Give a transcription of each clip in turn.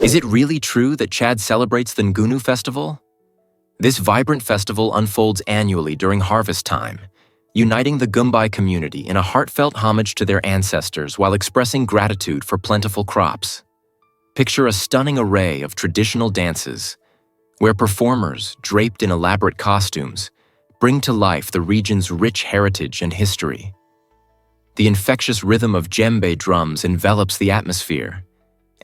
Is it really true that Chad celebrates the Ngunu festival? This vibrant festival unfolds annually during harvest time, uniting the Gumbai community in a heartfelt homage to their ancestors while expressing gratitude for plentiful crops. Picture a stunning array of traditional dances, where performers, draped in elaborate costumes, bring to life the region's rich heritage and history. The infectious rhythm of djembe drums envelops the atmosphere,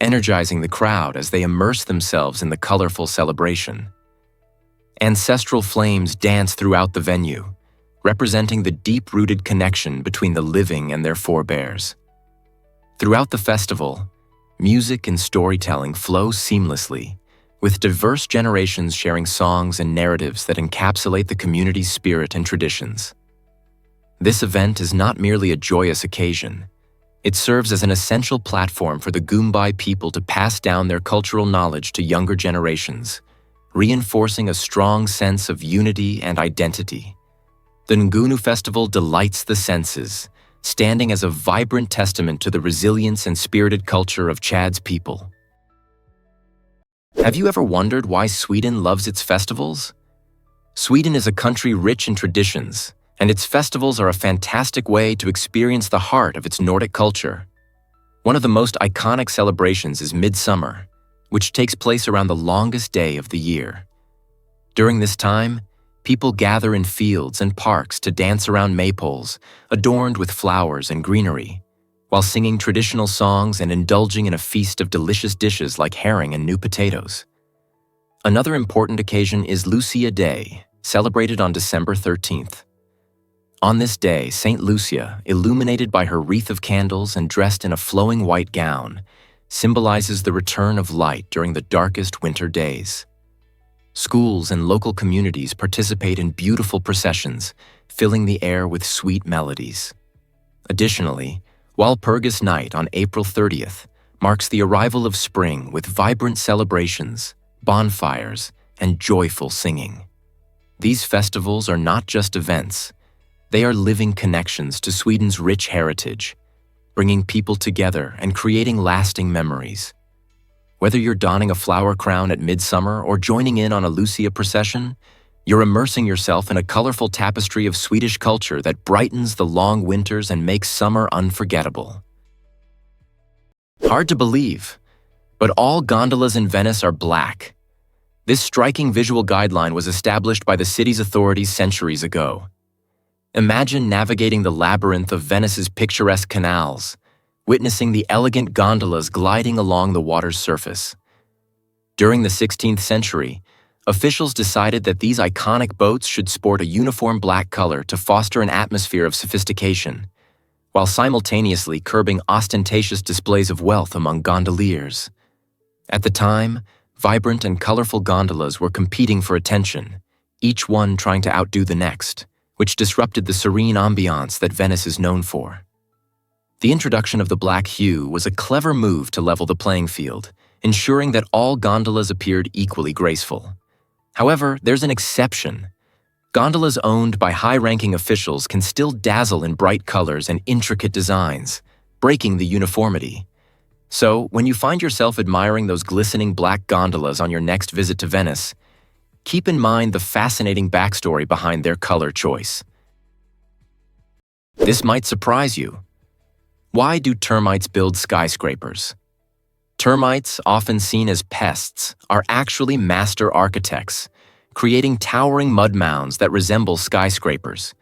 energizing the crowd as they immerse themselves in the colorful celebration. Ancestral flames dance throughout the venue, representing the deep-rooted connection between the living and their forebears. Throughout the festival, music and storytelling flow seamlessly, with diverse generations sharing songs and narratives that encapsulate the community's spirit and traditions. This event is not merely a joyous occasion. It serves as an essential platform for the Gumbai people to pass down their cultural knowledge to younger generations, reinforcing a strong sense of unity and identity. The Ngunu Festival delights the senses, standing as a vibrant testament to the resilience and spirited culture of Chad's people. Have you ever wondered why Sweden loves its festivals? Sweden is a country rich in traditions, and its festivals are a fantastic way to experience the heart of its Nordic culture. One of the most iconic celebrations is Midsummer, which takes place around the longest day of the year. During this time, people gather in fields and parks to dance around maypoles, adorned with flowers and greenery, while singing traditional songs and indulging in a feast of delicious dishes like herring and new potatoes. Another important occasion is Lucia Day, celebrated on December 13th. On this day, Saint Lucia, illuminated by her wreath of candles and dressed in a flowing white gown, symbolizes the return of light during the darkest winter days. Schools and local communities participate in beautiful processions, filling the air with sweet melodies. Additionally, Walpurgis Night on April 30th marks the arrival of spring with vibrant celebrations, bonfires, and joyful singing. These festivals are not just events, they are living connections to Sweden's rich heritage, bringing people together and creating lasting memories. Whether you're donning a flower crown at midsummer or joining in on a Lucia procession, you're immersing yourself in a colorful tapestry of Swedish culture that brightens the long winters and makes summer unforgettable. Hard to believe, but all gondolas in Venice are black. This striking visual guideline was established by the city's authorities centuries ago. Imagine navigating the labyrinth of Venice's picturesque canals, witnessing the elegant gondolas gliding along the water's surface. During the 16th century, officials decided that these iconic boats should sport a uniform black color to foster an atmosphere of sophistication, while simultaneously curbing ostentatious displays of wealth among gondoliers. At the time, vibrant and colorful gondolas were competing for attention, each one trying to outdo the next, which disrupted the serene ambiance that Venice is known for. The introduction of the black hue was a clever move to level the playing field, ensuring that all gondolas appeared equally graceful. However, there's an exception. Gondolas owned by high-ranking officials can still dazzle in bright colors and intricate designs, breaking the uniformity. So, when you find yourself admiring those glistening black gondolas on your next visit to Venice, keep in mind the fascinating backstory behind their color choice. This might surprise you. Why do termites build skyscrapers? Termites, often seen as pests, are actually master architects, creating towering mud mounds that resemble skyscrapers.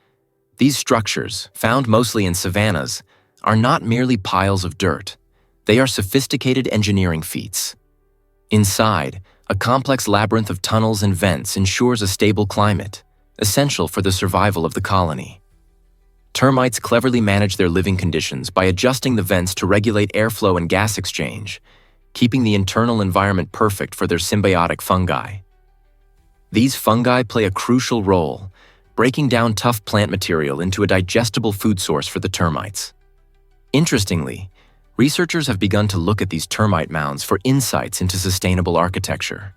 These structures, found mostly in savannas, are not merely piles of dirt. They are sophisticated engineering feats. Inside, a complex labyrinth of tunnels and vents ensures a stable climate, essential for the survival of the colony. Termites cleverly manage their living conditions by adjusting the vents to regulate airflow and gas exchange, keeping the internal environment perfect for their symbiotic fungi. These fungi play a crucial role, breaking down tough plant material into a digestible food source for the termites. Interestingly, researchers have begun to look at these termite mounds for insights into sustainable architecture.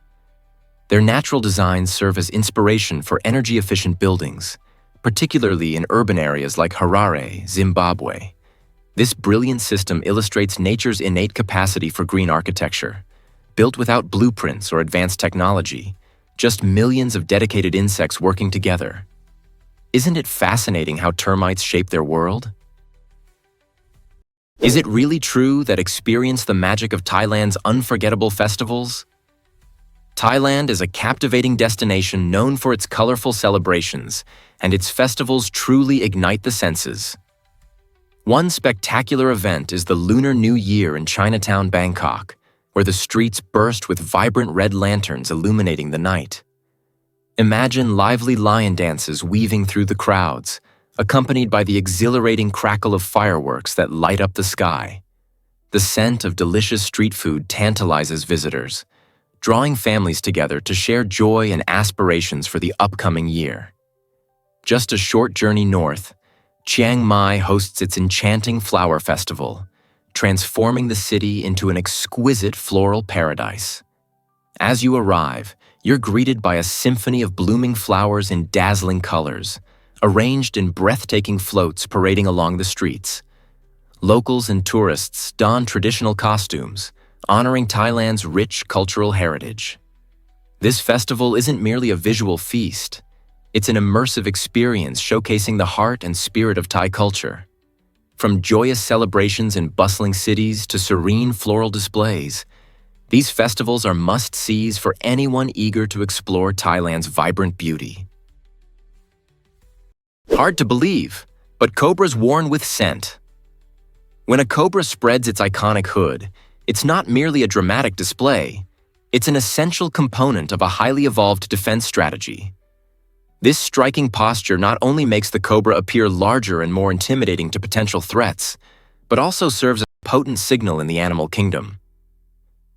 Their natural designs serve as inspiration for energy-efficient buildings, particularly in urban areas like Harare, Zimbabwe. This brilliant system illustrates nature's innate capacity for green architecture, built without blueprints or advanced technology, just millions of dedicated insects working together. Isn't it fascinating how termites shape their world? Is it really true that experience the magic of Thailand's unforgettable festivals? Thailand is a captivating destination known for its colorful celebrations, and its festivals truly ignite the senses. One spectacular event is the Lunar New Year in Chinatown, Bangkok, where the streets burst with vibrant red lanterns illuminating the night. Imagine lively lion dances weaving through the crowds, accompanied by the exhilarating crackle of fireworks that light up the sky. The scent of delicious street food tantalizes visitors, drawing families together to share joy and aspirations for the upcoming year. Just a short journey north, Chiang Mai hosts its enchanting flower festival, transforming the city into an exquisite floral paradise. As you arrive, you're greeted by a symphony of blooming flowers in dazzling colors, arranged in breathtaking floats parading along the streets. Locals and tourists don traditional costumes, honoring Thailand's rich cultural heritage. This festival isn't merely a visual feast. It's an immersive experience showcasing the heart and spirit of Thai culture. From joyous celebrations in bustling cities to serene floral displays, these festivals are must-sees for anyone eager to explore Thailand's vibrant beauty. Hard to believe, but cobras worn with scent. When a cobra spreads its iconic hood, it's not merely a dramatic display, it's an essential component of a highly evolved defense strategy. This striking posture not only makes the cobra appear larger and more intimidating to potential threats, but also serves as a potent signal in the animal kingdom.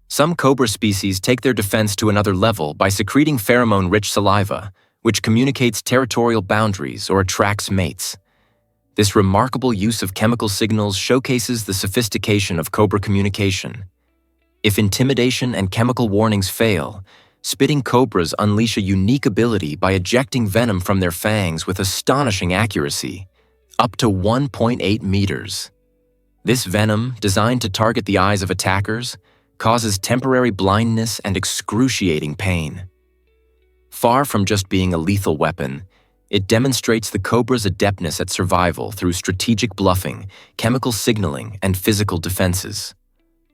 Some cobra species take their defense to another level by secreting pheromone-rich saliva, which communicates territorial boundaries or attracts mates. This remarkable use of chemical signals showcases the sophistication of cobra communication. If intimidation and chemical warnings fail, spitting cobras unleash a unique ability by ejecting venom from their fangs with astonishing accuracy, up to 1.8 meters. This venom, designed to target the eyes of attackers, causes temporary blindness and excruciating pain. Far from just being a lethal weapon, it demonstrates the cobra's adeptness at survival through strategic bluffing, chemical signaling, and physical defenses.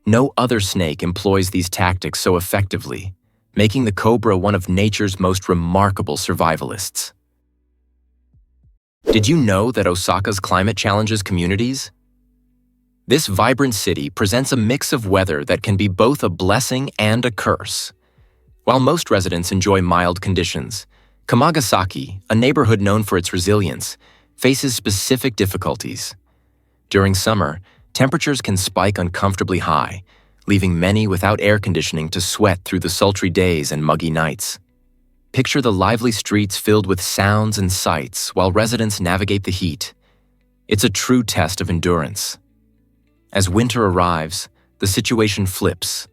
No other snake employs these tactics so effectively, making the cobra one of nature's most remarkable survivalists. Did you know that Osaka's climate challenges communities? This vibrant city presents a mix of weather that can be both a blessing and a curse. While most residents enjoy mild conditions, Kamagasaki, a neighborhood known for its resilience, faces specific difficulties. During summer, temperatures can spike uncomfortably high, leaving many without air conditioning to sweat through the sultry days and muggy nights. Picture the lively streets filled with sounds and sights while residents navigate the heat. It's a true test of endurance. As winter arrives, the situation flips.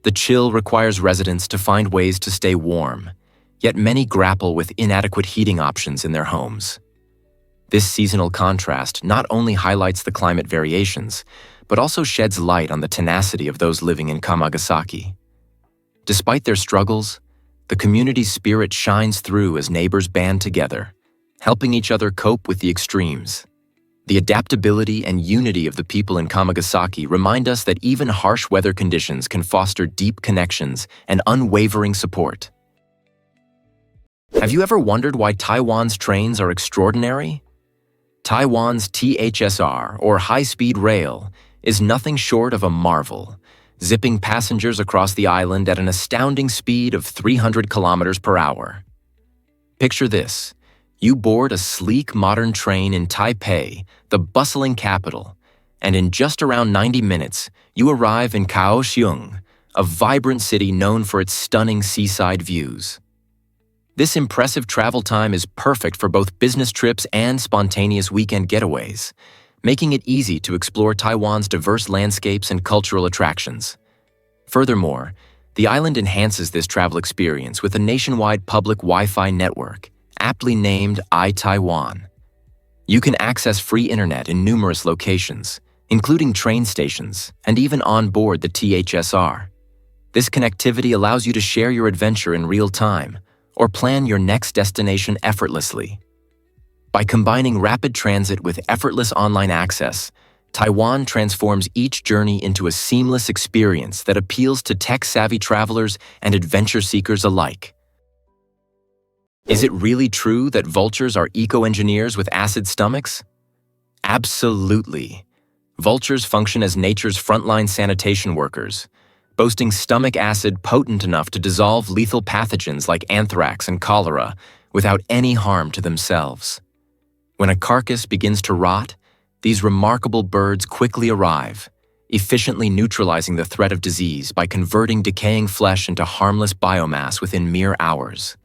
The chill requires residents to find ways to stay warm, yet many grapple with inadequate heating options in their homes. This seasonal contrast not only highlights the climate variations, but also sheds light on the tenacity of those living in Kamagasaki. Despite their struggles, the community's spirit shines through as neighbors band together, helping each other cope with the extremes. The adaptability and unity of the people in Kamagasaki remind us that even harsh weather conditions can foster deep connections and unwavering support. Have you ever wondered why Taiwan's trains are extraordinary? Taiwan's THSR, or high-speed rail, is nothing short of a marvel, zipping passengers across the island at an astounding speed of 300 kilometers per hour. Picture this. You board a sleek, modern train in Taipei, the bustling capital, and in just around 90 minutes, you arrive in Kaohsiung, a vibrant city known for its stunning seaside views. This impressive travel time is perfect for both business trips and spontaneous weekend getaways, making it easy to explore Taiwan's diverse landscapes and cultural attractions. Furthermore, the island enhances this travel experience with a nationwide public Wi-Fi network, aptly named iTaiwan. You can access free internet in numerous locations, including train stations and even on board the THSR. This connectivity allows you to share your adventure in real time or plan your next destination effortlessly. By combining rapid transit with effortless online access, Taiwan transforms each journey into a seamless experience that appeals to tech-savvy travelers and adventure seekers alike. Is it really true that vultures are eco-engineers with acid stomachs? Absolutely. Vultures function as nature's frontline sanitation workers, boasting stomach acid potent enough to dissolve lethal pathogens like anthrax and cholera without any harm to themselves. When a carcass begins to rot, these remarkable birds quickly arrive, efficiently neutralizing the threat of disease by converting decaying flesh into harmless biomass within mere hours.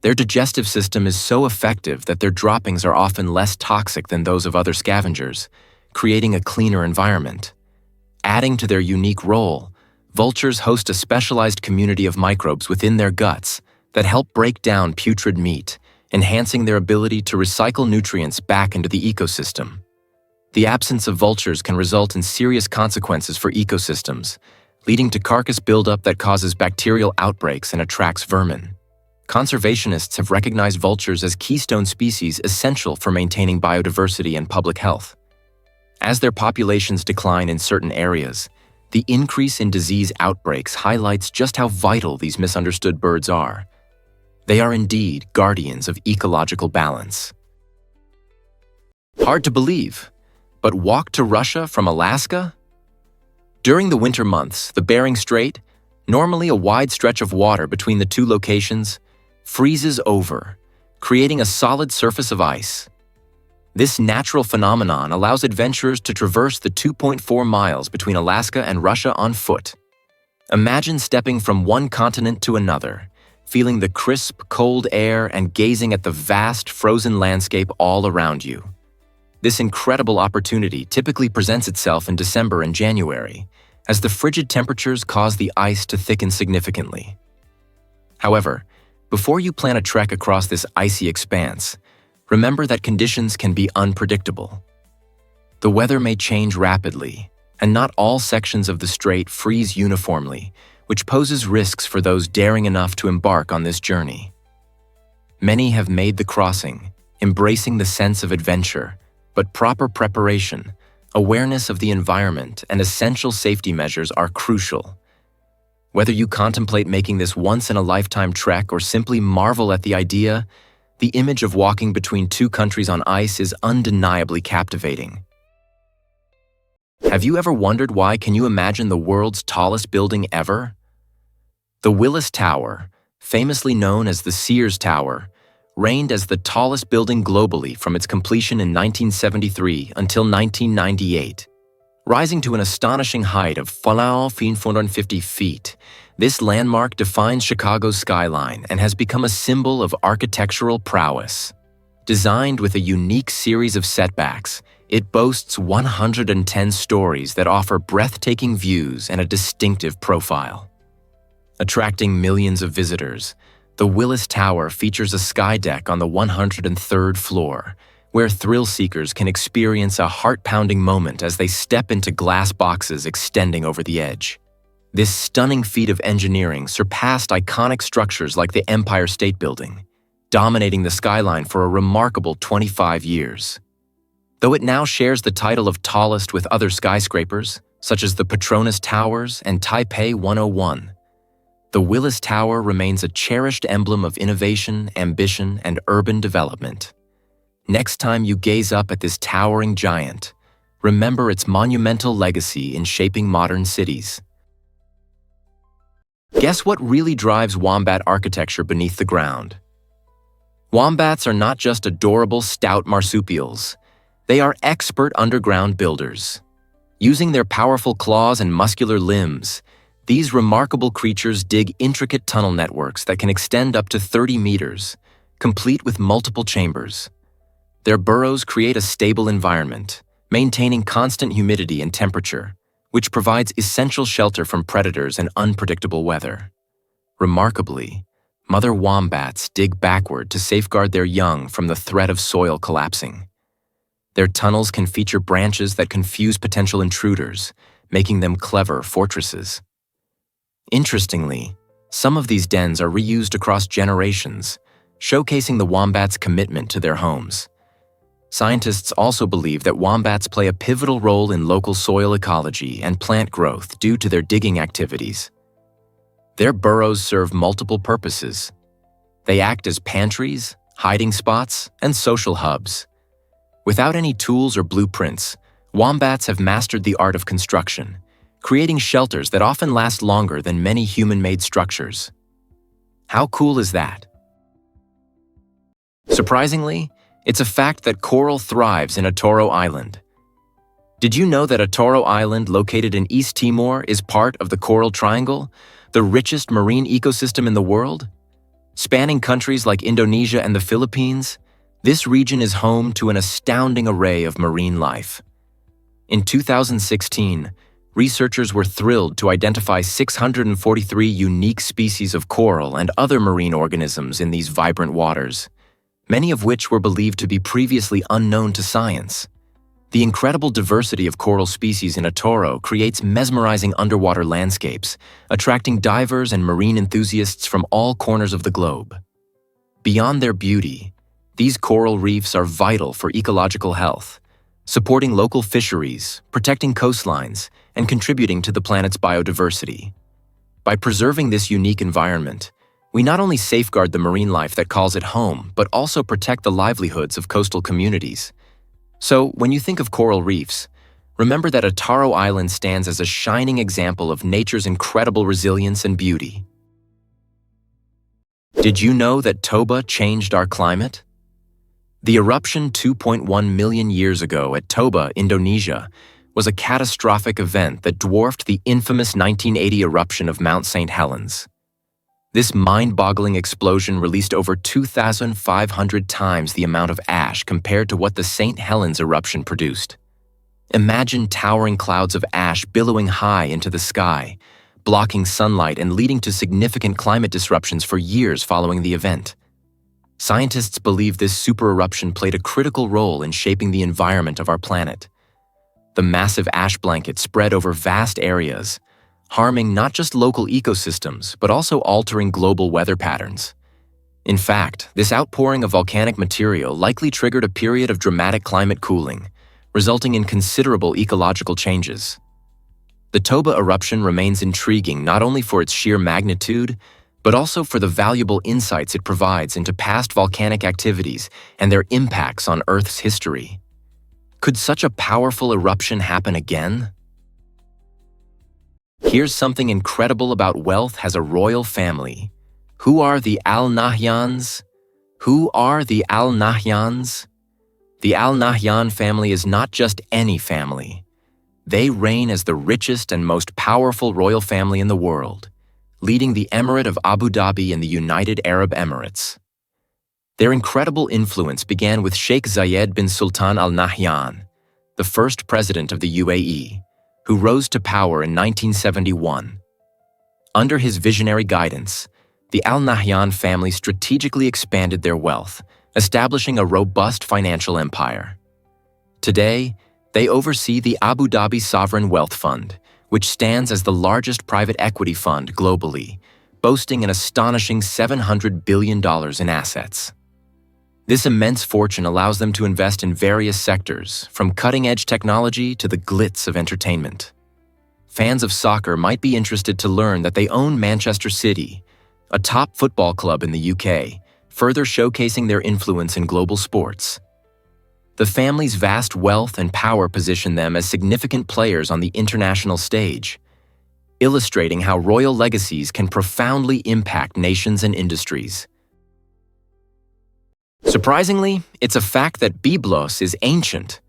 Their digestive system is so effective that their droppings are often less toxic than those of other scavengers, creating a cleaner environment. Adding to their unique role, vultures host a specialized community of microbes within their guts that help break down putrid meat, enhancing their ability to recycle nutrients back into the ecosystem. The absence of vultures can result in serious consequences for ecosystems, leading to carcass buildup that causes bacterial outbreaks and attracts vermin. Conservationists have recognized vultures as keystone species essential for maintaining biodiversity and public health. As their populations decline in certain areas, the increase in disease outbreaks highlights just how vital these misunderstood birds are. They are indeed guardians of ecological balance. Hard to believe, but walk to Russia from Alaska? During the winter months, the Bering Strait, normally a wide stretch of water between the two locations, freezes over, creating a solid surface of ice. This natural phenomenon allows adventurers to traverse the 2.4 miles between Alaska and Russia on foot. Imagine stepping from one continent to another, feeling the crisp, cold air and gazing at the vast, frozen landscape all around you. This incredible opportunity typically presents itself in December and January, as the frigid temperatures cause the ice to thicken significantly. However, before you plan a trek across this icy expanse, remember that conditions can be unpredictable. The weather may change rapidly, and not all sections of the strait freeze uniformly, which poses risks for those daring enough to embark on this journey. Many have made the crossing, embracing the sense of adventure, but proper preparation, awareness of the environment, and essential safety measures are crucial. Whether you contemplate making this once-in-a-lifetime trek or simply marvel at the idea, the image of walking between two countries on ice is undeniably captivating. Have you ever wondered why can you imagine the world's tallest building ever? The Willis Tower, famously known as the Sears Tower, reigned as the tallest building globally from its completion in 1973 until 1998. Rising to an astonishing height of 450 feet, this landmark defines Chicago's skyline and has become a symbol of architectural prowess. Designed with a unique series of setbacks, it boasts 110 stories that offer breathtaking views and a distinctive profile. Attracting millions of visitors, the Willis Tower features a sky deck on the 103rd floor, where thrill-seekers can experience a heart-pounding moment as they step into glass boxes extending over the edge. This stunning feat of engineering surpassed iconic structures like the Empire State Building, dominating the skyline for a remarkable 25 years. Though it now shares the title of tallest with other skyscrapers, such as the Petronas Towers and Taipei 101, the Willis Tower remains a cherished emblem of innovation, ambition, and urban development. Next time you gaze up at this towering giant, remember its monumental legacy in shaping modern cities. Guess what really drives wombat architecture beneath the ground? Wombats are not just adorable, stout marsupials. They are expert underground builders. Using their powerful claws and muscular limbs, these remarkable creatures dig intricate tunnel networks that can extend up to 30 meters, complete with multiple chambers. Their burrows create a stable environment, maintaining constant humidity and temperature, which provides essential shelter from predators and unpredictable weather. Remarkably, mother wombats dig backward to safeguard their young from the threat of soil collapsing. Their tunnels can feature branches that confuse potential intruders, making them clever fortresses. Interestingly, some of these dens are reused across generations, showcasing the wombat's commitment to their homes. Scientists also believe that wombats play a pivotal role in local soil ecology and plant growth due to their digging activities. Their burrows serve multiple purposes. They act as pantries, hiding spots, and social hubs. Without any tools or blueprints, wombats have mastered the art of construction, creating shelters that often last longer than many human-made structures. How cool is that? Surprisingly, it's a fact that coral thrives in Atoro Island. Did you know that Atoro Island, located in East Timor, is part of the Coral Triangle, the richest marine ecosystem in the world? Spanning countries like Indonesia and the Philippines, this region is home to an astounding array of marine life. In 2016, researchers were thrilled to identify 643 unique species of coral and other marine organisms in these vibrant waters, many of which were believed to be previously unknown to science. The incredible diversity of coral species in Atoro creates mesmerizing underwater landscapes, attracting divers and marine enthusiasts from all corners of the globe. Beyond their beauty, these coral reefs are vital for ecological health, supporting local fisheries, protecting coastlines, and contributing to the planet's biodiversity. By preserving this unique environment, we not only safeguard the marine life that calls it home, but also protect the livelihoods of coastal communities. So, when you think of coral reefs, remember that Ataro Island stands as a shining example of nature's incredible resilience and beauty. Did you know that Toba changed our climate? The eruption 2.1 million years ago at Toba, Indonesia, was a catastrophic event that dwarfed the infamous 1980 eruption of Mount St. Helens. This mind-boggling explosion released over 2,500 times the amount of ash compared to what the St. Helens eruption produced. Imagine towering clouds of ash billowing high into the sky, blocking sunlight and leading to significant climate disruptions for years following the event. Scientists believe this supereruption played a critical role in shaping the environment of our planet. The massive ash blanket spread over vast areas, harming not just local ecosystems, but also altering global weather patterns. In fact, this outpouring of volcanic material likely triggered a period of dramatic climate cooling, resulting in considerable ecological changes. The Toba eruption remains intriguing not only for its sheer magnitude, but also for the valuable insights it provides into past volcanic activities and their impacts on Earth's history. Could such a powerful eruption happen again? Here's something incredible about wealth as a royal family. Who are the Al Nahyans? Who are the Al Nahyans? The Al Nahyan family is not just any family. They reign as the richest and most powerful royal family in the world, leading the Emirate of Abu Dhabi in the United Arab Emirates. Their incredible influence began with Sheikh Zayed bin Sultan Al Nahyan, the first president of the UAE, who rose to power in 1971. Under his visionary guidance, the Al Nahyan family strategically expanded their wealth, establishing a robust financial empire. Today, they oversee the Abu Dhabi Sovereign Wealth Fund, which stands as the largest private equity fund globally, boasting an astonishing $700 billion in assets. This immense fortune allows them to invest in various sectors, from cutting-edge technology to the glitz of entertainment. Fans of soccer might be interested to learn that they own Manchester City, a top football club in the UK, further showcasing their influence in global sports. The family's vast wealth and power position them as significant players on the international stage, illustrating how royal legacies can profoundly impact nations and industries. Surprisingly, it's a fact that Byblos is ancient.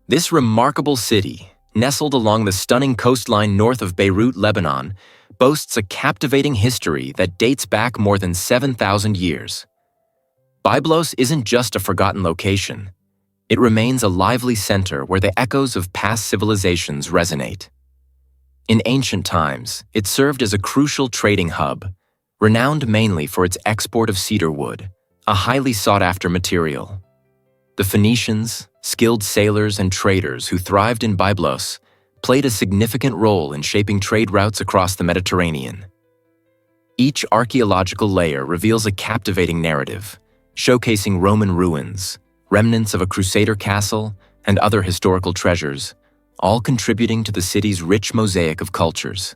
This remarkable city, nestled along the stunning coastline north of Beirut, Lebanon, boasts a captivating history that dates back more than 7,000 years. Byblos isn't just a forgotten location. It remains a lively center where the echoes of past civilizations resonate. In ancient times, it served as a crucial trading hub, renowned mainly for its export of cedar wood, a highly sought-after material. The Phoenicians, skilled sailors and traders who thrived in Byblos, played a significant role in shaping trade routes across the Mediterranean. Each archaeological layer reveals a captivating narrative, showcasing Roman ruins, remnants of a Crusader castle, and other historical treasures, all contributing to the city's rich mosaic of cultures.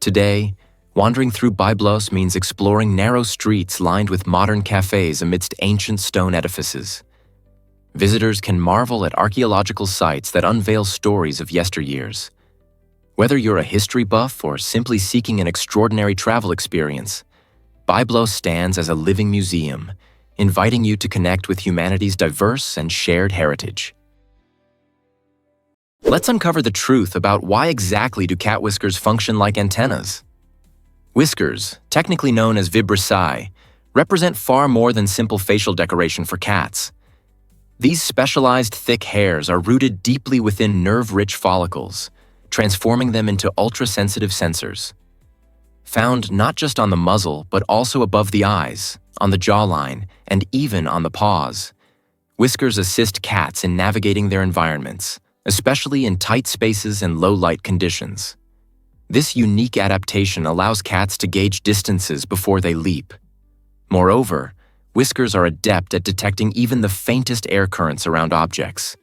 Today, wandering through Byblos means exploring narrow streets lined with modern cafes amidst ancient stone edifices. Visitors can marvel at archaeological sites that unveil stories of yesteryears. Whether you're a history buff or simply seeking an extraordinary travel experience, Byblos stands as a living museum, inviting you to connect with humanity's diverse and shared heritage. Let's uncover the truth about why exactly do cat whiskers function like antennas. Whiskers, technically known as vibrissae, represent far more than simple facial decoration for cats. These specialized thick hairs are rooted deeply within nerve-rich follicles, transforming them into ultra-sensitive sensors. Found not just on the muzzle, but also above the eyes, on the jawline, and even on the paws, whiskers assist cats in navigating their environments, especially in tight spaces and low-light conditions. This unique adaptation allows cats to gauge distances before they leap. Moreover, whiskers are adept at detecting even the faintest air currents around objects,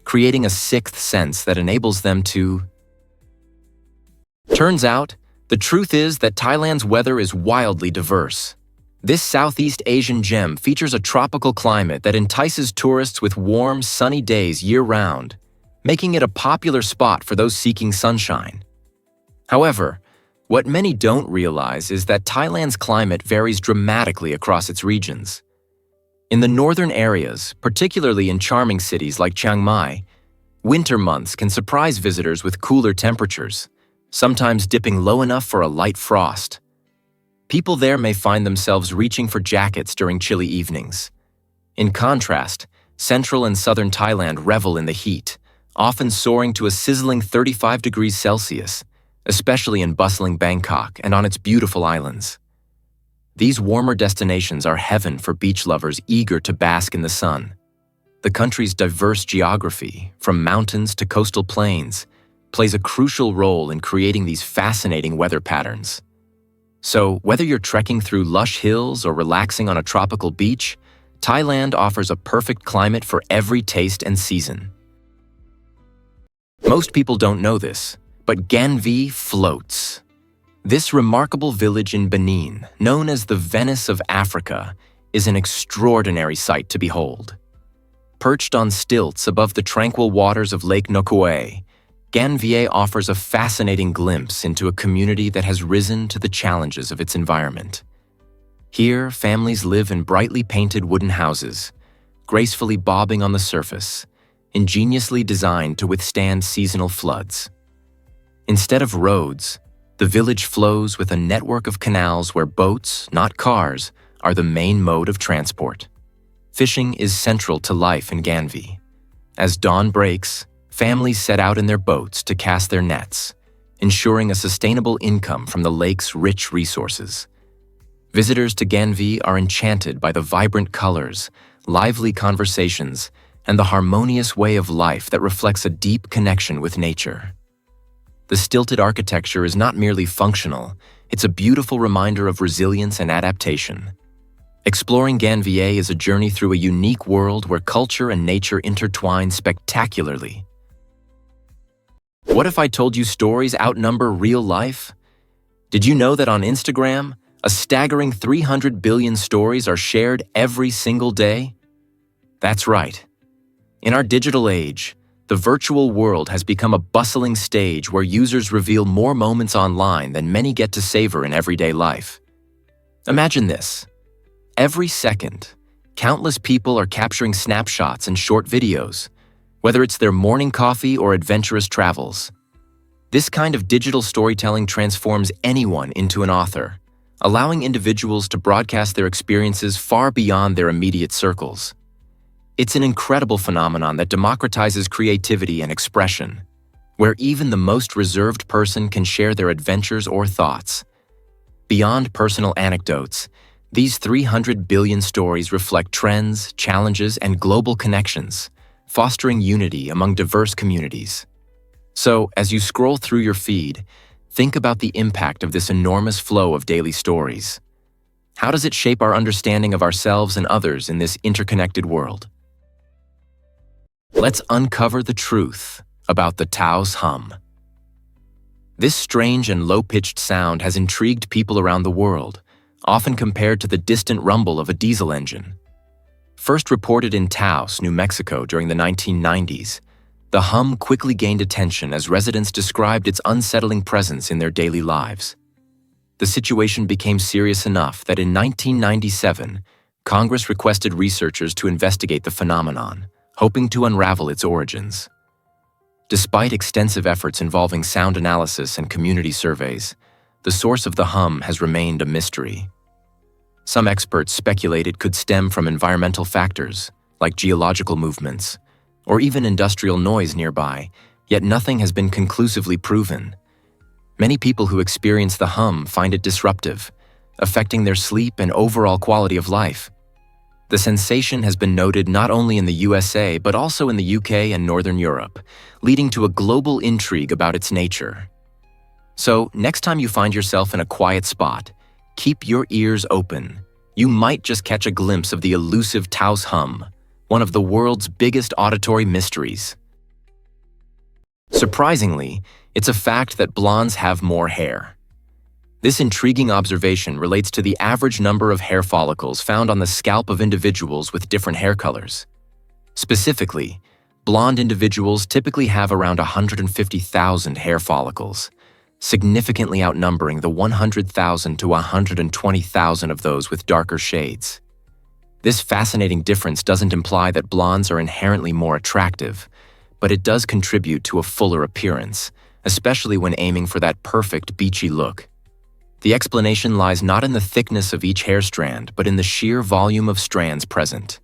creating a sixth sense that enables them to... Turns out, the truth is that Thailand's weather is wildly diverse. This Southeast Asian gem features a tropical climate that entices tourists with warm, sunny days year-round, making it a popular spot for those seeking sunshine. However, what many don't realize is that Thailand's climate varies dramatically across its regions. In the northern areas, particularly in charming cities like Chiang Mai, winter months can surprise visitors with cooler temperatures, sometimes dipping low enough for a light frost. People there may find themselves reaching for jackets during chilly evenings. In contrast, central and southern Thailand revel in the heat, often soaring to a sizzling 35 degrees Celsius, especially in bustling Bangkok and on its beautiful islands. These warmer destinations are heaven for beach lovers eager to bask in the sun. The country's diverse geography, from mountains to coastal plains, plays a crucial role in creating these fascinating weather patterns. So, whether you're trekking through lush hills or relaxing on a tropical beach, Thailand offers a perfect climate for every taste and season. Most people don't know this, but Ganvi floats. This remarkable village in Benin, known as the Venice of Africa, is an extraordinary sight to behold. Perched on stilts above the tranquil waters of Lake Nokoué, Ganvier offers a fascinating glimpse into a community that has risen to the challenges of its environment. Here, families live in brightly painted wooden houses, gracefully bobbing on the surface, ingeniously designed to withstand seasonal floods. Instead of roads, the village flows with a network of canals where boats, not cars, are the main mode of transport. Fishing is central to life in Ganvi. As dawn breaks, families set out in their boats to cast their nets, ensuring a sustainable income from the lake's rich resources. Visitors to Ganvi are enchanted by the vibrant colors, lively conversations, and the harmonious way of life that reflects a deep connection with nature. The stilted architecture is not merely functional, it's a beautiful reminder of resilience and adaptation. Exploring Ganvier is a journey through a unique world where culture and nature intertwine spectacularly. What if I told you stories outnumber real life? Did you know that on Instagram, a staggering 300 billion stories are shared every single day? That's right. In our digital age, the virtual world has become a bustling stage where users reveal more moments online than many get to savor in everyday life. Imagine this. Every second, countless people are capturing snapshots and short videos, whether it's their morning coffee or adventurous travels. This kind of digital storytelling transforms anyone into an author, allowing individuals to broadcast their experiences far beyond their immediate circles. It's an incredible phenomenon that democratizes creativity and expression, where even the most reserved person can share their adventures or thoughts. Beyond personal anecdotes, these 300 billion stories reflect trends, challenges, and global connections, fostering unity among diverse communities. So, as you scroll through your feed, think about the impact of this enormous flow of daily stories. How does it shape our understanding of ourselves and others in this interconnected world? Let's uncover the truth about the Taos hum. This strange and low-pitched sound has intrigued people around the world, often compared to the distant rumble of a diesel engine. First reported in Taos, New Mexico during the 1990s, the hum quickly gained attention as residents described its unsettling presence in their daily lives. The situation became serious enough that in 1997, Congress requested researchers to investigate the phenomenon, hoping to unravel its origins. Despite extensive efforts involving sound analysis and community surveys, the source of the hum has remained a mystery. Some experts speculate it could stem from environmental factors, like geological movements, or even industrial noise nearby, yet nothing has been conclusively proven. Many people who experience the hum find it disruptive, affecting their sleep and overall quality of life. The sensation has been noted not only in the USA but also in the UK and Northern Europe, leading to a global intrigue about its nature. So, next time you find yourself in a quiet spot, keep your ears open. You might just catch a glimpse of the elusive Taos hum, one of the world's biggest auditory mysteries. Surprisingly, it's a fact that blondes have more hair. This intriguing observation relates to the average number of hair follicles found on the scalp of individuals with different hair colors. Specifically, blonde individuals typically have around 150,000 hair follicles, significantly outnumbering the 100,000 to 120,000 of those with darker shades. This fascinating difference doesn't imply that blondes are inherently more attractive, but it does contribute to a fuller appearance, especially when aiming for that perfect beachy look. The explanation lies not in the thickness of each hair strand, but in the sheer volume of strands present.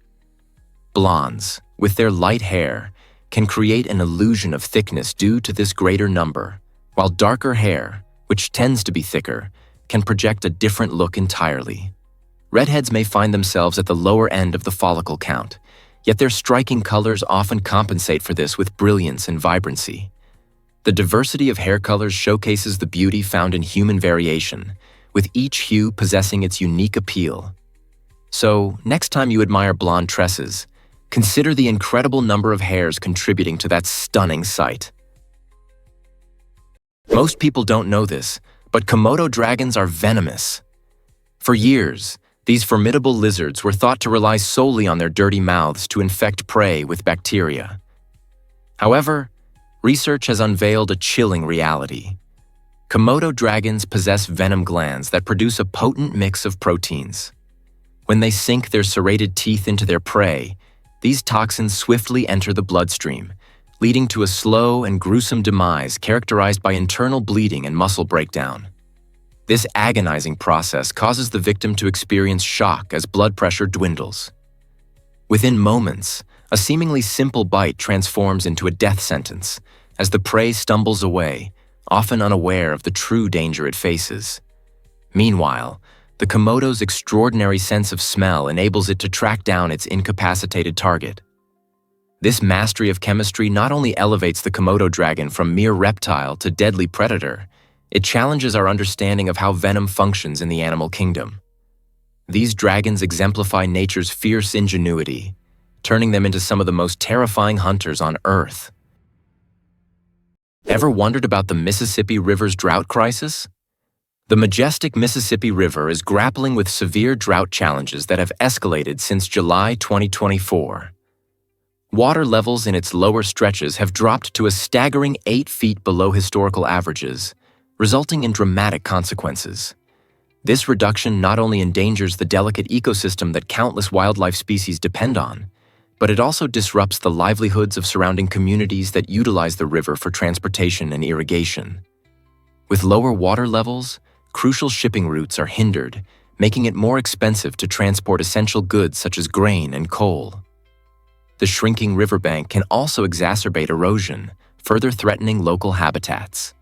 Blondes, with their light hair, can create an illusion of thickness due to this greater number, while darker hair, which tends to be thicker, can project a different look entirely. Redheads may find themselves at the lower end of the follicle count, yet their striking colors often compensate for this with brilliance and vibrancy. The diversity of hair colors showcases the beauty found in human variation, with each hue possessing its unique appeal. So, next time you admire blonde tresses, consider the incredible number of hairs contributing to that stunning sight. Most people don't know this, but Komodo dragons are venomous. For years, these formidable lizards were thought to rely solely on their dirty mouths to infect prey with bacteria. However, research has unveiled a chilling reality. Komodo dragons possess venom glands that produce a potent mix of proteins. When they sink their serrated teeth into their prey, these toxins swiftly enter the bloodstream, leading to a slow and gruesome demise characterized by internal bleeding and muscle breakdown. This agonizing process causes the victim to experience shock as blood pressure dwindles. Within moments, a seemingly simple bite transforms into a death sentence as the prey stumbles away, often unaware of the true danger it faces. Meanwhile, the Komodo's extraordinary sense of smell enables it to track down its incapacitated target. This mastery of chemistry not only elevates the Komodo dragon from mere reptile to deadly predator, it challenges our understanding of how venom functions in the animal kingdom. These dragons exemplify nature's fierce ingenuity, turning them into some of the most terrifying hunters on Earth. Ever wondered about the Mississippi River's drought crisis? The majestic Mississippi River is grappling with severe drought challenges that have escalated since July 2024. Water levels in its lower stretches have dropped to a staggering 8 feet below historical averages, resulting in dramatic consequences. This reduction not only endangers the delicate ecosystem that countless wildlife species depend on, but it also disrupts the livelihoods of surrounding communities that utilize the river for transportation and irrigation. With lower water levels, crucial shipping routes are hindered, making it more expensive to transport essential goods such as grain and coal. The shrinking riverbank can also exacerbate erosion, further threatening local habitats.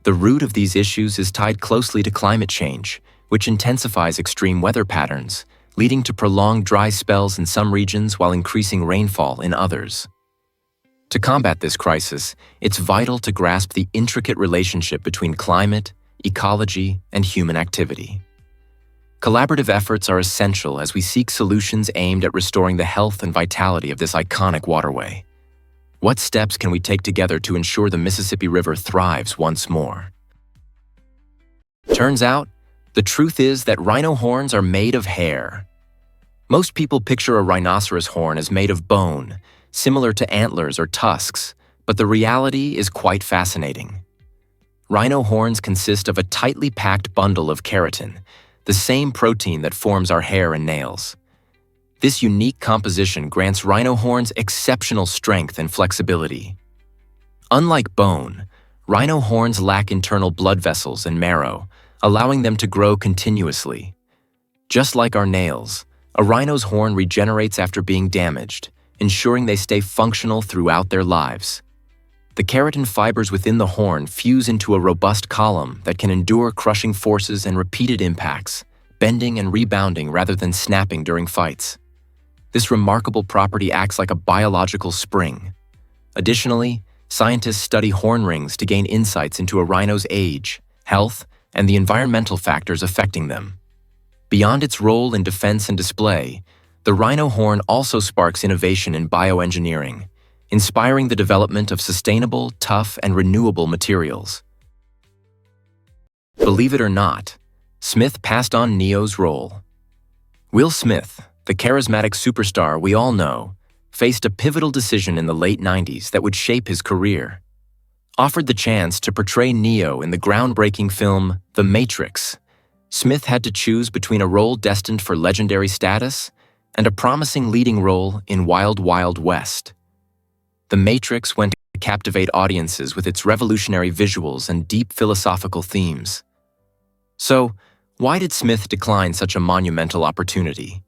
The root of these issues is tied closely to climate change, which intensifies extreme weather patterns, leading to prolonged dry spells in some regions while increasing rainfall in others. To combat this crisis, it's vital to grasp the intricate relationship between climate, ecology, and human activity. Collaborative efforts are essential as we seek solutions aimed at restoring the health and vitality of this iconic waterway. What steps can we take together to ensure the Mississippi River thrives once more? Turns out, the truth is that rhino horns are made of hair. Most people picture a rhinoceros horn as made of bone, similar to antlers or tusks, but the reality is quite fascinating. Rhino horns consist of a tightly packed bundle of keratin, the same protein that forms our hair and nails. This unique composition grants rhino horns exceptional strength and flexibility. Unlike bone, rhino horns lack internal blood vessels and marrow, allowing them to grow continuously. Just like our nails, a rhino's horn regenerates after being damaged, ensuring they stay functional throughout their lives. The keratin fibers within the horn fuse into a robust column that can endure crushing forces and repeated impacts, bending and rebounding rather than snapping during fights. This remarkable property acts like a biological spring. Additionally, scientists study horn rings to gain insights into a rhino's age, health, and the environmental factors affecting them. Beyond its role in defense and display, the rhino horn also sparks innovation in bioengineering, inspiring the development of sustainable, tough, and renewable materials. Believe it or not, Smith passed on Neo's role. Will Smith, the charismatic superstar we all know, faced a pivotal decision in the late 90s that would shape his career. Offered the chance to portray Neo in the groundbreaking film The Matrix, Smith had to choose between a role destined for legendary status and a promising leading role in Wild Wild West. The Matrix went to captivate audiences with its revolutionary visuals and deep philosophical themes. So, why did Smith decline such a monumental opportunity?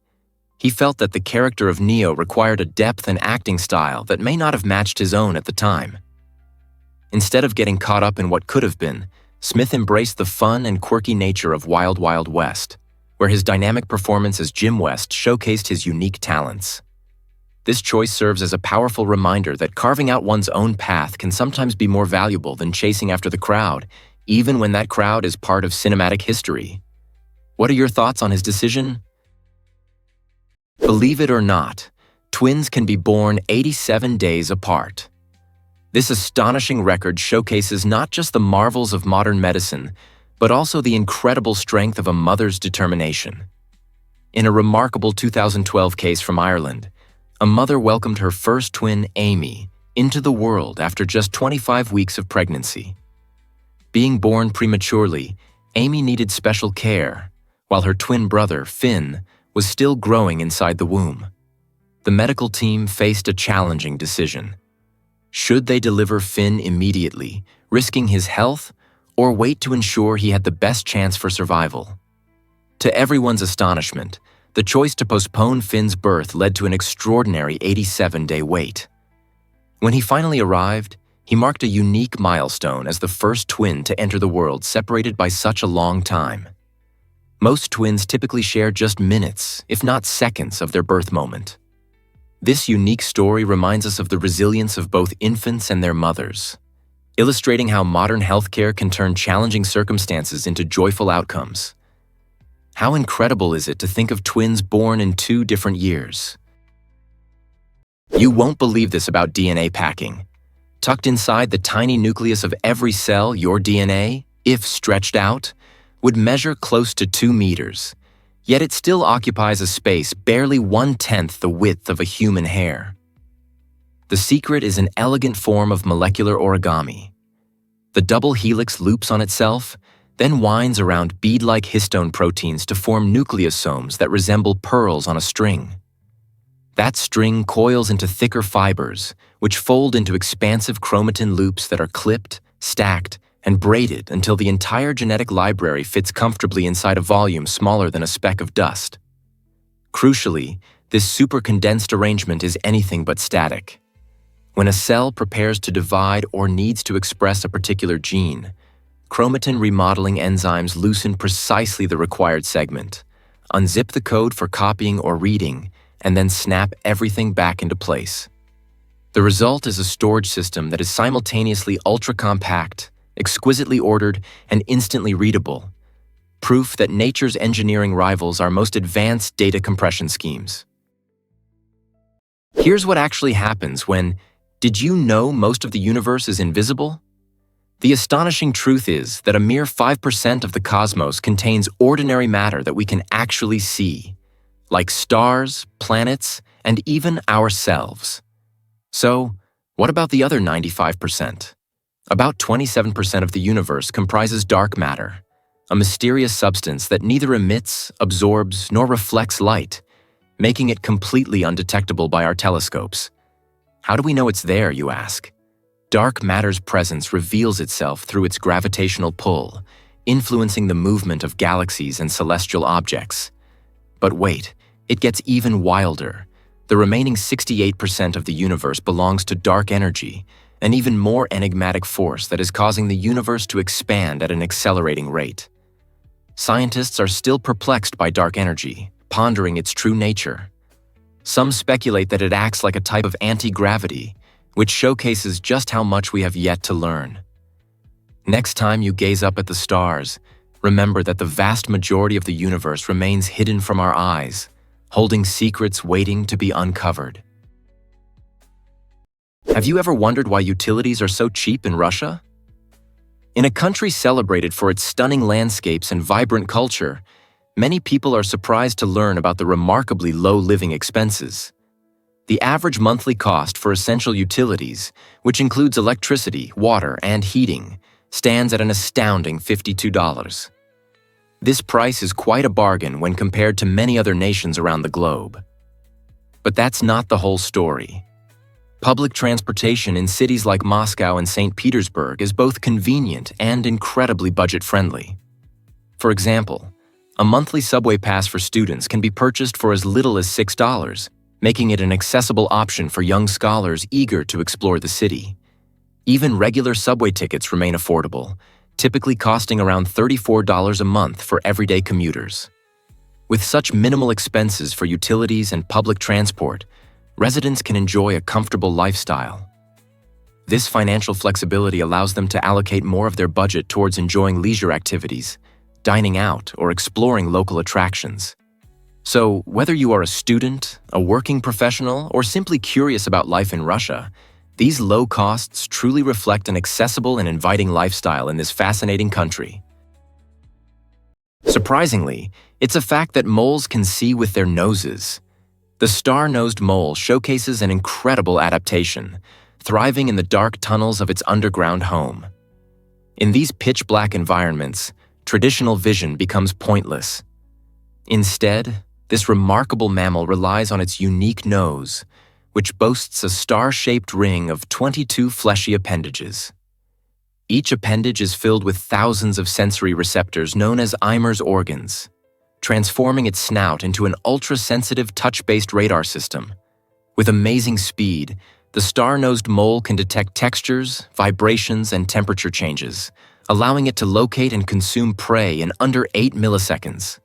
He felt that the character of Neo required a depth and acting style that may not have matched his own at the time. Instead of getting caught up in what could have been, Smith embraced the fun and quirky nature of Wild Wild West, where his dynamic performance as Jim West showcased his unique talents. This choice serves as a powerful reminder that carving out one's own path can sometimes be more valuable than chasing after the crowd, even when that crowd is part of cinematic history. What are your thoughts on his decision? Believe it or not, twins can be born 87 days apart. This astonishing record showcases not just the marvels of modern medicine, but also the incredible strength of a mother's determination. In a remarkable 2012 case from Ireland, a mother welcomed her first twin, Amy, into the world after just 25 weeks of pregnancy. Being born prematurely, Amy needed special care, while her twin brother, Finn, was still growing inside the womb. The medical team faced a challenging decision. Should they deliver Finn immediately, risking his health, or wait to ensure he had the best chance for survival? To everyone's astonishment, the choice to postpone Finn's birth led to an extraordinary 87-day wait. When he finally arrived, he marked a unique milestone as the first twin to enter the world separated by such a long time. Most twins typically share just minutes, if not seconds, of their birth moment. This unique story reminds us of the resilience of both infants and their mothers, illustrating how modern healthcare can turn challenging circumstances into joyful outcomes. How incredible is it to think of twins born in 2 different years? You won't believe this about DNA packing. Tucked inside the tiny nucleus of every cell, your DNA, if stretched out, would measure close to 2 meters, yet it still occupies a space barely 1/10 the width of a human hair. The secret is an elegant form of molecular origami. The double helix loops on itself, then winds around bead-like histone proteins to form nucleosomes that resemble pearls on a string. That string coils into thicker fibers, which fold into expansive chromatin loops that are clipped, stacked, and braided until the entire genetic library fits comfortably inside a volume smaller than a speck of dust. Crucially, this supercondensed arrangement is anything but static. When a cell prepares to divide or needs to express a particular gene, chromatin remodeling enzymes loosen precisely the required segment, unzip the code for copying or reading, and then snap everything back into place. The result is a storage system that is simultaneously ultra-compact, exquisitely ordered, and instantly readable, proof that nature's engineering rivals our most advanced data compression schemes. Here's what actually happens when, did you know most of the universe is invisible? The astonishing truth is that a mere 5% of the cosmos contains ordinary matter that we can actually see, like stars, planets, and even ourselves. So, what about the other 95%? About 27% of the universe comprises dark matter, a mysterious substance that neither emits, absorbs, nor reflects light, making it completely undetectable by our telescopes. How do we know it's there, you ask? Dark matter's presence reveals itself through its gravitational pull, influencing the movement of galaxies and celestial objects. But wait, it gets even wilder. The remaining 68% of the universe belongs to dark energy, an even more enigmatic force that is causing the universe to expand at an accelerating rate. Scientists are still perplexed by dark energy, pondering its true nature. Some speculate that it acts like a type of anti-gravity, which showcases just how much we have yet to learn. Next time you gaze up at the stars, remember that the vast majority of the universe remains hidden from our eyes, holding secrets waiting to be uncovered. Have you ever wondered why utilities are so cheap in Russia? In a country celebrated for its stunning landscapes and vibrant culture, many people are surprised to learn about the remarkably low living expenses. The average monthly cost for essential utilities, which includes electricity, water, and heating, stands at an astounding $52. This price is quite a bargain when compared to many other nations around the globe. But that's not the whole story. Public transportation in cities like Moscow and St. Petersburg is both convenient and incredibly budget-friendly. For example, a monthly subway pass for students can be purchased for as little as $6, making it an accessible option for young scholars eager to explore the city. Even regular subway tickets remain affordable, typically costing around $34 a month for everyday commuters. With such minimal expenses for utilities and public transport, residents can enjoy a comfortable lifestyle. This financial flexibility allows them to allocate more of their budget towards enjoying leisure activities, dining out, or exploring local attractions. So, whether you are a student, a working professional, or simply curious about life in Russia, these low costs truly reflect an accessible and inviting lifestyle in this fascinating country. Surprisingly, it's a fact that moles can see with their noses. The star-nosed mole showcases an incredible adaptation, thriving in the dark tunnels of its underground home. In these pitch-black environments, traditional vision becomes pointless. Instead, this remarkable mammal relies on its unique nose, which boasts a star-shaped ring of 22 fleshy appendages. Each appendage is filled with thousands of sensory receptors known as Eimer's organs, transforming its snout into an ultra-sensitive touch-based radar system. With amazing speed, the star-nosed mole can detect textures, vibrations, and temperature changes, allowing it to locate and consume prey in under 8 milliseconds.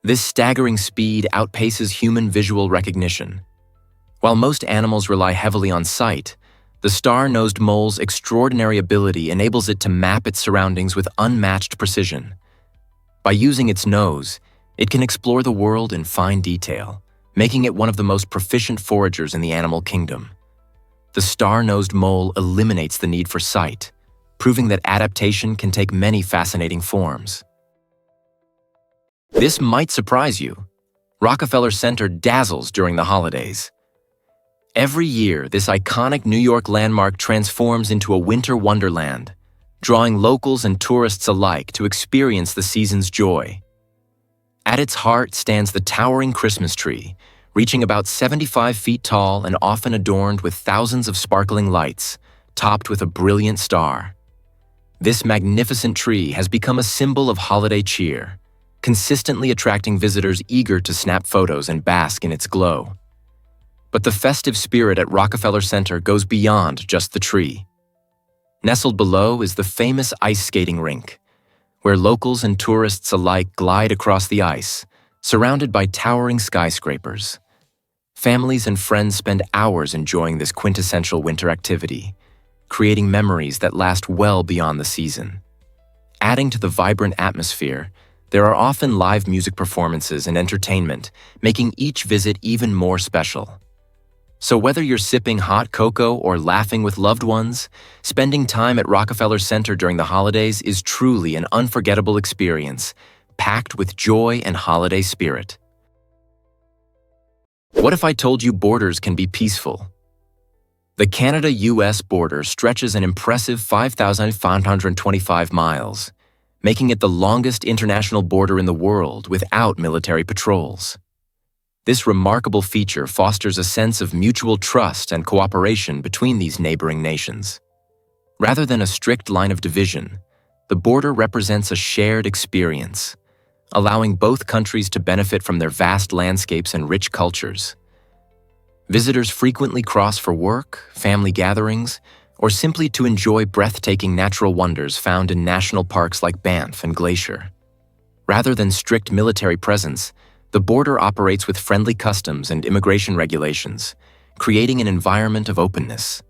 This staggering speed outpaces human visual recognition. While most animals rely heavily on sight, the star-nosed mole's extraordinary ability enables it to map its surroundings with unmatched precision. By using its nose, it can explore the world in fine detail, making it one of the most proficient foragers in the animal kingdom. The star-nosed mole eliminates the need for sight, proving that adaptation can take many fascinating forms. This might surprise you. Rockefeller Center dazzles during the holidays. Every year, this iconic New York landmark transforms into a winter wonderland, drawing locals and tourists alike to experience the season's joy. At its heart stands the towering Christmas tree, reaching about 75 feet tall and often adorned with thousands of sparkling lights, topped with a brilliant star. This magnificent tree has become a symbol of holiday cheer, consistently attracting visitors eager to snap photos and bask in its glow. But the festive spirit at Rockefeller Center goes beyond just the tree. Nestled below is the famous ice skating rink, where locals and tourists alike glide across the ice, surrounded by towering skyscrapers. Families and friends spend hours enjoying this quintessential winter activity, creating memories that last well beyond the season. Adding to the vibrant atmosphere, there are often live music performances and entertainment, making each visit even more special. So whether you're sipping hot cocoa or laughing with loved ones, spending time at Rockefeller Center during the holidays is truly an unforgettable experience, packed with joy and holiday spirit. What if I told you borders can be peaceful? The Canada-US border stretches an impressive 5,525 miles, making it the longest international border in the world without military patrols. This remarkable feature fosters a sense of mutual trust and cooperation between these neighboring nations. Rather than a strict line of division, the border represents a shared experience, allowing both countries to benefit from their vast landscapes and rich cultures. Visitors frequently cross for work, family gatherings, or simply to enjoy breathtaking natural wonders found in national parks like Banff and Glacier. Rather than strict military presence, the border operates with friendly customs and immigration regulations, creating an environment of openness.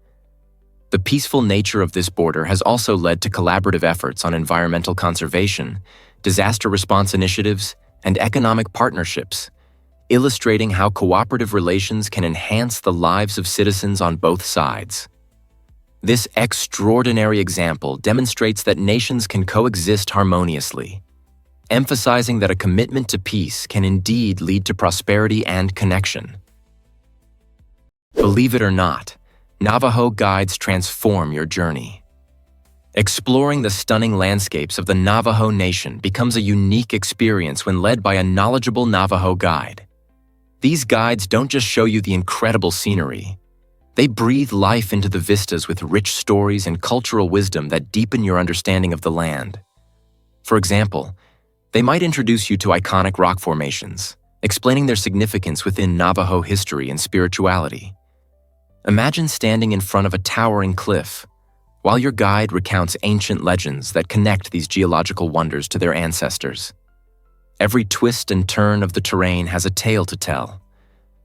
The peaceful nature of this border has also led to collaborative efforts on environmental conservation, disaster response initiatives, and economic partnerships, illustrating how cooperative relations can enhance the lives of citizens on both sides. This extraordinary example demonstrates that nations can coexist harmoniously, emphasizing that a commitment to peace can indeed lead to prosperity and connection. Believe it or not, Navajo guides transform your journey. Exploring the stunning landscapes of the Navajo Nation becomes a unique experience when led by a knowledgeable Navajo guide. These guides don't just show you the incredible scenery. They breathe life into the vistas with rich stories and cultural wisdom that deepen your understanding of the land. For example, they might introduce you to iconic rock formations, explaining their significance within Navajo history and spirituality. Imagine standing in front of a towering cliff, while your guide recounts ancient legends that connect these geological wonders to their ancestors. Every twist and turn of the terrain has a tale to tell,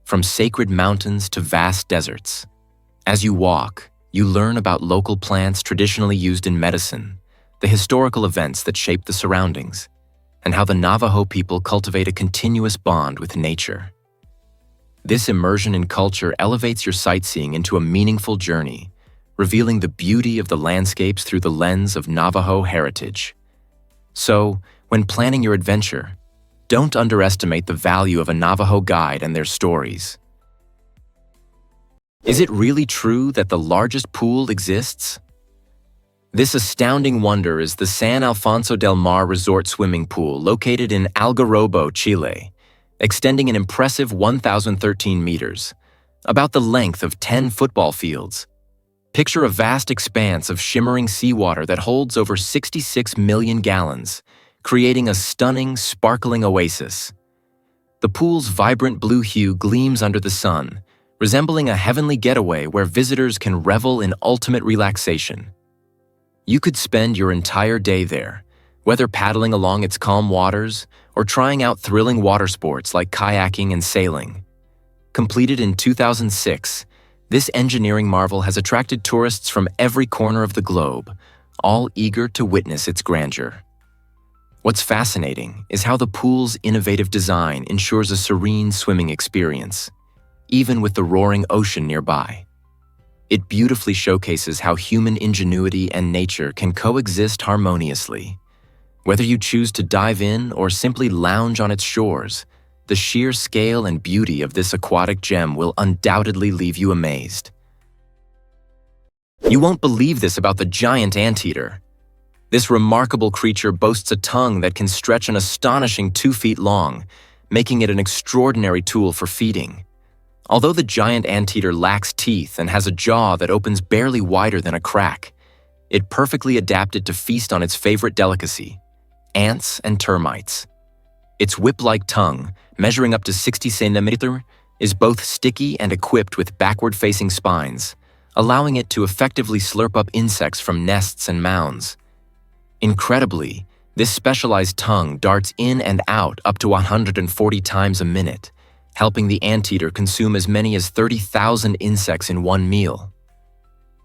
from sacred mountains to vast deserts. As you walk, you learn about local plants traditionally used in medicine, the historical events that shape the surroundings, and how the Navajo people cultivate a continuous bond with nature. This immersion in culture elevates your sightseeing into a meaningful journey, revealing the beauty of the landscapes through the lens of Navajo heritage. So, when planning your adventure, don't underestimate the value of a Navajo guide and their stories. Is it really true that the largest pool exists? This astounding wonder is the San Alfonso del Mar Resort Swimming Pool located in Algarrobo, Chile, extending an impressive 1,013 meters, about the length of 10 football fields. Picture a vast expanse of shimmering seawater that holds over 66 million gallons, creating a stunning, sparkling oasis. The pool's vibrant blue hue gleams under the sun, resembling a heavenly getaway where visitors can revel in ultimate relaxation. You could spend your entire day there, whether paddling along its calm waters or trying out thrilling water sports like kayaking and sailing. Completed in 2006, this engineering marvel has attracted tourists from every corner of the globe, all eager to witness its grandeur. What's fascinating is how the pool's innovative design ensures a serene swimming experience, even with the roaring ocean nearby. It beautifully showcases how human ingenuity and nature can coexist harmoniously. Whether you choose to dive in or simply lounge on its shores, the sheer scale and beauty of this aquatic gem will undoubtedly leave you amazed. You won't believe this about the giant anteater. This remarkable creature boasts a tongue that can stretch an astonishing 2 feet long, making it an extraordinary tool for feeding. Although the giant anteater lacks teeth and has a jaw that opens barely wider than a crack, it perfectly adapted to feast on its favorite delicacy, ants and termites. Its whip-like tongue, measuring up to 60 centimeters, is both sticky and equipped with backward-facing spines, allowing it to effectively slurp up insects from nests and mounds. Incredibly, this specialized tongue darts in and out up to 140 times a minute, helping the anteater consume as many as 30,000 insects in one meal.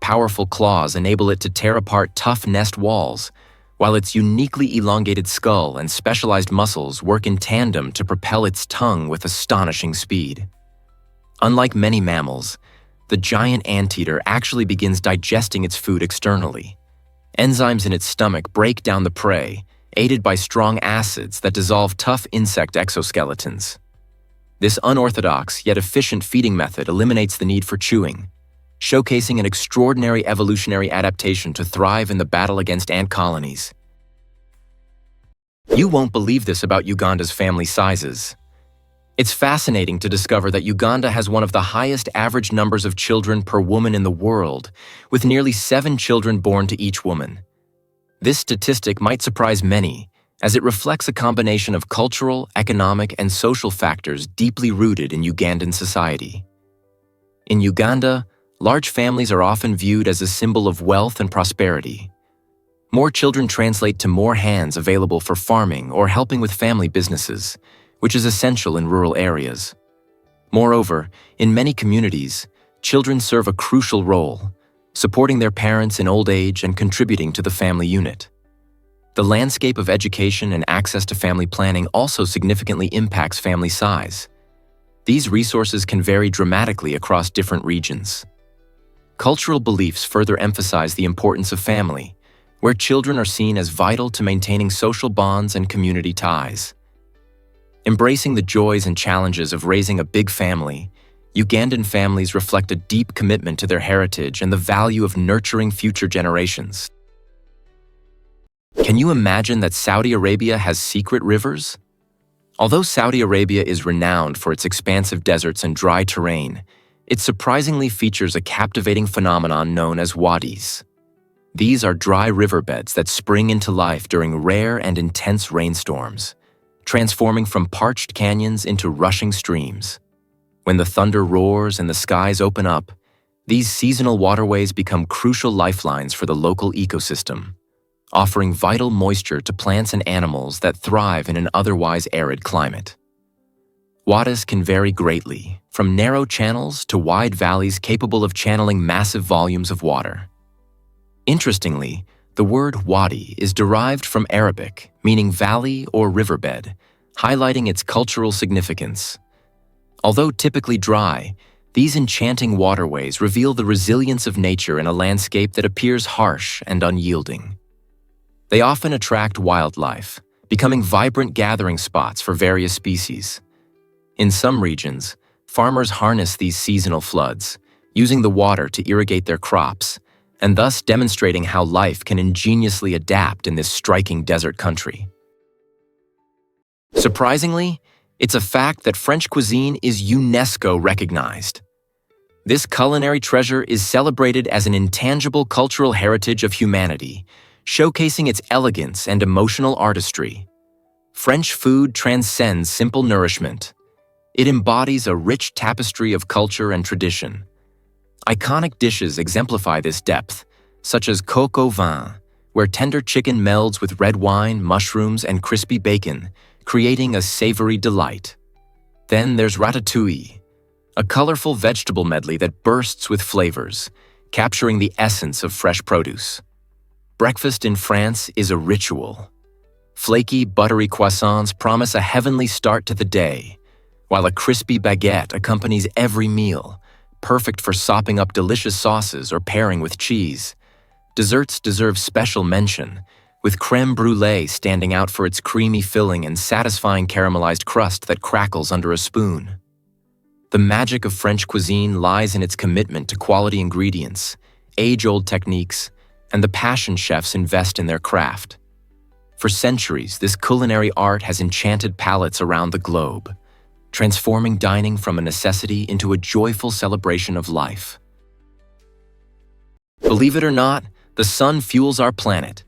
Powerful claws enable it to tear apart tough nest walls, while its uniquely elongated skull and specialized muscles work in tandem to propel its tongue with astonishing speed. Unlike many mammals, the giant anteater actually begins digesting its food externally. Enzymes in its stomach break down the prey, aided by strong acids that dissolve tough insect exoskeletons. This unorthodox yet efficient feeding method eliminates the need for chewing, showcasing an extraordinary evolutionary adaptation to thrive in the battle against ant colonies. You won't believe this about Uganda's family sizes. It's fascinating to discover that Uganda has one of the highest average numbers of children per woman in the world, with nearly 7 children born to each woman. This statistic might surprise many, as it reflects a combination of cultural, economic, and social factors deeply rooted in Ugandan society. In Uganda, large families are often viewed as a symbol of wealth and prosperity. More children translate to more hands available for farming or helping with family businesses, which is essential in rural areas. Moreover, in many communities, children serve a crucial role, supporting their parents in old age and contributing to the family unit. The landscape of education and access to family planning also significantly impacts family size. These resources can vary dramatically across different regions. Cultural beliefs further emphasize the importance of family, where children are seen as vital to maintaining social bonds and community ties. Embracing the joys and challenges of raising a big family, Ugandan families reflect a deep commitment to their heritage and the value of nurturing future generations. Can you imagine that Saudi Arabia has secret rivers? Although Saudi Arabia is renowned for its expansive deserts and dry terrain, it surprisingly features a captivating phenomenon known as wadis. These are dry riverbeds that spring into life during rare and intense rainstorms, transforming from parched canyons into rushing streams. When the thunder roars and the skies open up, these seasonal waterways become crucial lifelines for the local ecosystem, offering vital moisture to plants and animals that thrive in an otherwise arid climate. Wadis can vary greatly, from narrow channels to wide valleys capable of channeling massive volumes of water. Interestingly, the word wadi is derived from Arabic, meaning valley or riverbed, highlighting its cultural significance. Although typically dry, these enchanting waterways reveal the resilience of nature in a landscape that appears harsh and unyielding. They often attract wildlife, becoming vibrant gathering spots for various species. In some regions, farmers harness these seasonal floods, using the water to irrigate their crops, and thus demonstrating how life can ingeniously adapt in this striking desert country. Surprisingly, it's a fact that French cuisine is UNESCO recognized. This culinary treasure is celebrated as an intangible cultural heritage of humanity, showcasing its elegance and emotional artistry. French food transcends simple nourishment. It embodies a rich tapestry of culture and tradition. Iconic dishes exemplify this depth, such as coq au vin, where tender chicken melds with red wine, mushrooms, and crispy bacon, creating a savory delight. Then there's ratatouille, a colorful vegetable medley that bursts with flavors, capturing the essence of fresh produce. Breakfast in France is a ritual. Flaky, buttery croissants promise a heavenly start to the day, while a crispy baguette accompanies every meal, perfect for sopping up delicious sauces or pairing with cheese. Desserts deserve special mention, with crème brûlée standing out for its creamy filling and satisfying caramelized crust that crackles under a spoon. The magic of French cuisine lies in its commitment to quality ingredients, age-old techniques, and the passion chefs invest in their craft. For centuries, this culinary art has enchanted palates around the globe, transforming dining from a necessity into a joyful celebration of life. Believe it or not, the sun fuels our planet.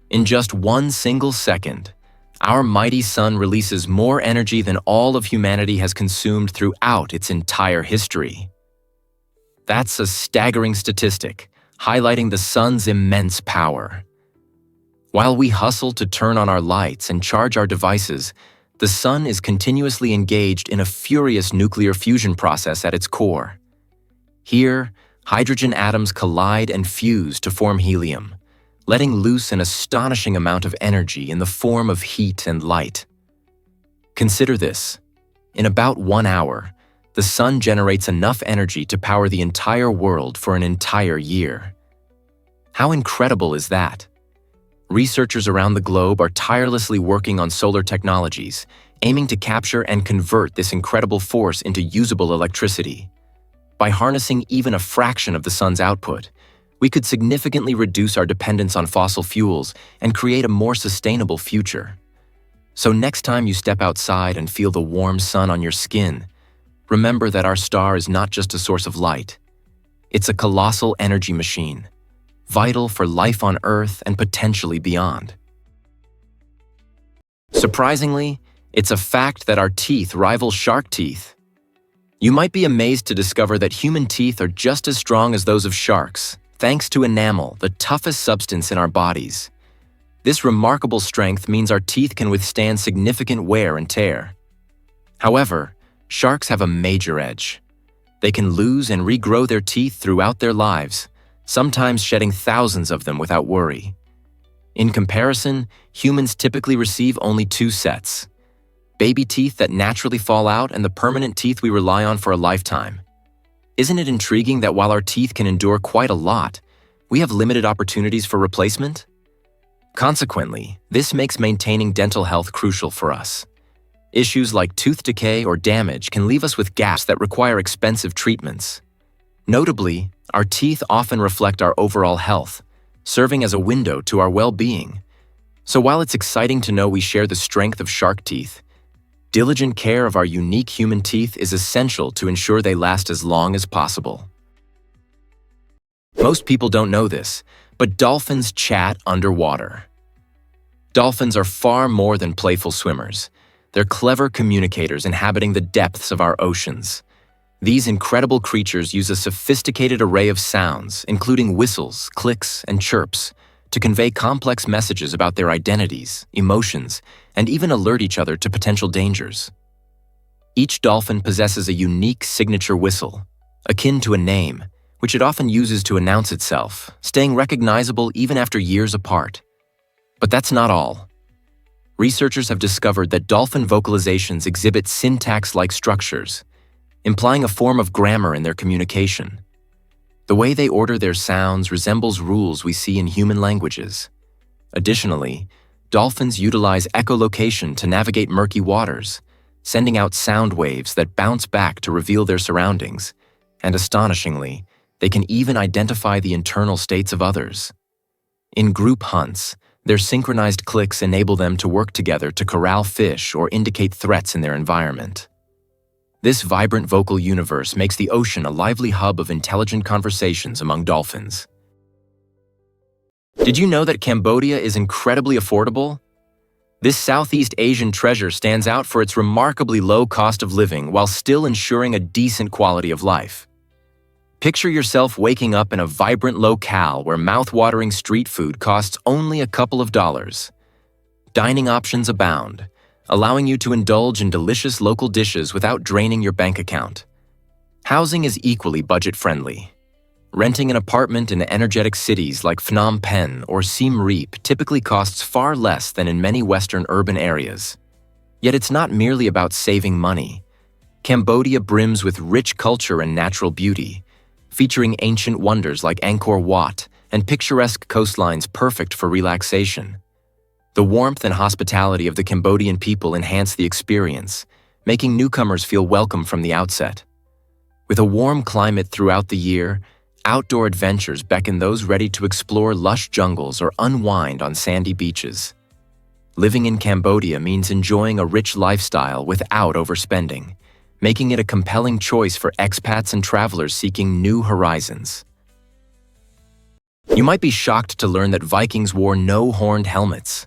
In just one single second, our mighty sun releases more energy than all of humanity has consumed throughout its entire history. That's a staggering statistic, highlighting the sun's immense power. While we hustle to turn on our lights and charge our devices, The sun is continuously engaged in a furious nuclear fusion process at its core. Here, hydrogen atoms collide and fuse to form helium, letting loose an astonishing amount of energy in the form of heat and light. Consider this. In about 1 hour, the sun generates enough energy to power the entire world for an entire year. How incredible is that? Researchers around the globe are tirelessly working on solar technologies, aiming to capture and convert this incredible force into usable electricity. By harnessing even a fraction of the sun's output, we could significantly reduce our dependence on fossil fuels and create a more sustainable future. So next time you step outside and feel the warm sun on your skin, remember that our star is not just a source of light. It's a colossal energy machine, vital for life on Earth and potentially beyond. Surprisingly, it's a fact that our teeth rival shark teeth. You might be amazed to discover that human teeth are just as strong as those of sharks, thanks to enamel, the toughest substance in our bodies. This remarkable strength means our teeth can withstand significant wear and tear. However, sharks have a major edge. They can lose and regrow their teeth throughout their lives, sometimes shedding thousands of them without worry. In comparison, humans typically receive only 2 sets: baby teeth that naturally fall out and the permanent teeth we rely on for a lifetime. Isn't it intriguing that while our teeth can endure quite a lot, we have limited opportunities for replacement? Consequently, this makes maintaining dental health crucial for us. Issues like tooth decay or damage can leave us with gaps that require expensive treatments. Notably, our teeth often reflect our overall health, serving as a window to our well-being. So while it's exciting to know we share the strength of shark teeth, diligent care of our unique human teeth is essential to ensure they last as long as possible. Most people don't know this, but dolphins chat underwater. Dolphins are far more than playful swimmers. They're clever communicators inhabiting the depths of our oceans. These incredible creatures use a sophisticated array of sounds, including whistles, clicks, and chirps, to convey complex messages about their identities, emotions, and even alert each other to potential dangers. Each dolphin possesses a unique signature whistle, akin to a name, which it often uses to announce itself, staying recognizable even after years apart. But that's not all. Researchers have discovered that dolphin vocalizations exhibit syntax-like structures, implying a form of grammar in their communication. The way they order their sounds resembles rules we see in human languages. Additionally, dolphins utilize echolocation to navigate murky waters, sending out sound waves that bounce back to reveal their surroundings, and astonishingly, they can even identify the internal states of others. In group hunts, their synchronized clicks enable them to work together to corral fish or indicate threats in their environment. This vibrant vocal universe makes the ocean a lively hub of intelligent conversations among dolphins. Did you know that Cambodia is incredibly affordable? This Southeast Asian treasure stands out for its remarkably low cost of living while still ensuring a decent quality of life. Picture yourself waking up in a vibrant locale where mouth-watering street food costs only a couple of dollars. Dining options abound, allowing you to indulge in delicious local dishes without draining your bank account. Housing is equally budget-friendly. Renting an apartment in energetic cities like Phnom Penh or Siem Reap typically costs far less than in many Western urban areas. Yet it's not merely about saving money. Cambodia brims with rich culture and natural beauty, featuring ancient wonders like Angkor Wat and picturesque coastlines perfect for relaxation. The warmth and hospitality of the Cambodian people enhance the experience, making newcomers feel welcome from the outset. With a warm climate throughout the year, outdoor adventures beckon those ready to explore lush jungles or unwind on sandy beaches. Living in Cambodia means enjoying a rich lifestyle without overspending, making it a compelling choice for expats and travelers seeking new horizons. You might be shocked to learn that Vikings wore no horned helmets.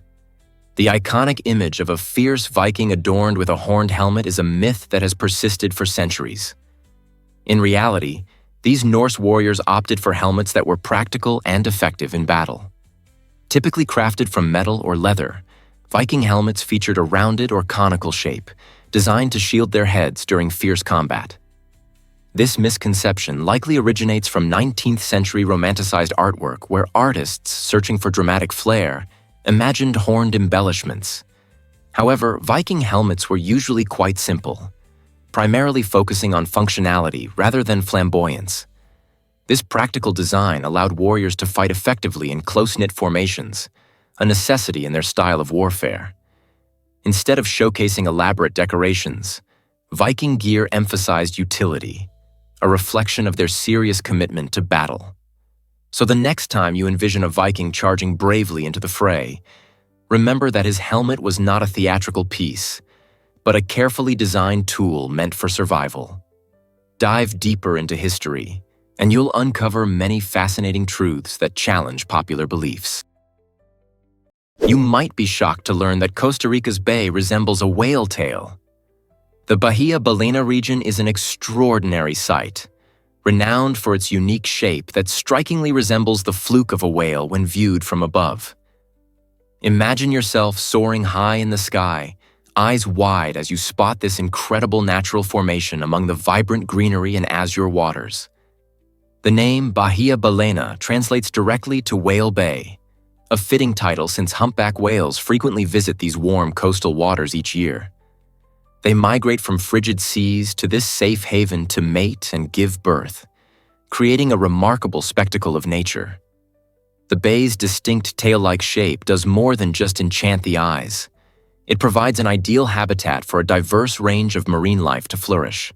The iconic image of a fierce Viking adorned with a horned helmet is a myth that has persisted for centuries. In reality, these Norse warriors opted for helmets that were practical and effective in battle. Typically crafted from metal or leather, Viking helmets featured a rounded or conical shape, designed to shield their heads during fierce combat. This misconception likely originates from 19th century romanticized artwork where artists, searching for dramatic flair, imagined horned embellishments. However, Viking helmets were usually quite simple, primarily focusing on functionality rather than flamboyance. This practical design allowed warriors to fight effectively in close-knit formations, a necessity in their style of warfare. Instead of showcasing elaborate decorations, Viking gear emphasized utility, a reflection of their serious commitment to battle. So the next time you envision a Viking charging bravely into the fray, remember that his helmet was not a theatrical piece, but a carefully designed tool meant for survival. Dive deeper into history, and you'll uncover many fascinating truths that challenge popular beliefs. You might be shocked to learn that Costa Rica's bay resembles a whale tail. The Bahia Balena region is an extraordinary sight, renowned for its unique shape that strikingly resembles the fluke of a whale when viewed from above. Imagine yourself soaring high in the sky, eyes wide as you spot this incredible natural formation among the vibrant greenery and azure waters. The name Bahia Balena translates directly to Whale Bay, a fitting title since humpback whales frequently visit these warm coastal waters each year. They migrate from frigid seas to this safe haven to mate and give birth, creating a remarkable spectacle of nature. The bay's distinct tail-like shape does more than just enchant the eyes. It provides an ideal habitat for a diverse range of marine life to flourish.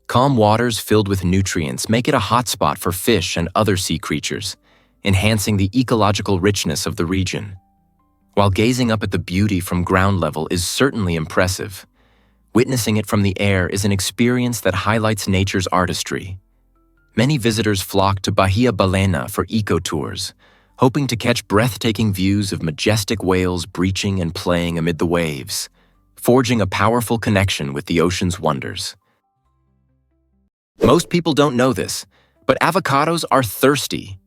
Calm waters filled with nutrients make it a hotspot for fish and other sea creatures, enhancing the ecological richness of the region. While gazing up at the beauty from ground level is certainly impressive, witnessing it from the air is an experience that highlights nature's artistry. Many visitors flock to Bahia Balena for eco-tours, hoping to catch breathtaking views of majestic whales breaching and playing amid the waves, forging a powerful connection with the ocean's wonders. Most people don't know this, but avocados are thirsty.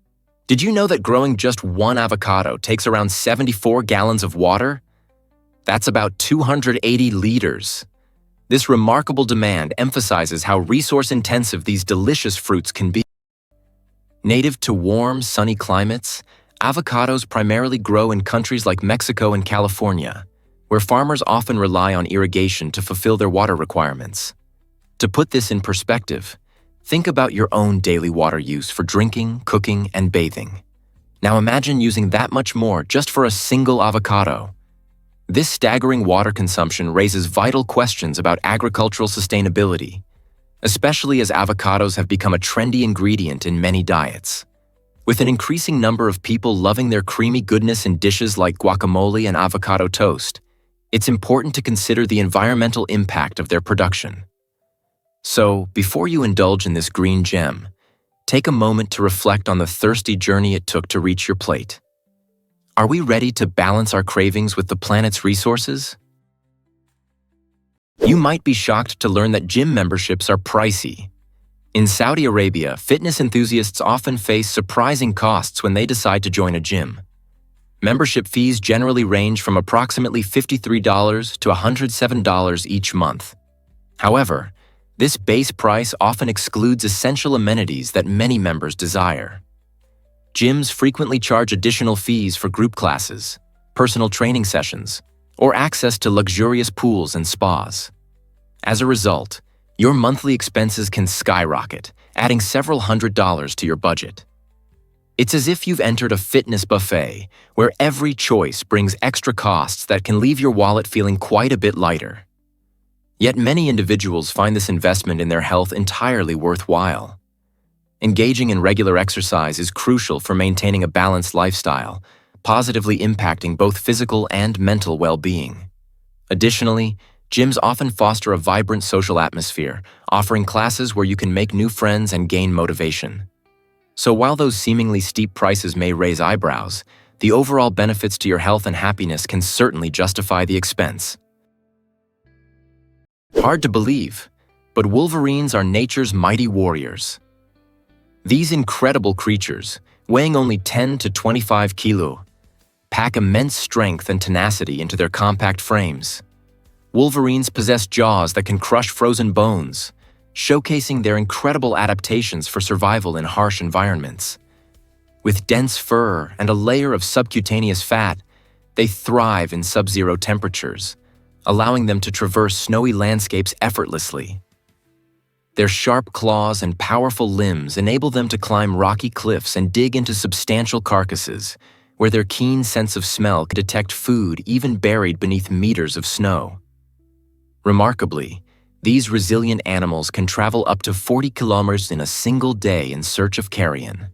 Did you know that growing just one avocado takes around 74 gallons of water? That's about 280 liters. This remarkable demand emphasizes how resource-intensive these delicious fruits can be. Native to warm, sunny climates, avocados primarily grow in countries like Mexico and California, where farmers often rely on irrigation to fulfill their water requirements. To put this in perspective, think about your own daily water use for drinking, cooking, and bathing. Now imagine using that much more just for a single avocado. This staggering water consumption raises vital questions about agricultural sustainability, especially as avocados have become a trendy ingredient in many diets. With an increasing number of people loving their creamy goodness in dishes like guacamole and avocado toast, it's important to consider the environmental impact of their production. So, before you indulge in this green gem, take a moment to reflect on the thirsty journey it took to reach your plate. Are we ready to balance our cravings with the planet's resources? You might be shocked to learn that gym memberships are pricey. In Saudi Arabia, fitness enthusiasts often face surprising costs when they decide to join a gym. Membership fees generally range from approximately $53 to $107 each month. However, this base price often excludes essential amenities that many members desire. Gyms frequently charge additional fees for group classes, personal training sessions, or access to luxurious pools and spas. As a result, your monthly expenses can skyrocket, adding several $100s to your budget. It's as if you've entered a fitness buffet where every choice brings extra costs that can leave your wallet feeling quite a bit lighter. Yet many individuals find this investment in their health entirely worthwhile. Engaging in regular exercise is crucial for maintaining a balanced lifestyle, positively impacting both physical and mental well-being. Additionally, gyms often foster a vibrant social atmosphere, offering classes where you can make new friends and gain motivation. So while those seemingly steep prices may raise eyebrows, the overall benefits to your health and happiness can certainly justify the expense. Hard to believe, but wolverines are nature's mighty warriors. These incredible creatures, weighing only 10 to 25 kilo, pack immense strength and tenacity into their compact frames. Wolverines possess jaws that can crush frozen bones, showcasing their incredible adaptations for survival in harsh environments. With dense fur and a layer of subcutaneous fat, they thrive in sub-zero temperatures, allowing them to traverse snowy landscapes effortlessly. Their sharp claws and powerful limbs enable them to climb rocky cliffs and dig into substantial carcasses, where their keen sense of smell can detect food even buried beneath meters of snow. Remarkably, these resilient animals can travel up to 40 kilometers in a single day in search of carrion.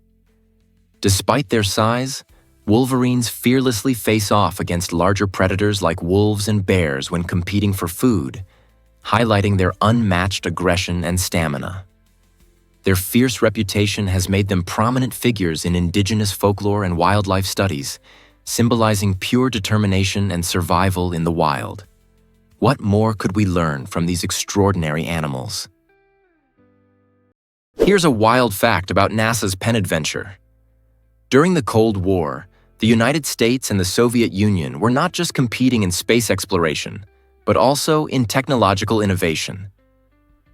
Despite their size, wolverines fearlessly face off against larger predators like wolves and bears when competing for food, highlighting their unmatched aggression and stamina. Their fierce reputation has made them prominent figures in indigenous folklore and wildlife studies, symbolizing pure determination and survival in the wild. What more could we learn from these extraordinary animals? Here's a wild fact about NASA's Penn adventure. During the Cold War, the United States and the Soviet Union were not just competing in space exploration, but also in technological innovation.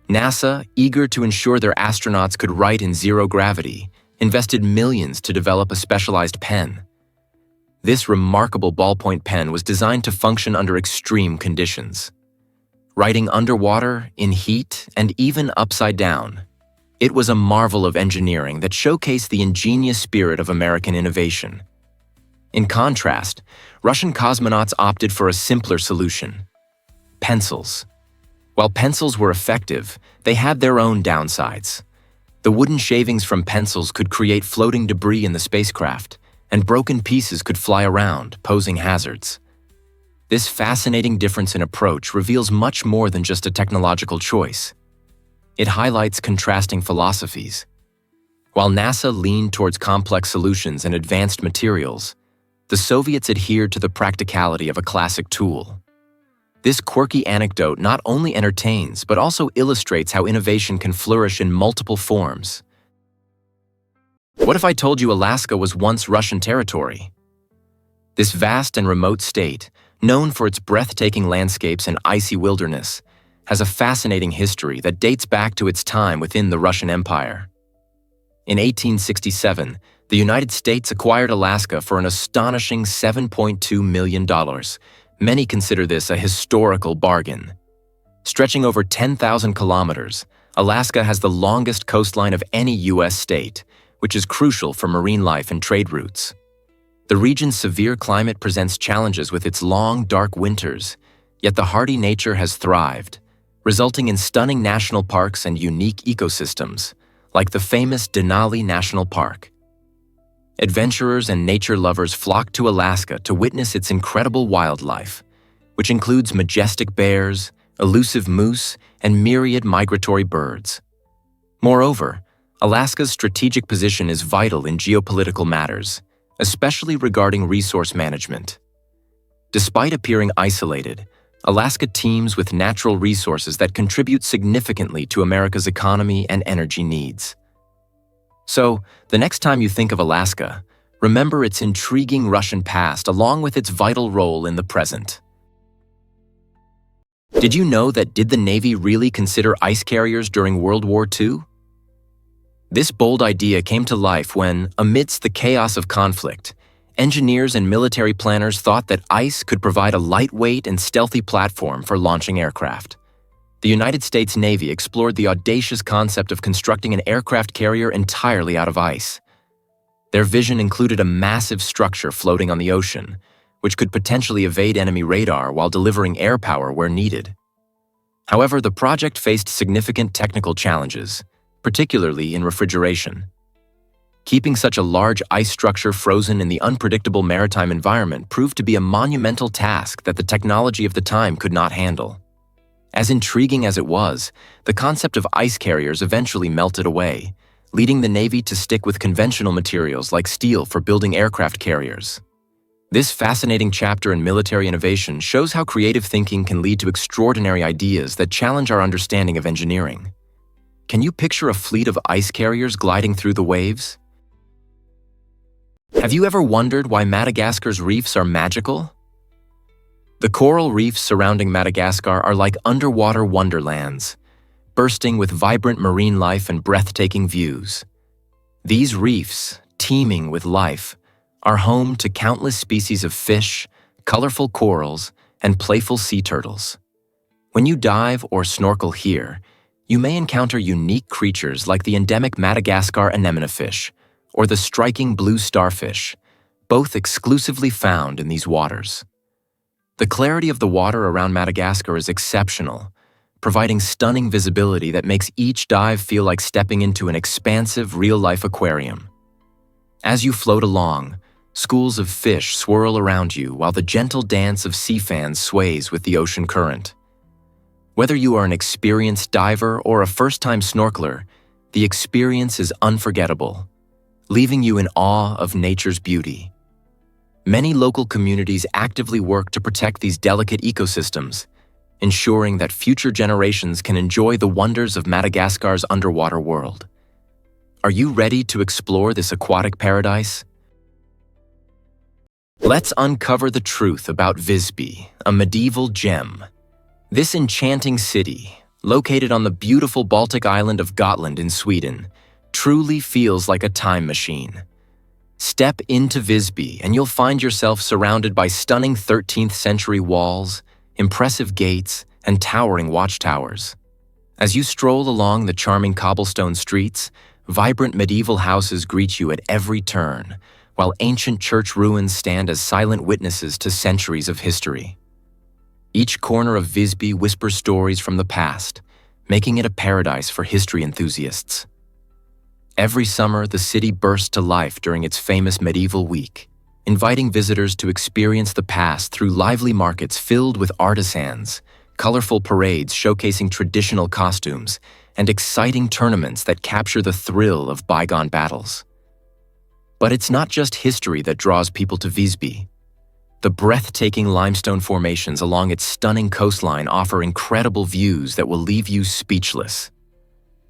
NASA, eager to ensure their astronauts could write in zero gravity, invested millions to develop a specialized pen. This remarkable ballpoint pen was designed to function under extreme conditions. Writing underwater, in heat, and even upside down. It was a marvel of engineering that showcased the ingenious spirit of American innovation. In contrast, Russian cosmonauts opted for a simpler solution: pencils. While pencils were effective, they had their own downsides. The wooden shavings from pencils could create floating debris in the spacecraft, and broken pieces could fly around, posing hazards. This fascinating difference in approach reveals much more than just a technological choice. It highlights contrasting philosophies. While NASA leaned towards complex solutions and advanced materials, the Soviets adhered to the practicality of a classic tool. This quirky anecdote not only entertains, but also illustrates how innovation can flourish in multiple forms. What if I told you Alaska was once Russian territory? This vast and remote state, known for its breathtaking landscapes and icy wilderness, has a fascinating history that dates back to its time within the Russian Empire. In 1867, the United States acquired Alaska for an astonishing $7.2 million. Many consider this a historical bargain. Stretching over 10,000 kilometers, Alaska has the longest coastline of any U.S. state, which is crucial for marine life and trade routes. The region's severe climate presents challenges with its long, dark winters, yet the hardy nature has thrived, resulting in stunning national parks and unique ecosystems, like the famous Denali National Park. Adventurers and nature lovers flock to Alaska to witness its incredible wildlife, which includes majestic bears, elusive moose, and myriad migratory birds. Moreover, Alaska's strategic position is vital in geopolitical matters, especially regarding resource management. Despite appearing isolated, Alaska teems with natural resources that contribute significantly to America's economy and energy needs. So, the next time you think of Alaska, remember its intriguing Russian past along with its vital role in the present. Did you know that did the Navy really consider ice carriers during World War II? This bold idea came to life when, amidst the chaos of conflict, engineers and military planners thought that ice could provide a lightweight and stealthy platform for launching aircraft. The United States Navy explored the audacious concept of constructing an aircraft carrier entirely out of ice. Their vision included a massive structure floating on the ocean, which could potentially evade enemy radar while delivering air power where needed. However, the project faced significant technical challenges, particularly in refrigeration. Keeping such a large ice structure frozen in the unpredictable maritime environment proved to be a monumental task that the technology of the time could not handle. As intriguing as it was, the concept of ice carriers eventually melted away, leading the Navy to stick with conventional materials like steel for building aircraft carriers. This fascinating chapter in military innovation shows how creative thinking can lead to extraordinary ideas that challenge our understanding of engineering. Can you picture a fleet of ice carriers gliding through the waves? Have you ever wondered why Madagascar's reefs are magical? The coral reefs surrounding Madagascar are like underwater wonderlands, bursting with vibrant marine life and breathtaking views. These reefs, teeming with life, are home to countless species of fish, colorful corals, and playful sea turtles. When you dive or snorkel here, you may encounter unique creatures like the endemic Madagascar anemone fish or the striking blue starfish, both exclusively found in these waters. The clarity of the water around Madagascar is exceptional, providing stunning visibility that makes each dive feel like stepping into an expansive, real-life aquarium. As you float along, schools of fish swirl around you while the gentle dance of sea fans sways with the ocean current. Whether you are an experienced diver or a first-time snorkeler, the experience is unforgettable, leaving you in awe of nature's beauty. Many local communities actively work to protect these delicate ecosystems, ensuring that future generations can enjoy the wonders of Madagascar's underwater world. Are you ready to explore this aquatic paradise? Let's uncover the truth about Visby, a medieval gem. This enchanting city, located on the beautiful Baltic island of Gotland in Sweden, truly feels like a time machine. Step into Visby and you'll find yourself surrounded by stunning 13th century walls, impressive gates, and towering watchtowers. As you stroll along the charming cobblestone streets, vibrant medieval houses greet you at every turn, while ancient church ruins stand as silent witnesses to centuries of history. Each corner of Visby whispers stories from the past, making it a paradise for history enthusiasts. Every summer, the city bursts to life during its famous medieval week, inviting visitors to experience the past through lively markets filled with artisans, colorful parades showcasing traditional costumes, and exciting tournaments that capture the thrill of bygone battles. But it's not just history that draws people to Visby. The breathtaking limestone formations along its stunning coastline offer incredible views that will leave you speechless.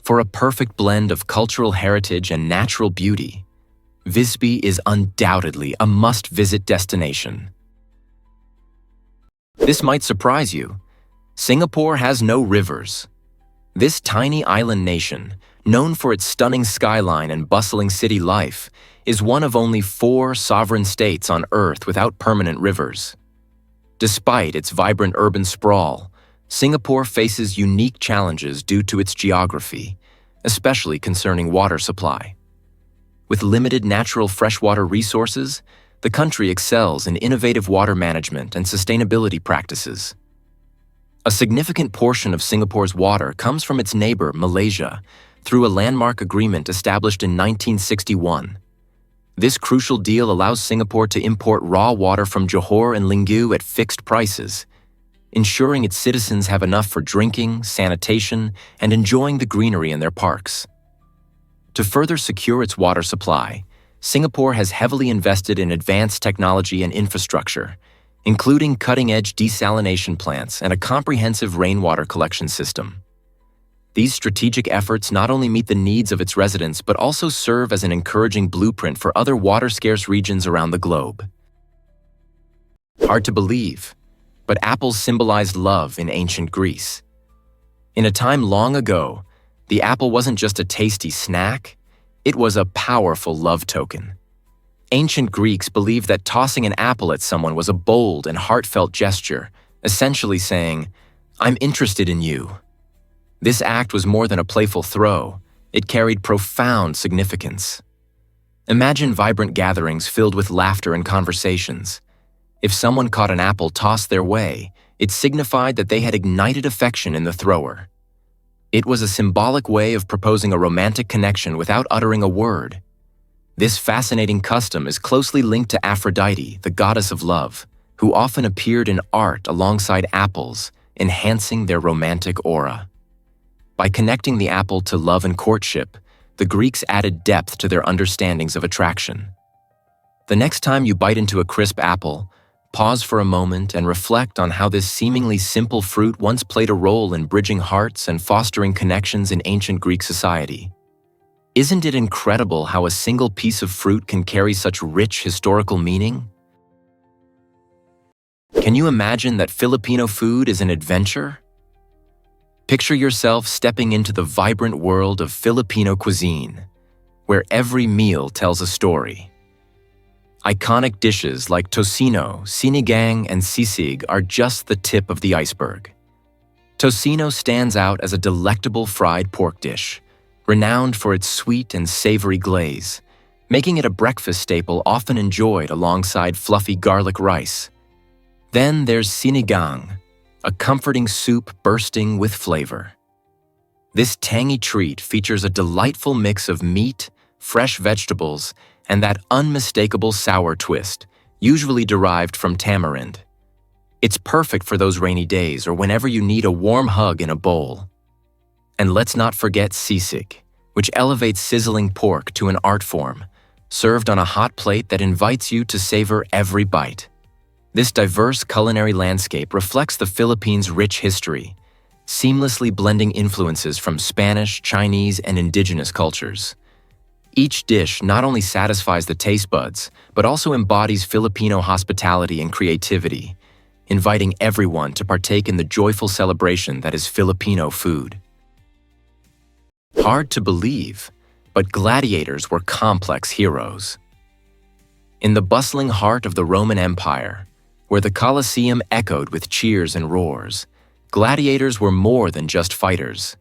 For a perfect blend of cultural heritage and natural beauty, Visby is undoubtedly a must-visit destination. This might surprise you. Singapore has no rivers. This tiny island nation, known for its stunning skyline and bustling city life, is one of only 4 sovereign states on Earth without permanent rivers. Despite its vibrant urban sprawl, Singapore faces unique challenges due to its geography, especially concerning water supply. With limited natural freshwater resources, the country excels in innovative water management and sustainability practices. A significant portion of Singapore's water comes from its neighbor, Malaysia, through a landmark agreement established in 1961. This crucial deal allows Singapore to import raw water from Johor and Lingu at fixed prices, ensuring its citizens have enough for drinking, sanitation, and enjoying the greenery in their parks. To further secure its water supply, Singapore has heavily invested in advanced technology and infrastructure, including cutting-edge desalination plants and a comprehensive rainwater collection system. These strategic efforts not only meet the needs of its residents but also serve as an encouraging blueprint for other water-scarce regions around the globe. Hard to believe, but apples symbolized love in ancient Greece. In a time long ago, the apple wasn't just a tasty snack, it was a powerful love token. Ancient Greeks believed that tossing an apple at someone was a bold and heartfelt gesture, essentially saying, "I'm interested in you." This act was more than a playful throw, it carried profound significance. Imagine vibrant gatherings filled with laughter and conversations. If someone caught an apple tossed their way, it signified that they had ignited affection in the thrower. It was a symbolic way of proposing a romantic connection without uttering a word. This fascinating custom is closely linked to Aphrodite, the goddess of love, who often appeared in art alongside apples, enhancing their romantic aura. By connecting the apple to love and courtship, the Greeks added depth to their understandings of attraction. The next time you bite into a crisp apple, pause for a moment and reflect on how this seemingly simple fruit once played a role in bridging hearts and fostering connections in ancient Greek society. Isn't it incredible how a single piece of fruit can carry such rich historical meaning? Can you imagine that Filipino food is an adventure? Picture yourself stepping into the vibrant world of Filipino cuisine, where every meal tells a story. Iconic dishes like tocino, sinigang, and sisig are just the tip of the iceberg. Tocino stands out as a delectable fried pork dish, renowned for its sweet and savory glaze, making it a breakfast staple often enjoyed alongside fluffy garlic rice. Then there's sinigang, a comforting soup bursting with flavor. This tangy treat features a delightful mix of meat, fresh vegetables, and that unmistakable sour twist, usually derived from tamarind. It's perfect for those rainy days or whenever you need a warm hug in a bowl. And let's not forget sisig, which elevates sizzling pork to an art form, served on a hot plate that invites you to savor every bite. This diverse culinary landscape reflects the Philippines' rich history, seamlessly blending influences from Spanish, Chinese, and indigenous cultures. Each dish not only satisfies the taste buds, but also embodies Filipino hospitality and creativity, inviting everyone to partake in the joyful celebration that is Filipino food. Hard to believe, but gladiators were complex heroes. In the bustling heart of the Roman Empire, where the Colosseum echoed with cheers and roars, gladiators were more than just fighters.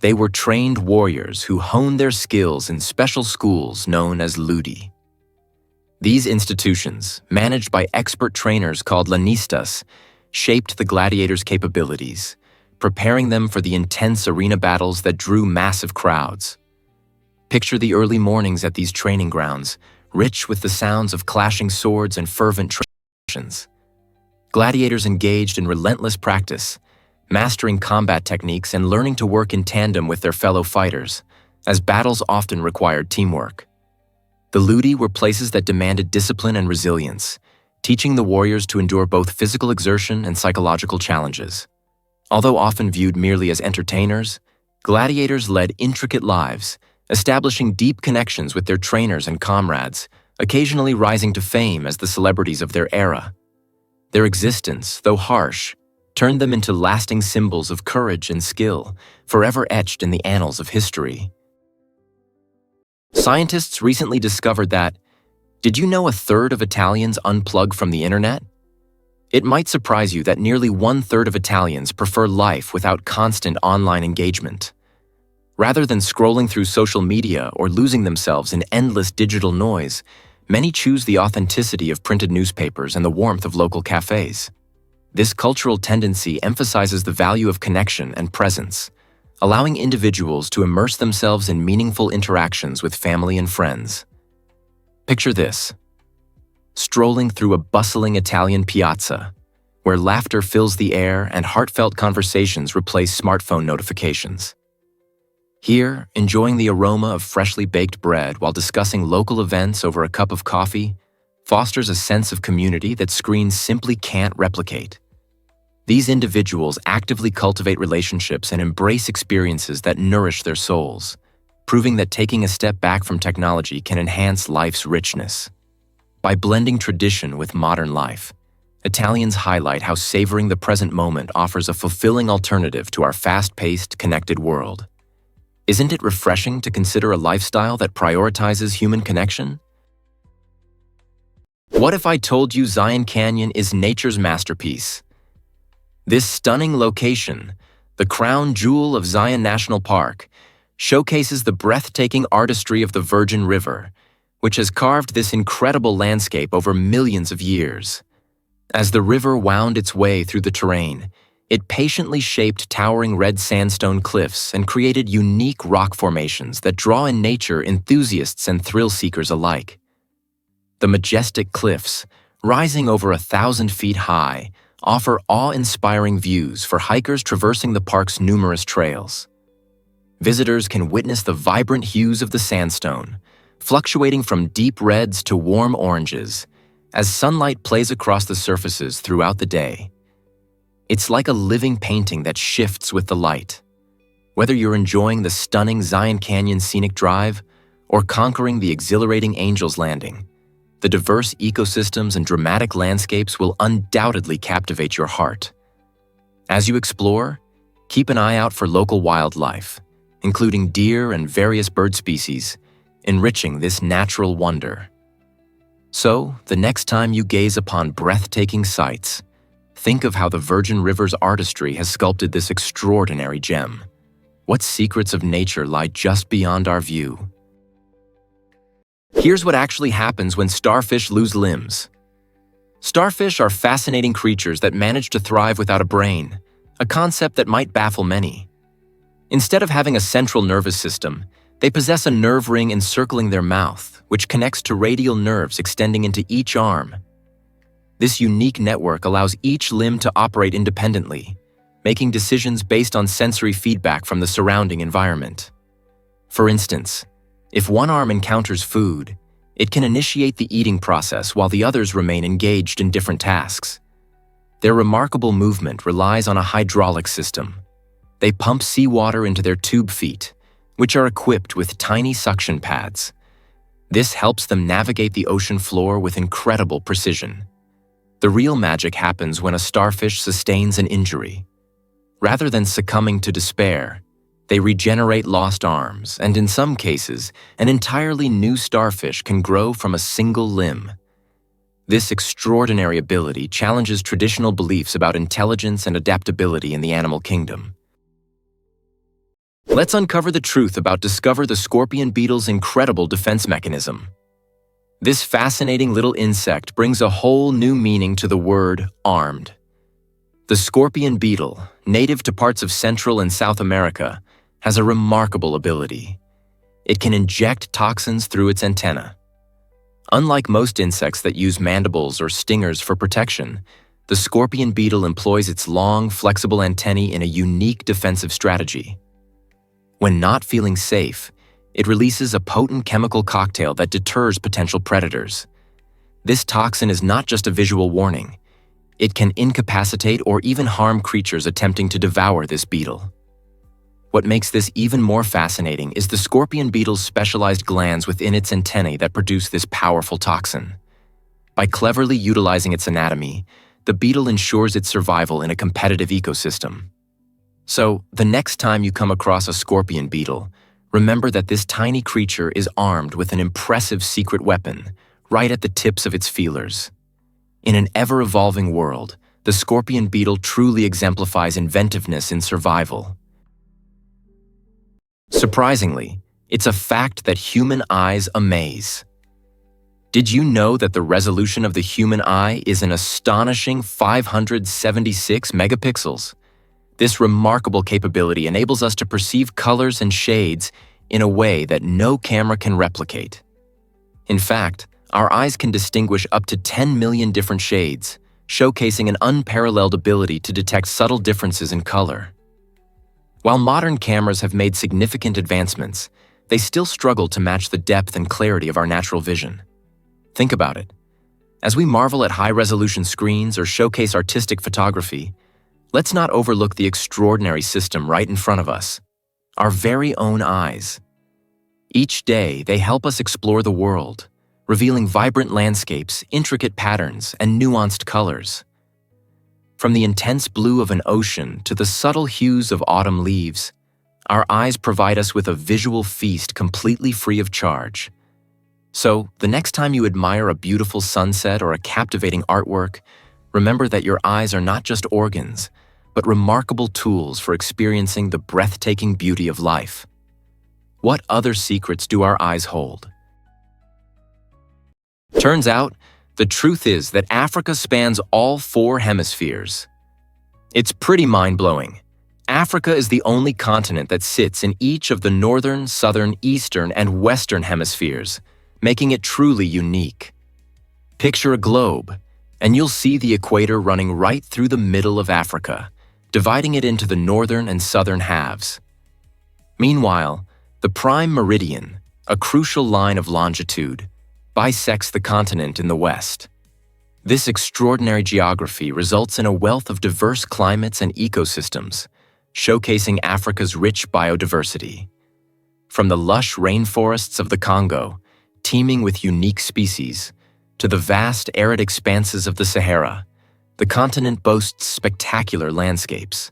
They were trained warriors who honed their skills in special schools known as ludi. These institutions, managed by expert trainers called lanistas, shaped the gladiators' capabilities, preparing them for the intense arena battles that drew massive crowds. Picture the early mornings at these training grounds, rich with the sounds of clashing swords and fervent traditions. Gladiators engaged in relentless practice, mastering combat techniques and learning to work in tandem with their fellow fighters, as battles often required teamwork. The ludi were places that demanded discipline and resilience, teaching the warriors to endure both physical exertion and psychological challenges. Although often viewed merely as entertainers, gladiators led intricate lives, establishing deep connections with their trainers and comrades, occasionally rising to fame as the celebrities of their era. Their existence, though harsh, turned them into lasting symbols of courage and skill, forever etched in the annals of history. Scientists recently discovered that, did you know 1/3 of Italians unplug from the internet? It might surprise you that nearly 1/3 of Italians prefer life without constant online engagement. Rather than scrolling through social media or losing themselves in endless digital noise, many choose the authenticity of printed newspapers and the warmth of local cafes. This cultural tendency emphasizes the value of connection and presence, allowing individuals to immerse themselves in meaningful interactions with family and friends. Picture this: strolling through a bustling Italian piazza, where laughter fills the air and heartfelt conversations replace smartphone notifications. Here, enjoying the aroma of freshly baked bread while discussing local events over a cup of coffee fosters a sense of community that screens simply can't replicate. These individuals actively cultivate relationships and embrace experiences that nourish their souls, proving that taking a step back from technology can enhance life's richness. By blending tradition with modern life, Italians highlight how savoring the present moment offers a fulfilling alternative to our fast-paced, connected world. Isn't it refreshing to consider a lifestyle that prioritizes human connection? What if I told you Zion Canyon is nature's masterpiece? This stunning location, the crown jewel of Zion National Park, showcases the breathtaking artistry of the Virgin River, which has carved this incredible landscape over millions of years. As the river wound its way through the terrain, it patiently shaped towering red sandstone cliffs and created unique rock formations that draw in nature enthusiasts and thrill-seekers alike. The majestic cliffs, rising over 1,000 feet high, offer awe-inspiring views for hikers traversing the park's numerous trails. Visitors can witness the vibrant hues of the sandstone, fluctuating from deep reds to warm oranges, as sunlight plays across the surfaces throughout the day. It's like a living painting that shifts with the light. Whether you're enjoying the stunning Zion Canyon scenic drive or conquering the exhilarating Angel's Landing, the diverse ecosystems and dramatic landscapes will undoubtedly captivate your heart. As you explore, keep an eye out for local wildlife, including deer and various bird species, enriching this natural wonder. So, the next time you gaze upon breathtaking sights, think of how the Virgin River's artistry has sculpted this extraordinary gem. What secrets of nature lie just beyond our view? Here's what actually happens when starfish lose limbs. Starfish are fascinating creatures that manage to thrive without a brain, a concept that might baffle many. Instead of having a central nervous system, they possess a nerve ring encircling their mouth, which connects to radial nerves extending into each arm. This unique network allows each limb to operate independently, making decisions based on sensory feedback from the surrounding environment. For instance, if one arm encounters food, it can initiate the eating process while the others remain engaged in different tasks. Their remarkable movement relies on a hydraulic system. They pump seawater into their tube feet, which are equipped with tiny suction pads. This helps them navigate the ocean floor with incredible precision. The real magic happens when a starfish sustains an injury. Rather than succumbing to despair, they regenerate lost arms, and in some cases, an entirely new starfish can grow from a single limb. This extraordinary ability challenges traditional beliefs about intelligence and adaptability in the animal kingdom. Let's uncover the truth about Discover the scorpion beetle's incredible defense mechanism. This fascinating little insect brings a whole new meaning to the word armed. The scorpion beetle, native to parts of Central and South America, has a remarkable ability. It can inject toxins through its antenna. Unlike most insects that use mandibles or stingers for protection, the scorpion beetle employs its long, flexible antennae in a unique defensive strategy. When not feeling safe, it releases a potent chemical cocktail that deters potential predators. This toxin is not just a visual warning. It can incapacitate or even harm creatures attempting to devour this beetle. What makes this even more fascinating is the scorpion beetle's specialized glands within its antennae that produce this powerful toxin. By cleverly utilizing its anatomy, the beetle ensures its survival in a competitive ecosystem. So, the next time you come across a scorpion beetle, remember that this tiny creature is armed with an impressive secret weapon, right at the tips of its feelers. In an ever-evolving world, the scorpion beetle truly exemplifies inventiveness in survival. Surprisingly, it's a fact that human eyes amaze. Did you know that the resolution of the human eye is an astonishing 576 megapixels? This remarkable capability enables us to perceive colors and shades in a way that no camera can replicate. In fact, our eyes can distinguish up to 10 million different shades, showcasing an unparalleled ability to detect subtle differences in color. While modern cameras have made significant advancements, they still struggle to match the depth and clarity of our natural vision. Think about it. As we marvel at high-resolution screens or showcase artistic photography, let's not overlook the extraordinary system right in front of us, our very own eyes. Each day, they help us explore the world, revealing vibrant landscapes, intricate patterns, and nuanced colors. From the intense blue of an ocean to the subtle hues of autumn leaves, our eyes provide us with a visual feast completely free of charge. So, the next time you admire a beautiful sunset or a captivating artwork, remember that your eyes are not just organs, but remarkable tools for experiencing the breathtaking beauty of life. What other secrets do our eyes hold? Turns out, the truth is that Africa spans all 4 hemispheres. It's pretty mind-blowing. Africa is the only continent that sits in each of the northern, southern, eastern, and western hemispheres, making it truly unique. Picture a globe, and you'll see the equator running right through the middle of Africa, dividing it into the northern and southern halves. Meanwhile, the prime meridian, a crucial line of longitude, bisects the continent in the west. This extraordinary geography results in a wealth of diverse climates and ecosystems, showcasing Africa's rich biodiversity. From the lush rainforests of the Congo, teeming with unique species, to the vast arid expanses of the Sahara, the continent boasts spectacular landscapes.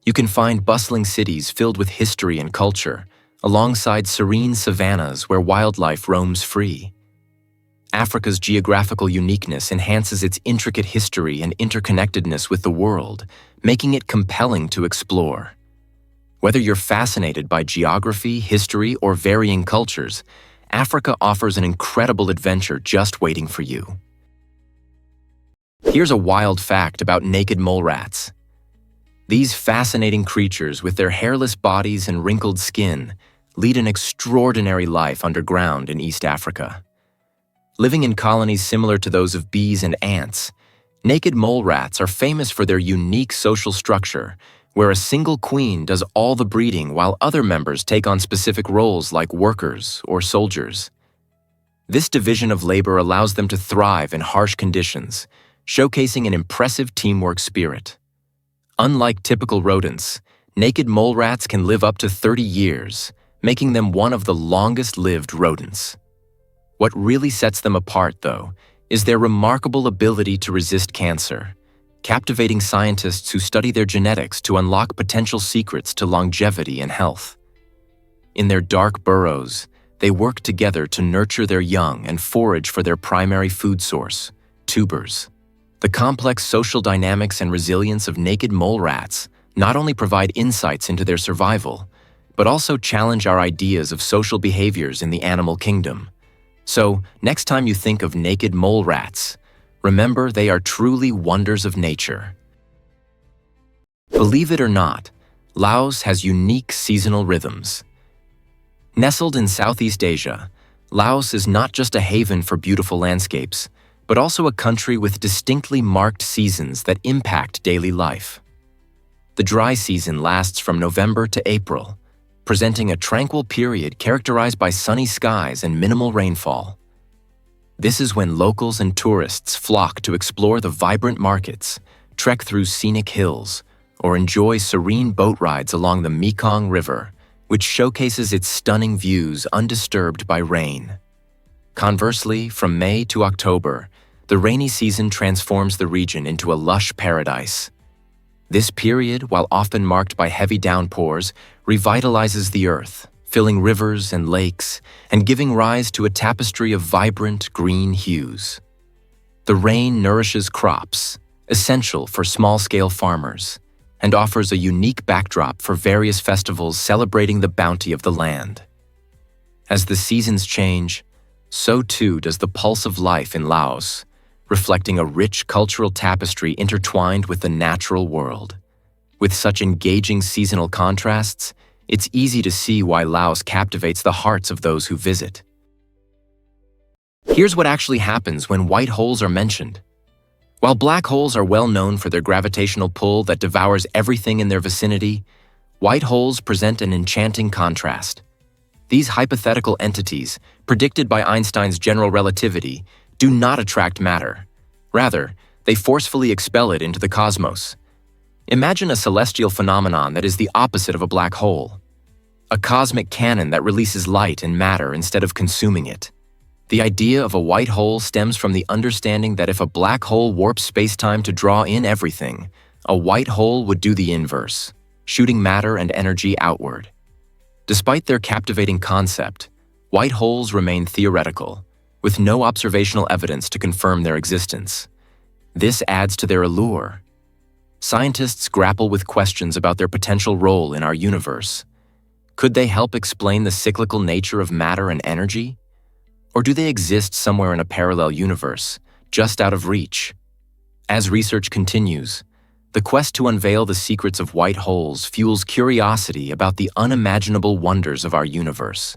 You can find bustling cities filled with history and culture, alongside serene savannas where wildlife roams free. Africa's geographical uniqueness enhances its intricate history and interconnectedness with the world, making it compelling to explore. Whether you're fascinated by geography, history, or varying cultures, Africa offers an incredible adventure just waiting for you. Here's a wild fact about naked mole rats. These fascinating creatures, with their hairless bodies and wrinkled skin, lead an extraordinary life underground in East Africa. Living in colonies similar to those of bees and ants, naked mole rats are famous for their unique social structure, where a single queen does all the breeding while other members take on specific roles like workers or soldiers. This division of labor allows them to thrive in harsh conditions, showcasing an impressive teamwork spirit. Unlike typical rodents, naked mole rats can live up to 30 years, making them one of the longest-lived rodents. What really sets them apart, though, is their remarkable ability to resist cancer, captivating scientists who study their genetics to unlock potential secrets to longevity and health. In their dark burrows, they work together to nurture their young and forage for their primary food source, tubers. The complex social dynamics and resilience of naked mole rats not only provide insights into their survival, but also challenge our ideas of social behaviors in the animal kingdom. So, next time you think of naked mole rats, remember they are truly wonders of nature. Believe it or not, Laos has unique seasonal rhythms. Nestled in Southeast Asia, Laos is not just a haven for beautiful landscapes, but also a country with distinctly marked seasons that impact daily life. The dry season lasts from November to April, presenting a tranquil period characterized by sunny skies and minimal rainfall. This is when locals and tourists flock to explore the vibrant markets, trek through scenic hills, or enjoy serene boat rides along the Mekong River, which showcases its stunning views undisturbed by rain. Conversely, from May to October, the rainy season transforms the region into a lush paradise. This period, while often marked by heavy downpours, revitalizes the earth, filling rivers and lakes, and giving rise to a tapestry of vibrant green hues. The rain nourishes crops, essential for small-scale farmers, and offers a unique backdrop for various festivals celebrating the bounty of the land. As the seasons change, so too does the pulse of life in Laos, reflecting a rich cultural tapestry intertwined with the natural world. With such engaging seasonal contrasts, it's easy to see why Laos captivates the hearts of those who visit. Here's what actually happens when white holes are mentioned. While black holes are well known for their gravitational pull that devours everything in their vicinity, white holes present an enchanting contrast. These hypothetical entities, predicted by Einstein's general relativity, do not attract matter. Rather, they forcefully expel it into the cosmos. Imagine a celestial phenomenon that is the opposite of a black hole. A cosmic cannon that releases light and matter instead of consuming it. The idea of a white hole stems from the understanding that if a black hole warps space-time to draw in everything, a white hole would do the inverse, shooting matter and energy outward. Despite their captivating concept, white holes remain theoretical, with no observational evidence to confirm their existence. This adds to their allure. Scientists grapple with questions about their potential role in our universe. Could they help explain the cyclical nature of matter and energy? Or do they exist somewhere in a parallel universe, just out of reach? As research continues, the quest to unveil the secrets of white holes fuels curiosity about the unimaginable wonders of our universe.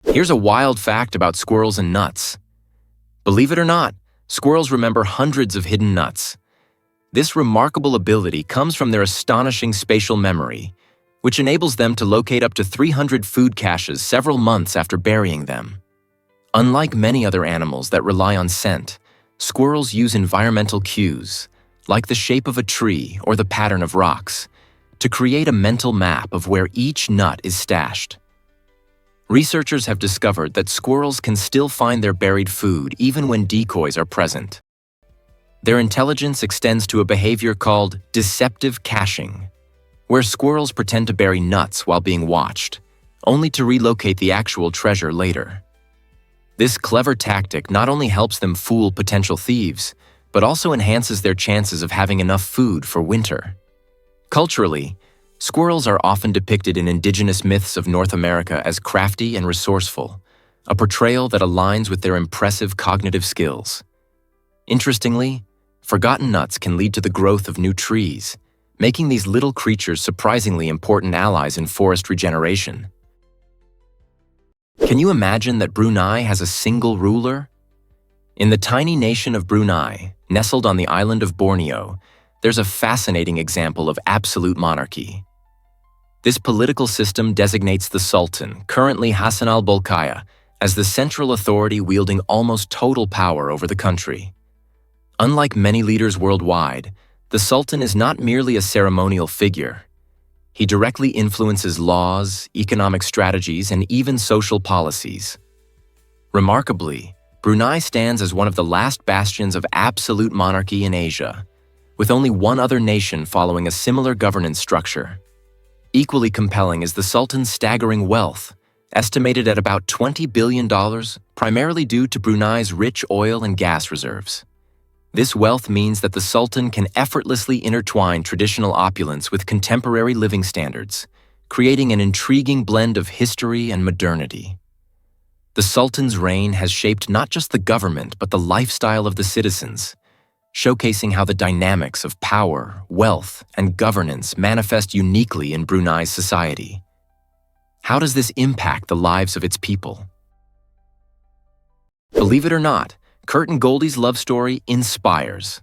Here's a wild fact about squirrels and nuts. Believe it or not, squirrels remember hundreds of hidden nuts. This remarkable ability comes from their astonishing spatial memory, which enables them to locate up to 300 food caches several months after burying them. Unlike many other animals that rely on scent, squirrels use environmental cues, like the shape of a tree or the pattern of rocks, to create a mental map of where each nut is stashed. Researchers have discovered that squirrels can still find their buried food even when decoys are present. Their intelligence extends to a behavior called deceptive caching, where squirrels pretend to bury nuts while being watched, only to relocate the actual treasure later. This clever tactic not only helps them fool potential thieves, but also enhances their chances of having enough food for winter. Culturally, squirrels are often depicted in indigenous myths of North America as crafty and resourceful, a portrayal that aligns with their impressive cognitive skills. Interestingly, forgotten nuts can lead to the growth of new trees, making these little creatures surprisingly important allies in forest regeneration. Can you imagine that Brunei has a single ruler? In the tiny nation of Brunei, nestled on the island of Borneo, there's a fascinating example of absolute monarchy. This political system designates the Sultan, currently Hassan al-Bolkiah, as the central authority wielding almost total power over the country. Unlike many leaders worldwide, the Sultan is not merely a ceremonial figure. He directly influences laws, economic strategies, and even social policies. Remarkably, Brunei stands as one of the last bastions of absolute monarchy in Asia, with only one other nation following a similar governance structure. Equally compelling is the Sultan's staggering wealth, estimated at about $20 billion, primarily due to Brunei's rich oil and gas reserves. This wealth means that the Sultan can effortlessly intertwine traditional opulence with contemporary living standards, creating an intriguing blend of history and modernity. The Sultan's reign has shaped not just the government but the lifestyle of the citizens, showcasing how the dynamics of power, wealth, and governance manifest uniquely in Brunei's society. How does this impact the lives of its people? Believe it or not, Kurt and Goldie's love story inspires.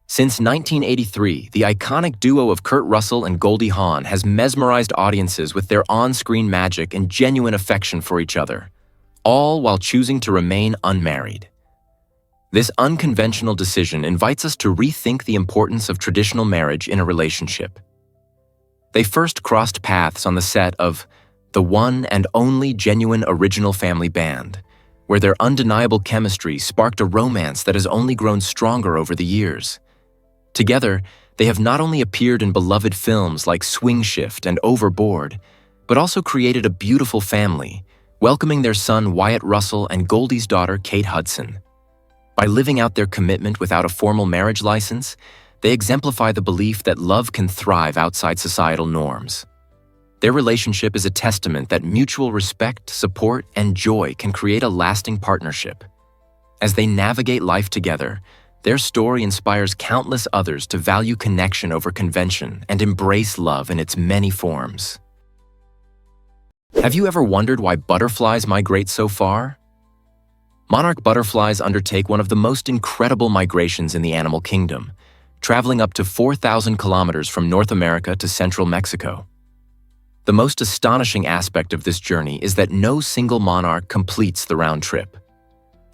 Since 1983, the iconic duo of Kurt Russell and Goldie Hawn has mesmerized audiences with their on-screen magic and genuine affection for each other, all while choosing to remain unmarried. This unconventional decision invites us to rethink the importance of traditional marriage in a relationship. They first crossed paths on the set of The One and Only Genuine Original Family Band, where their undeniable chemistry sparked a romance that has only grown stronger over the years. Together, they have not only appeared in beloved films like Swing Shift and Overboard, but also created a beautiful family, welcoming their son Wyatt Russell and Goldie's daughter Kate Hudson. By living out their commitment without a formal marriage license, they exemplify the belief that love can thrive outside societal norms. Their relationship is a testament that mutual respect, support, and joy can create a lasting partnership. As they navigate life together, their story inspires countless others to value connection over convention and embrace love in its many forms. Have you ever wondered why butterflies migrate so far? Monarch butterflies undertake one of the most incredible migrations in the animal kingdom, traveling up to 4,000 kilometers from North America to central Mexico. The most astonishing aspect of this journey is that no single monarch completes the round trip.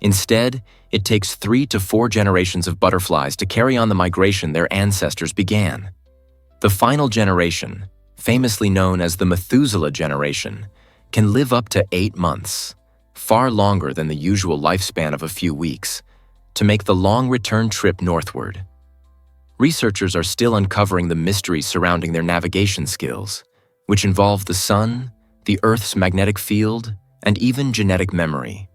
Instead, it takes 3 to 4 generations of butterflies to carry on the migration their ancestors began. The final generation, famously known as the Methuselah generation, can live up to 8 months, far longer than the usual lifespan of a few weeks, to make the long return trip northward. Researchers are still uncovering the mysteries surrounding their navigation skills, which involve the sun, the Earth's magnetic field, and even genetic memory.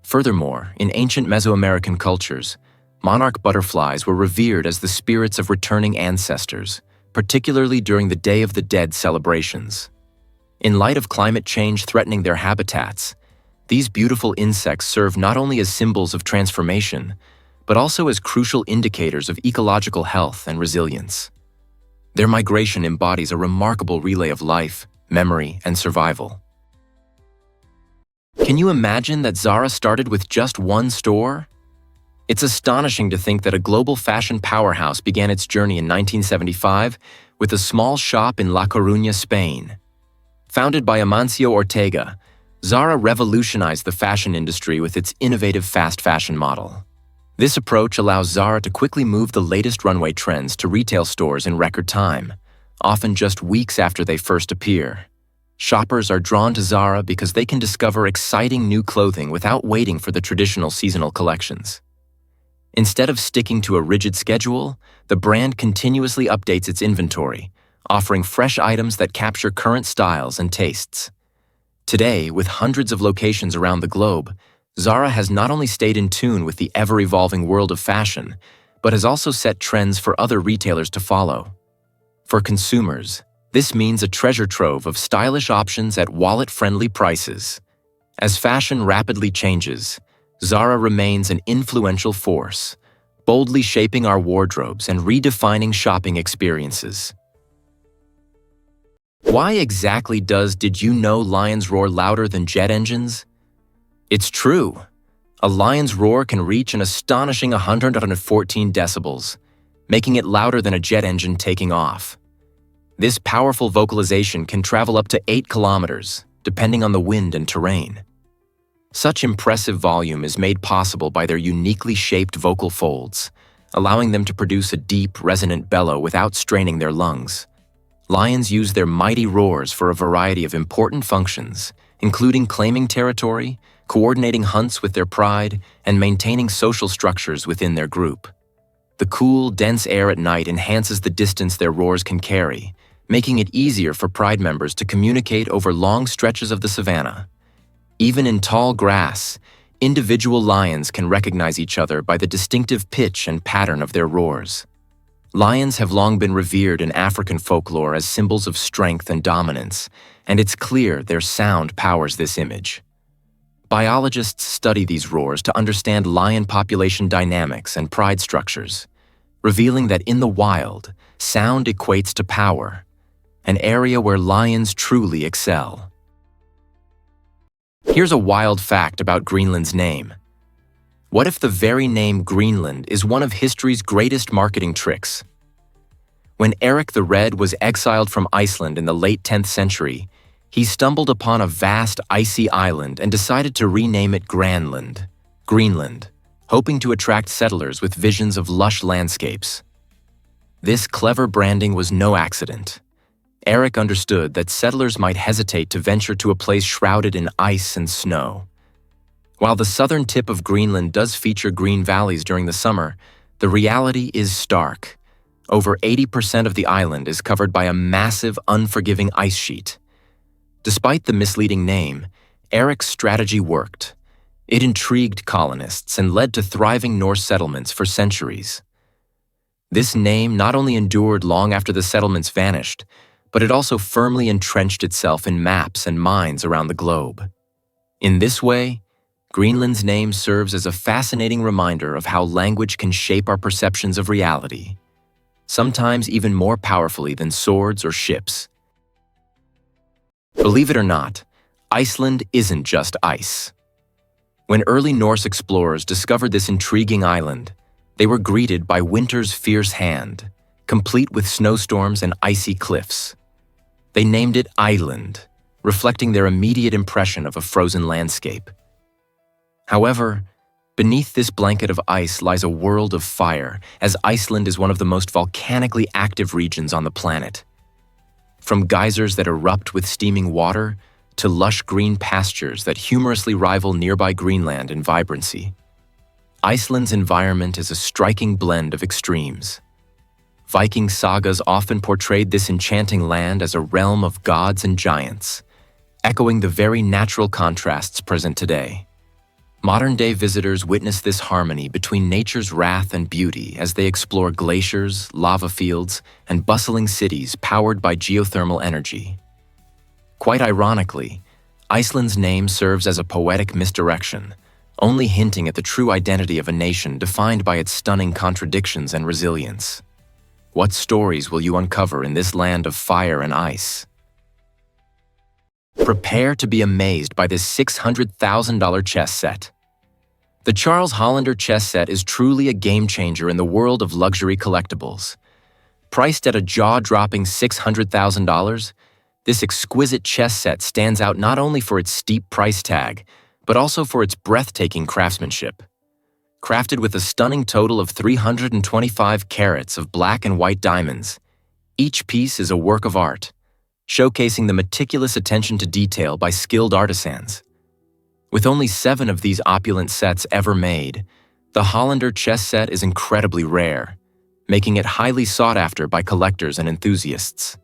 Furthermore, in ancient Mesoamerican cultures, monarch butterflies were revered as the spirits of returning ancestors, particularly during the Day of the Dead celebrations. In light of climate change threatening their habitats, these beautiful insects serve not only as symbols of transformation, but also as crucial indicators of ecological health and resilience. Their migration embodies a remarkable relay of life, memory, and survival. Can you imagine that Zara started with just one store? It's astonishing to think that a global fashion powerhouse began its journey in 1975 with a small shop in La Coruña, Spain. Founded by Amancio Ortega, Zara revolutionized the fashion industry with its innovative fast fashion model. This approach allows Zara to quickly move the latest runway trends to retail stores in record time, often just weeks after they first appear. Shoppers are drawn to Zara because they can discover exciting new clothing without waiting for the traditional seasonal collections. Instead of sticking to a rigid schedule, the brand continuously updates its inventory, offering fresh items that capture current styles and tastes. Today, with hundreds of locations around the globe, Zara has not only stayed in tune with the ever-evolving world of fashion, but has also set trends for other retailers to follow. For consumers, this means a treasure trove of stylish options at wallet-friendly prices. As fashion rapidly changes, Zara remains an influential force, boldly shaping our wardrobes and redefining shopping experiences. Why exactly did you know lions roar louder than jet engines? It's true. A lion's roar can reach an astonishing 114 decibels, making it louder than a jet engine taking off. This powerful vocalization can travel up to 8 kilometers, depending on the wind and terrain. Such impressive volume is made possible by their uniquely shaped vocal folds, allowing them to produce a deep, resonant bellow without straining their lungs. Lions use their mighty roars for a variety of important functions, including claiming territory, coordinating hunts with their pride, and maintaining social structures within their group. The cool, dense air at night enhances the distance their roars can carry, making it easier for pride members to communicate over long stretches of the savanna. Even in tall grass, individual lions can recognize each other by the distinctive pitch and pattern of their roars. Lions have long been revered in African folklore as symbols of strength and dominance, and it's clear their sound powers this image. Biologists study these roars to understand lion population dynamics and pride structures, revealing that in the wild, sound equates to power, an area where lions truly excel. Here's a wild fact about Greenland's name. What if the very name Greenland is one of history's greatest marketing tricks? When Eric the Red was exiled from Iceland in the late 10th century, he stumbled upon a vast icy island and decided to rename it Greenland, hoping to attract settlers with visions of lush landscapes. This clever branding was no accident. Eric understood that settlers might hesitate to venture to a place shrouded in ice and snow. While the southern tip of Greenland does feature green valleys during the summer, the reality is stark. Over 80% of the island is covered by a massive, unforgiving ice sheet. Despite the misleading name, Eric's strategy worked. It intrigued colonists and led to thriving Norse settlements for centuries. This name not only endured long after the settlements vanished, but it also firmly entrenched itself in maps and minds around the globe. In this way, Greenland's name serves as a fascinating reminder of how language can shape our perceptions of reality, sometimes even more powerfully than swords or ships. Believe it or not, Iceland isn't just ice. When early Norse explorers discovered this intriguing island, they were greeted by winter's fierce hand, complete with snowstorms and icy cliffs. They named it Island, reflecting their immediate impression of a frozen landscape. However, beneath this blanket of ice lies a world of fire, as Iceland is one of the most volcanically active regions on the planet. From geysers that erupt with steaming water to lush green pastures that humorously rival nearby Greenland in vibrancy, Iceland's environment is a striking blend of extremes. Viking sagas often portrayed this enchanting land as a realm of gods and giants, echoing the very natural contrasts present today. Modern-day visitors witness this harmony between nature's wrath and beauty as they explore glaciers, lava fields, and bustling cities powered by geothermal energy. Quite ironically, Iceland's name serves as a poetic misdirection, only hinting at the true identity of a nation defined by its stunning contradictions and resilience. What stories will you uncover in this land of fire and ice? Prepare to be amazed by this $600,000 chess set. The Charles Hollander chess set is truly a game-changer in the world of luxury collectibles. Priced at a jaw-dropping $600,000, this exquisite chess set stands out not only for its steep price tag, but also for its breathtaking craftsmanship. Crafted with a stunning total of 325 carats of black and white diamonds, Each piece is a work of art, showcasing the meticulous attention to detail by skilled artisans. With only 7 of these opulent sets ever made, the Hollander chess set is incredibly rare, making it highly sought after by collectors and enthusiasts.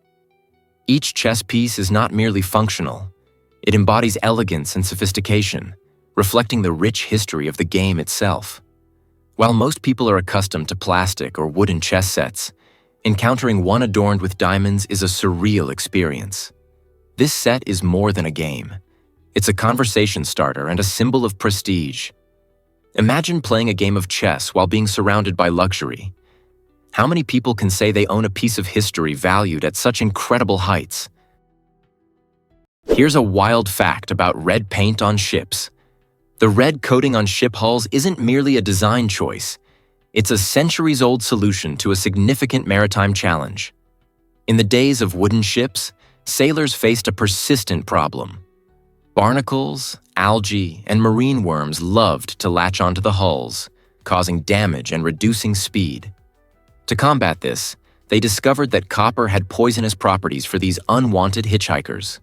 Each chess piece is not merely functional, it embodies elegance and sophistication, reflecting the rich history of the game itself. While most people are accustomed to plastic or wooden chess sets, encountering one adorned with diamonds is a surreal experience. This set is more than a game. It's a conversation starter and a symbol of prestige. Imagine playing a game of chess while being surrounded by luxury. How many people can say they own a piece of history valued at such incredible heights? Here's a wild fact about red paint on ships. The red coating on ship hulls isn't merely a design choice. It's a centuries-old solution to a significant maritime challenge. In the days of wooden ships, sailors faced a persistent problem. Barnacles, algae, and marine worms loved to latch onto the hulls, causing damage and reducing speed. To combat this, they discovered that copper had poisonous properties for these unwanted hitchhikers.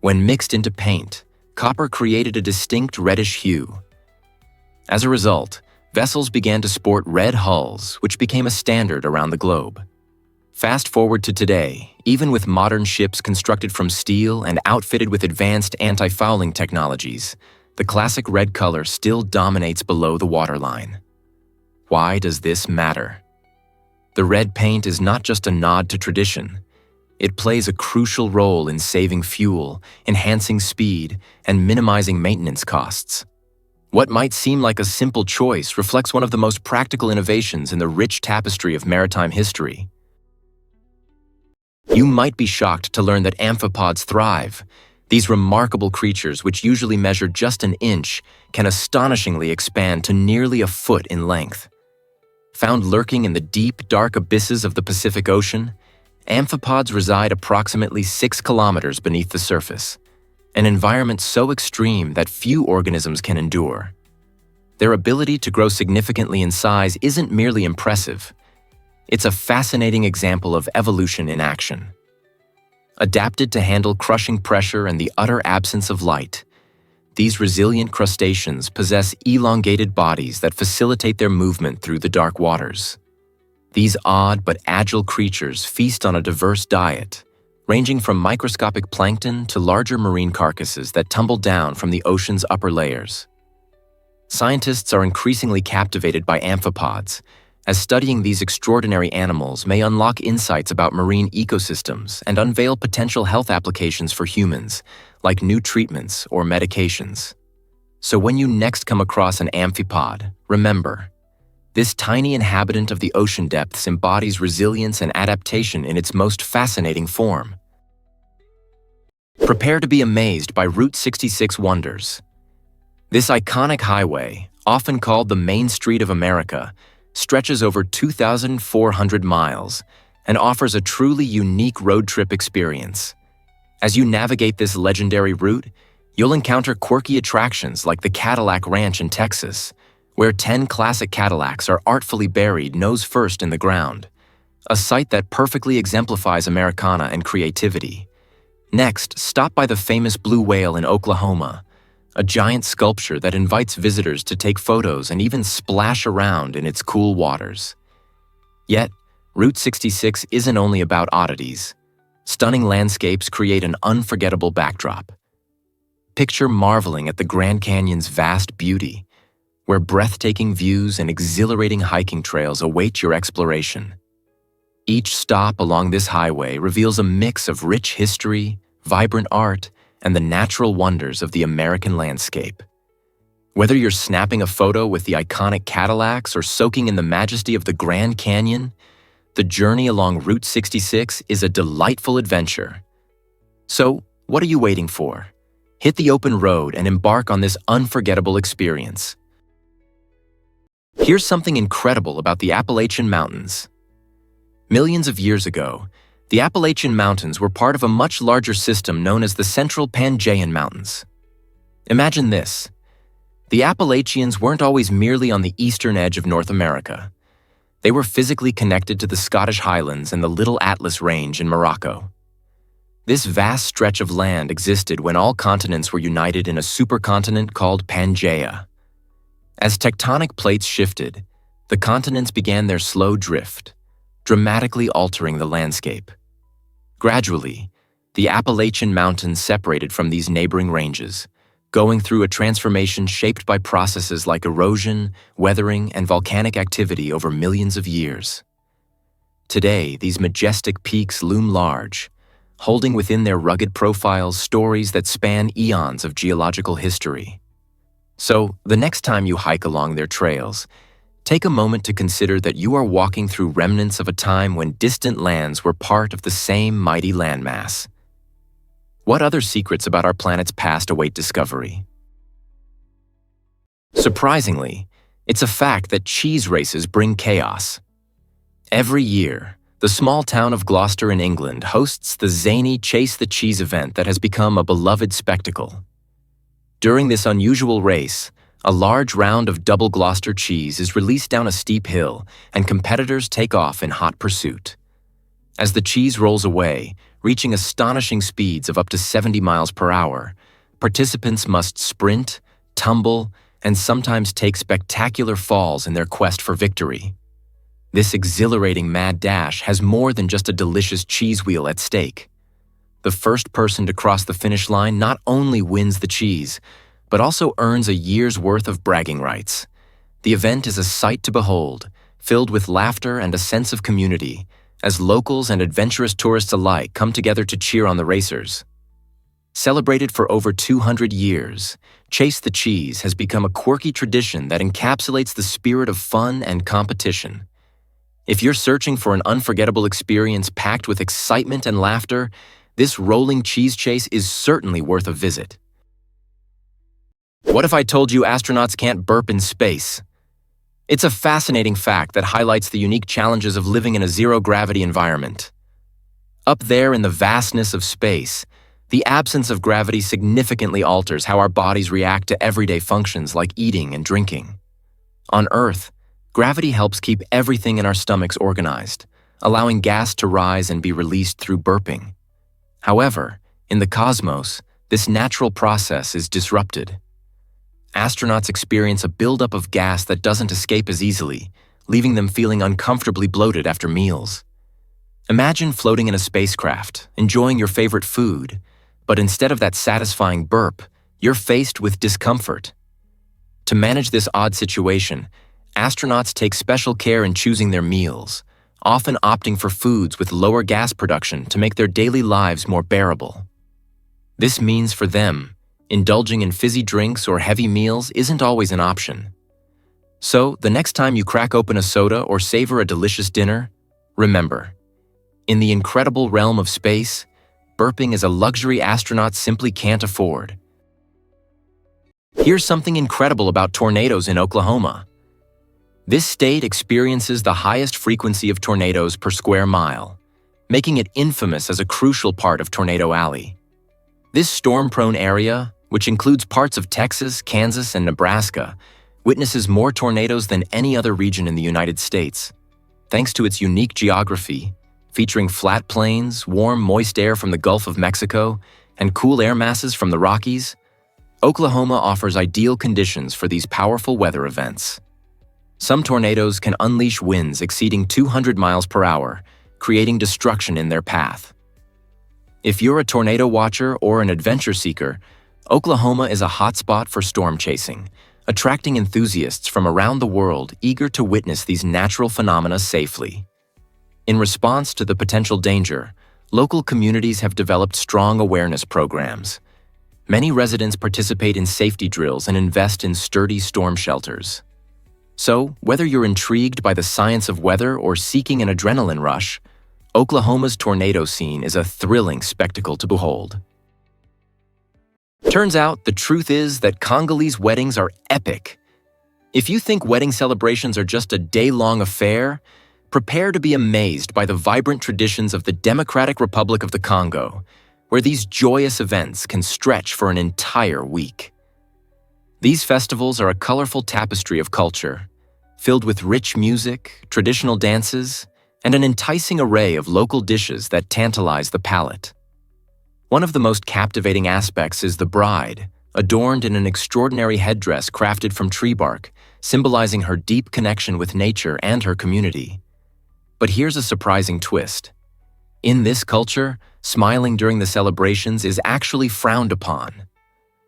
When mixed into paint, copper created a distinct reddish hue. As a result, vessels began to sport red hulls, which became a standard around the globe. Fast forward to today, even with modern ships constructed from steel and outfitted with advanced anti-fouling technologies, the classic red color still dominates below the waterline. Why does this matter? The red paint is not just a nod to tradition. It plays a crucial role in saving fuel, enhancing speed, and minimizing maintenance costs. What might seem like a simple choice reflects one of the most practical innovations in the rich tapestry of maritime history. You might be shocked to learn that amphipods thrive. These remarkable creatures, which usually measure just an inch, can astonishingly expand to nearly a foot in length. Found lurking in the deep, dark abysses of the Pacific Ocean, amphipods reside approximately 6 kilometers beneath the surface, an environment so extreme that few organisms can endure. Their ability to grow significantly in size isn't merely impressive. It's a fascinating example of evolution in action. Adapted to handle crushing pressure and the utter absence of light, these resilient crustaceans possess elongated bodies that facilitate their movement through the dark waters. These odd but agile creatures feast on a diverse diet, ranging from microscopic plankton to larger marine carcasses that tumble down from the ocean's upper layers. Scientists are increasingly captivated by amphipods, as studying these extraordinary animals may unlock insights about marine ecosystems and unveil potential health applications for humans, like new treatments or medications. So when you next come across an amphipod, remember, this tiny inhabitant of the ocean depths embodies resilience and adaptation in its most fascinating form. Prepare to be amazed by Route 66 wonders. This iconic highway, often called the Main Street of America, stretches over 2,400 miles and offers a truly unique road trip experience. As you navigate this legendary route, you'll encounter quirky attractions like the Cadillac Ranch in Texas, where 10 classic Cadillacs are artfully buried nose first in the ground, a sight that perfectly exemplifies Americana and creativity. Next, stop by the famous Blue Whale in Oklahoma, a giant sculpture that invites visitors to take photos and even splash around in its cool waters. Yet, Route 66 isn't only about oddities. Stunning landscapes create an unforgettable backdrop. Picture marveling at the Grand Canyon's vast beauty, where breathtaking views and exhilarating hiking trails await your exploration. Each stop along this highway reveals a mix of rich history, vibrant art, and the natural wonders of the American landscape. Whether you're snapping a photo with the iconic Cadillacs or soaking in the majesty of the Grand Canyon, the journey along Route 66 is a delightful adventure. So, what are you waiting for? Hit the open road and embark on this unforgettable experience. Here's something incredible about the Appalachian Mountains. Millions of years ago, the Appalachian Mountains were part of a much larger system known as the Central Pangaean Mountains. Imagine this. The Appalachians weren't always merely on the eastern edge of North America. They were physically connected to the Scottish Highlands and the Little Atlas Range in Morocco. This vast stretch of land existed when all continents were united in a supercontinent called Pangaea. As tectonic plates shifted, the continents began their slow drift, dramatically altering the landscape. Gradually, the Appalachian Mountains separated from these neighboring ranges, going through a transformation shaped by processes like erosion, weathering, and volcanic activity over millions of years. Today, these majestic peaks loom large, holding within their rugged profiles stories that span eons of geological history. So, the next time you hike along their trails, take a moment to consider that you are walking through remnants of a time when distant lands were part of the same mighty landmass. What other secrets about our planet's past await discovery? Surprisingly, it's a fact that cheese races bring chaos. Every year, the small town of Gloucester in England hosts the zany Chase the Cheese event that has become a beloved spectacle. During this unusual race, a large round of double Gloucester cheese is released down a steep hill, and competitors take off in hot pursuit. As the cheese rolls away, reaching astonishing speeds of up to 70 miles per hour, participants must sprint, tumble, and sometimes take spectacular falls in their quest for victory. This exhilarating mad dash has more than just a delicious cheese wheel at stake. The first person to cross the finish line not only wins the cheese, but also earns a year's worth of bragging rights. The event is a sight to behold, filled with laughter and a sense of community, as locals and adventurous tourists alike come together to cheer on the racers. Celebrated for over 200 years, Chase the Cheese has become a quirky tradition that encapsulates the spirit of fun and competition. If you're searching for an unforgettable experience packed with excitement and laughter, this rolling cheese chase is certainly worth a visit. What if I told you astronauts can't burp in space? It's a fascinating fact that highlights the unique challenges of living in a zero-gravity environment. Up there in the vastness of space, the absence of gravity significantly alters how our bodies react to everyday functions like eating and drinking. On Earth, gravity helps keep everything in our stomachs organized, allowing gas to rise and be released through burping. However, in the cosmos, this natural process is disrupted. Astronauts experience a buildup of gas that doesn't escape as easily, leaving them feeling uncomfortably bloated after meals. Imagine floating in a spacecraft, enjoying your favorite food, but instead of that satisfying burp, you're faced with discomfort. To manage this odd situation, astronauts take special care in choosing their meals, often opting for foods with lower gas production to make their daily lives more bearable. This means for them, indulging in fizzy drinks or heavy meals isn't always an option. So, the next time you crack open a soda or savor a delicious dinner, remember, in the incredible realm of space, burping is a luxury astronauts simply can't afford. Here's something incredible about tornadoes in Oklahoma. This state experiences the highest frequency of tornadoes per square mile, making it infamous as a crucial part of Tornado Alley. This storm-prone area, which includes parts of Texas, Kansas, and Nebraska, witnesses more tornadoes than any other region in the United States. Thanks to its unique geography, featuring flat plains, warm, moist air from the Gulf of Mexico, and cool air masses from the Rockies, Oklahoma offers ideal conditions for these powerful weather events. Some tornadoes can unleash winds exceeding 200 miles per hour, creating destruction in their path. If you're a tornado watcher or an adventure seeker, Oklahoma is a hotspot for storm chasing, attracting enthusiasts from around the world eager to witness these natural phenomena safely. In response to the potential danger, local communities have developed strong awareness programs. Many residents participate in safety drills and invest in sturdy storm shelters. So, whether you're intrigued by the science of weather or seeking an adrenaline rush, Oklahoma's tornado scene is a thrilling spectacle to behold. Turns out, the truth is that Congolese weddings are epic. If you think wedding celebrations are just a day-long affair, prepare to be amazed by the vibrant traditions of the Democratic Republic of the Congo, where these joyous events can stretch for an entire week. These festivals are a colorful tapestry of culture, filled with rich music, traditional dances, and an enticing array of local dishes that tantalize the palate. One of the most captivating aspects is the bride, adorned in an extraordinary headdress crafted from tree bark, symbolizing her deep connection with nature and her community. But here's a surprising twist. In this culture, smiling during the celebrations is actually frowned upon.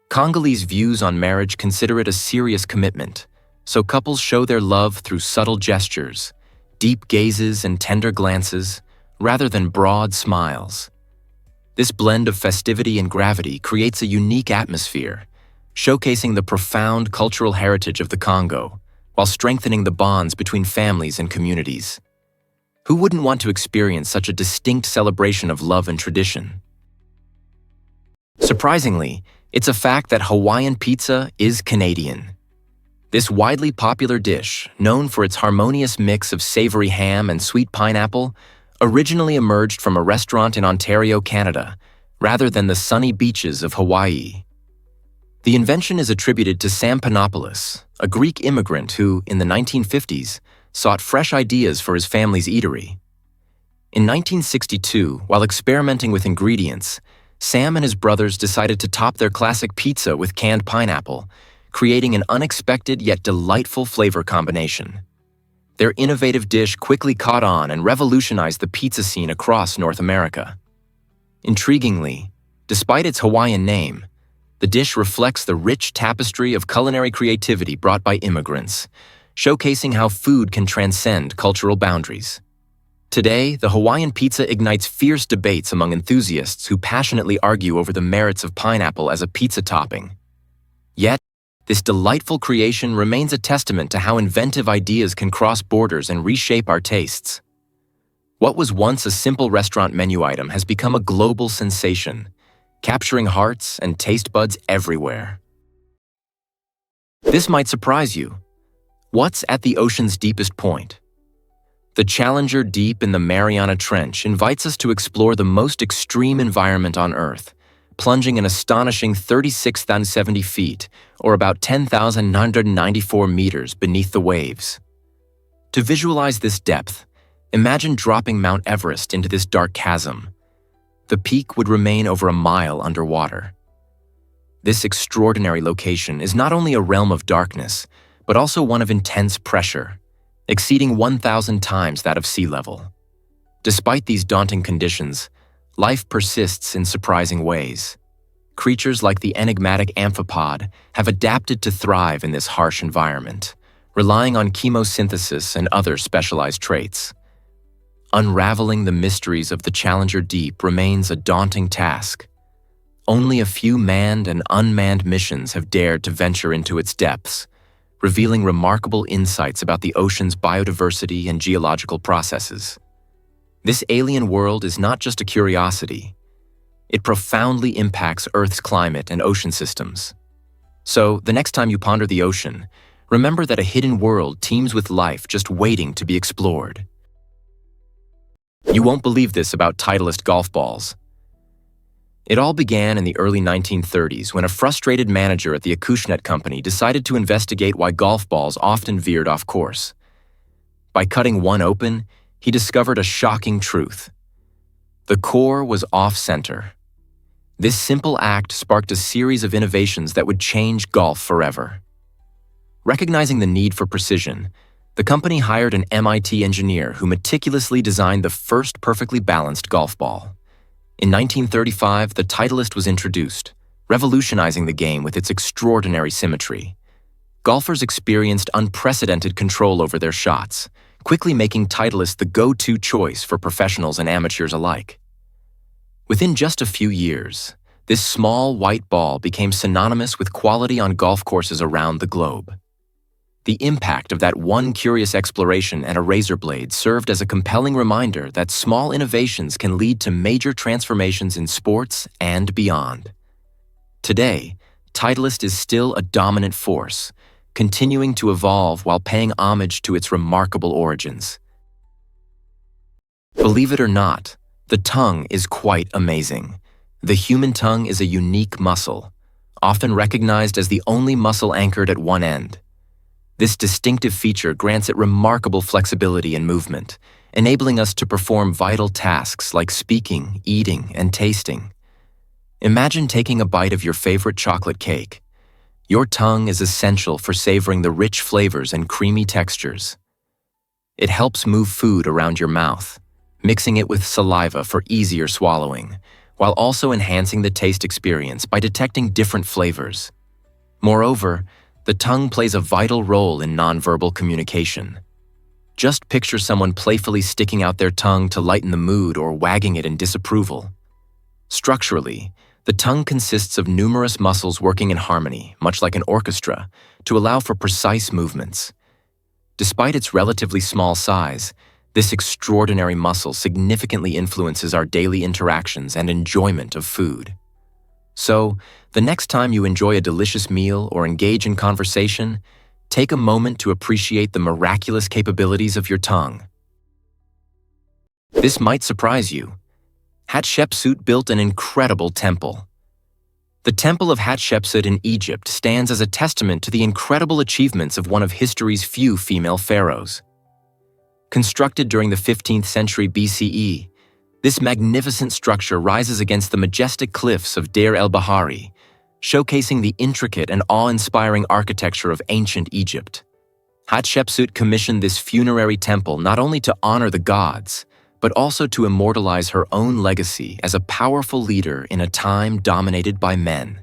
Congolese views on marriage consider it a serious commitment, so couples show their love through subtle gestures, deep gazes and tender glances, rather than broad smiles. This blend of festivity and gravity creates a unique atmosphere, showcasing the profound cultural heritage of the Congo, while strengthening the bonds between families and communities. Who wouldn't want to experience such a distinct celebration of love and tradition? Surprisingly, it's a fact that Hawaiian pizza is Canadian. This widely popular dish, known for its harmonious mix of savory ham and sweet pineapple, originally emerged from a restaurant in Ontario, Canada, rather than the sunny beaches of Hawaii. The invention is attributed to Sam Panopoulos, a Greek immigrant who, in the 1950s, sought fresh ideas for his family's eatery. In 1962, while experimenting with ingredients, Sam and his brothers decided to top their classic pizza with canned pineapple, creating an unexpected yet delightful flavor combination. Their innovative dish quickly caught on and revolutionized the pizza scene across North America. Intriguingly, despite its Hawaiian name, the dish reflects the rich tapestry of culinary creativity brought by immigrants, showcasing how food can transcend cultural boundaries. Today, the Hawaiian pizza ignites fierce debates among enthusiasts who passionately argue over the merits of pineapple as a pizza topping. Yet, this delightful creation remains a testament to how inventive ideas can cross borders and reshape our tastes. What was once a simple restaurant menu item has become a global sensation, capturing hearts and taste buds everywhere. This might surprise you. What's at the ocean's deepest point? The Challenger Deep in the Mariana Trench invites us to explore the most extreme environment on Earth, plunging an astonishing 36,070 feet, or about 10,994 meters beneath the waves. To visualize this depth, imagine dropping Mount Everest into this dark chasm. The peak would remain over a mile underwater. This extraordinary location is not only a realm of darkness, but also one of intense pressure, exceeding 1,000 times that of sea level. Despite these daunting conditions, life persists in surprising ways. Creatures like the enigmatic amphipod have adapted to thrive in this harsh environment, relying on chemosynthesis and other specialized traits. Unraveling the mysteries of the Challenger Deep remains a daunting task. Only a few manned and unmanned missions have dared to venture into its depths, revealing remarkable insights about the ocean's biodiversity and geological processes. This alien world is not just a curiosity. It profoundly impacts Earth's climate and ocean systems. So, the next time you ponder the ocean, remember that a hidden world teems with life just waiting to be explored. You won't believe this about Titleist golf balls. It all began in the early 1930s when a frustrated manager at the Acushnet Company decided to investigate why golf balls often veered off course. By cutting one open, he discovered a shocking truth. The core was off-center. This simple act sparked a series of innovations that would change golf forever. Recognizing the need for precision, the company hired an MIT engineer who meticulously designed the first perfectly balanced golf ball. In 1935, the Titleist was introduced, revolutionizing the game with its extraordinary symmetry. Golfers experienced unprecedented control over their shots, quickly making Titleist the go-to choice for professionals and amateurs alike. Within just a few years, this small white ball became synonymous with quality on golf courses around the globe. The impact of that one curious exploration and a razor blade served as a compelling reminder that small innovations can lead to major transformations in sports and beyond. Today, Titleist is still a dominant force, continuing to evolve while paying homage to its remarkable origins. Believe it or not, the tongue is quite amazing. The human tongue is a unique muscle, often recognized as the only muscle anchored at one end. This distinctive feature grants it remarkable flexibility and movement, enabling us to perform vital tasks like speaking, eating, and tasting. Imagine taking a bite of your favorite chocolate cake. Your tongue is essential for savoring the rich flavors and creamy textures. It helps move food around your mouth, mixing it with saliva for easier swallowing, while also enhancing the taste experience by detecting different flavors. Moreover, the tongue plays a vital role in nonverbal communication. Just picture someone playfully sticking out their tongue to lighten the mood or wagging it in disapproval. Structurally, the tongue consists of numerous muscles working in harmony, much like an orchestra, to allow for precise movements. Despite its relatively small size, this extraordinary muscle significantly influences our daily interactions and enjoyment of food. So, the next time you enjoy a delicious meal or engage in conversation, take a moment to appreciate the miraculous capabilities of your tongue. This might surprise you. Hatshepsut built an incredible temple. The Temple of Hatshepsut in Egypt stands as a testament to the incredible achievements of one of history's few female pharaohs. Constructed during the 15th century BCE, this magnificent structure rises against the majestic cliffs of Deir el-Bahari, showcasing the intricate and awe-inspiring architecture of ancient Egypt. Hatshepsut commissioned this funerary temple not only to honor the gods, but also to immortalize her own legacy as a powerful leader in a time dominated by men.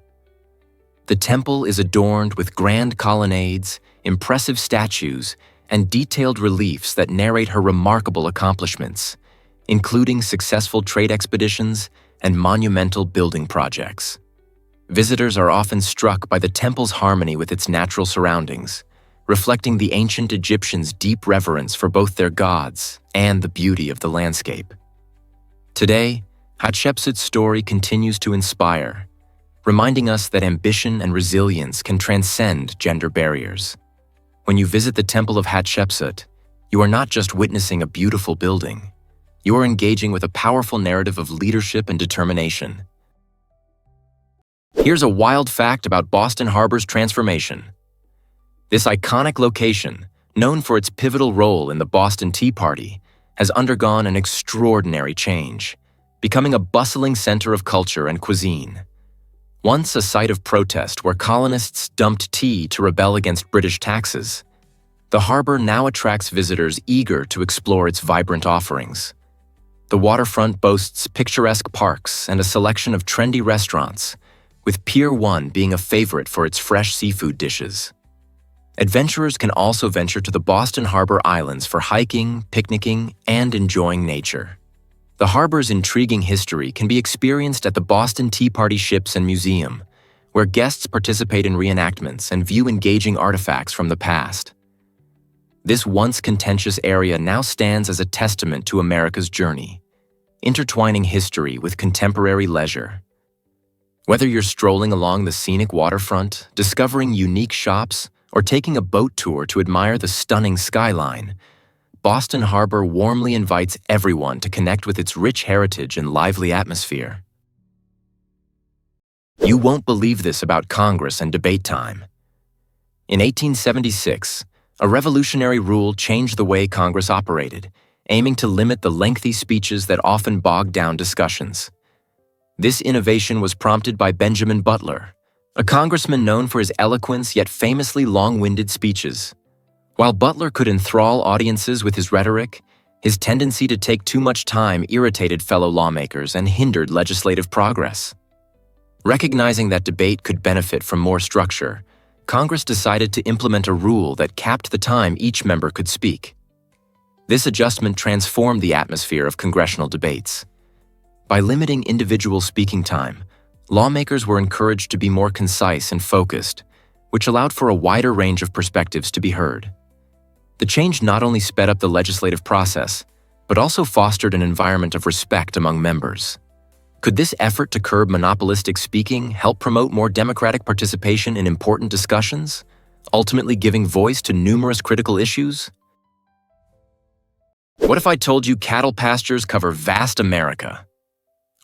The temple is adorned with grand colonnades, impressive statues, and detailed reliefs that narrate her remarkable accomplishments, including successful trade expeditions and monumental building projects. Visitors are often struck by the temple's harmony with its natural surroundings, reflecting the ancient Egyptians' deep reverence for both their gods and the beauty of the landscape. Today, Hatshepsut's story continues to inspire, reminding us that ambition and resilience can transcend gender barriers. When you visit the Temple of Hatshepsut, you are not just witnessing a beautiful building, you are engaging with a powerful narrative of leadership and determination. Here's a wild fact about Boston Harbor's transformation. This iconic location, known for its pivotal role in the Boston Tea Party, has undergone an extraordinary change, becoming a bustling center of culture and cuisine. Once a site of protest where colonists dumped tea to rebel against British taxes, the harbor now attracts visitors eager to explore its vibrant offerings. The waterfront boasts picturesque parks and a selection of trendy restaurants, with Pier 1 being a favorite for its fresh seafood dishes. Adventurers can also venture to the Boston Harbor Islands for hiking, picnicking, and enjoying nature. The harbor's intriguing history can be experienced at the Boston Tea Party Ships and Museum, where guests participate in reenactments and view engaging artifacts from the past. This once contentious area now stands as a testament to America's journey, intertwining history with contemporary leisure. Whether you're strolling along the scenic waterfront, discovering unique shops, or taking a boat tour to admire the stunning skyline, Boston Harbor warmly invites everyone to connect with its rich heritage and lively atmosphere. You won't believe this about Congress and debate time. In 1876, a revolutionary rule changed the way Congress operated, aiming to limit the lengthy speeches that often bogged down discussions. This innovation was prompted by Benjamin Butler, a congressman known for his eloquence yet famously long-winded speeches. While Butler could enthrall audiences with his rhetoric, his tendency to take too much time irritated fellow lawmakers and hindered legislative progress. Recognizing that debate could benefit from more structure, Congress decided to implement a rule that capped the time each member could speak. This adjustment transformed the atmosphere of congressional debates. By limiting individual speaking time, lawmakers were encouraged to be more concise and focused, which allowed for a wider range of perspectives to be heard. The change not only sped up the legislative process, but also fostered an environment of respect among members. Could this effort to curb monopolistic speaking help promote more democratic participation in important discussions, ultimately giving voice to numerous critical issues? What if I told you cattle pastures cover vast America?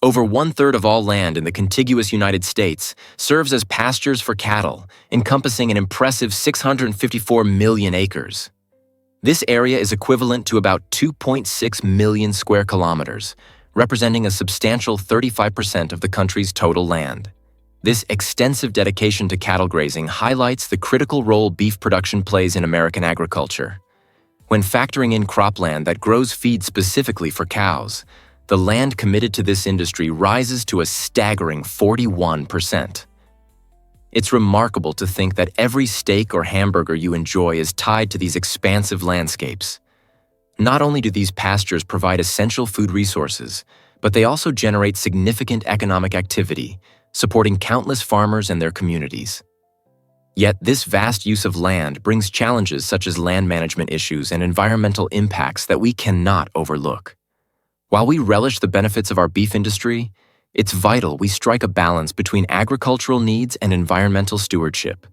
Over one-third of all land in the contiguous United States serves as pastures for cattle, encompassing an impressive 654 million acres. This area is equivalent to about 2.6 million square kilometers, representing a substantial 35% of the country's total land. This extensive dedication to cattle grazing highlights the critical role beef production plays in American agriculture. When factoring in cropland that grows feed specifically for cows, the land committed to this industry rises to a staggering 41%. It's remarkable to think that every steak or hamburger you enjoy is tied to these expansive landscapes. Not only do these pastures provide essential food resources, but they also generate significant economic activity, supporting countless farmers and their communities. Yet this vast use of land brings challenges such as land management issues and environmental impacts that we cannot overlook. While we relish the benefits of our beef industry, it's vital we strike a balance between agricultural needs and environmental stewardship.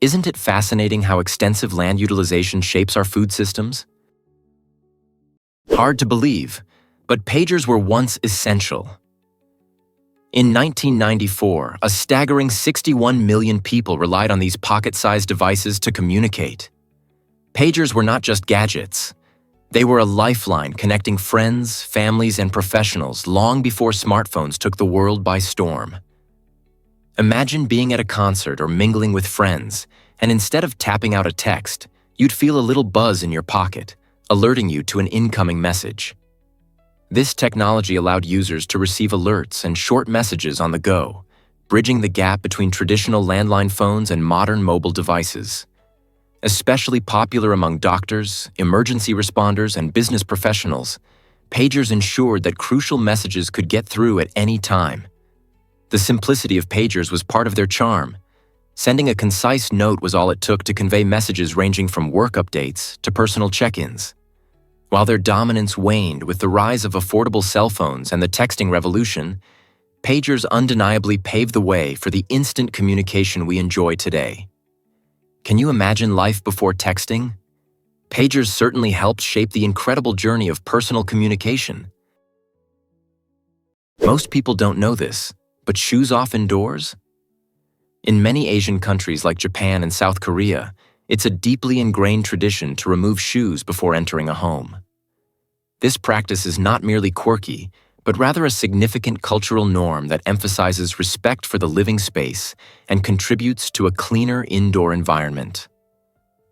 Isn't it fascinating how extensive land utilization shapes our food systems? Hard to believe, but pagers were once essential. In 1994, a staggering 61 million people relied on these pocket-sized devices to communicate. Pagers were not just gadgets. They were a lifeline connecting friends, families, and professionals long before smartphones took the world by storm. Imagine being at a concert or mingling with friends, and instead of tapping out a text, you'd feel a little buzz in your pocket, alerting you to an incoming message. This technology allowed users to receive alerts and short messages on the go, bridging the gap between traditional landline phones and modern mobile devices. Especially popular among doctors, emergency responders, and business professionals, pagers ensured that crucial messages could get through at any time. The simplicity of pagers was part of their charm. Sending a concise note was all it took to convey messages ranging from work updates to personal check-ins. While their dominance waned with the rise of affordable cell phones and the texting revolution, pagers undeniably paved the way for the instant communication we enjoy today. Can you imagine life before texting? Pagers certainly helped shape the incredible journey of personal communication. Most people don't know this, but shoes off indoors? In many Asian countries like Japan and South Korea, it's a deeply ingrained tradition to remove shoes before entering a home. This practice is not merely quirky, but rather a significant cultural norm that emphasizes respect for the living space and contributes to a cleaner indoor environment.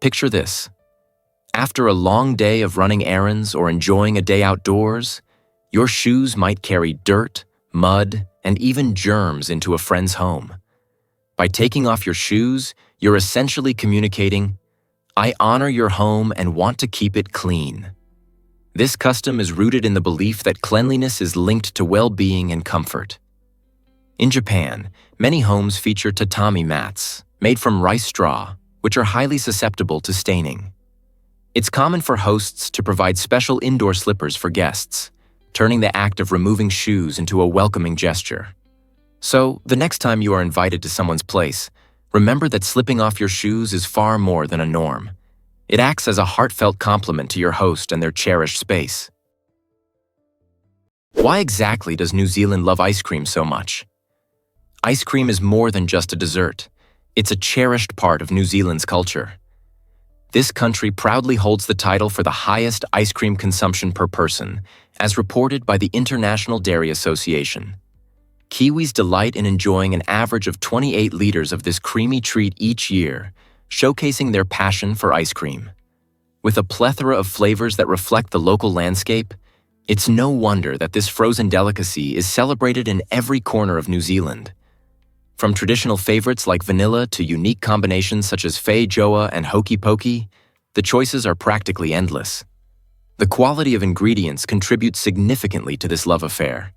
Picture this. After a long day of running errands or enjoying a day outdoors, your shoes might carry dirt, mud, and even germs into a friend's home. By taking off your shoes, you're essentially communicating, "I honor your home and want to keep it clean." This custom is rooted in the belief that cleanliness is linked to well-being and comfort. In Japan, many homes feature tatami mats, made from rice straw, which are highly susceptible to staining. It's common for hosts to provide special indoor slippers for guests, turning the act of removing shoes into a welcoming gesture. So, the next time you are invited to someone's place, remember that slipping off your shoes is far more than a norm. It acts as a heartfelt compliment to your host and their cherished space. Why exactly does New Zealand love ice cream so much? Ice cream is more than just a dessert. It's a cherished part of New Zealand's culture. This country proudly holds the title for the highest ice cream consumption per person, as reported by the International Dairy Association. Kiwis delight in enjoying an average of 28 liters of this creamy treat each year, showcasing their passion for ice cream. With a plethora of flavors that reflect the local landscape, it's no wonder that this frozen delicacy is celebrated in every corner of New Zealand. From traditional favorites like vanilla to unique combinations such as fei joa and hokey pokey, the choices are practically endless. The quality of ingredients contributes significantly to this love affair.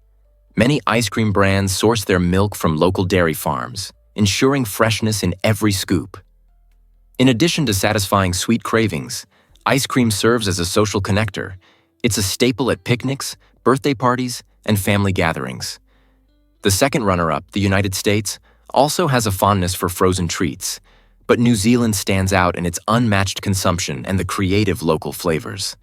Many ice cream brands source their milk from local dairy farms, ensuring freshness in every scoop. In addition to satisfying sweet cravings, ice cream serves as a social connector. It's a staple at picnics, birthday parties, and family gatherings. The second runner-up, the United States, also has a fondness for frozen treats, but New Zealand stands out in its unmatched consumption and the creative local flavors.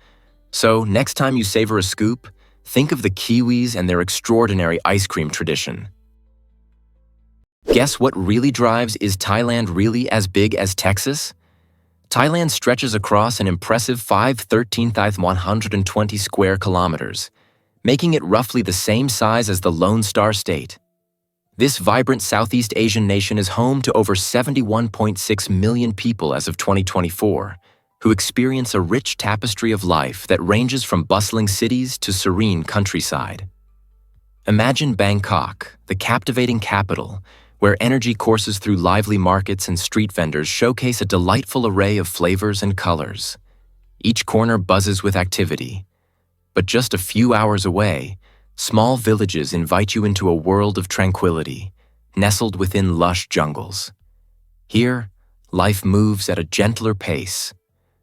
So, next time you savor a scoop, think of the Kiwis and their extraordinary ice cream tradition. Guess what really drives Is Thailand really as big as Texas? Thailand stretches across an impressive 513,120 square kilometers, making it roughly the same size as the Lone Star State. This vibrant Southeast Asian nation is home to over 71.6 million people as of 2024, who experience a rich tapestry of life that ranges from bustling cities to serene countryside. Imagine Bangkok, the captivating capital, where energy courses through lively markets and street vendors showcase a delightful array of flavors and colors. Each corner buzzes with activity. But just a few hours away, small villages invite you into a world of tranquility, nestled within lush jungles. Here, life moves at a gentler pace,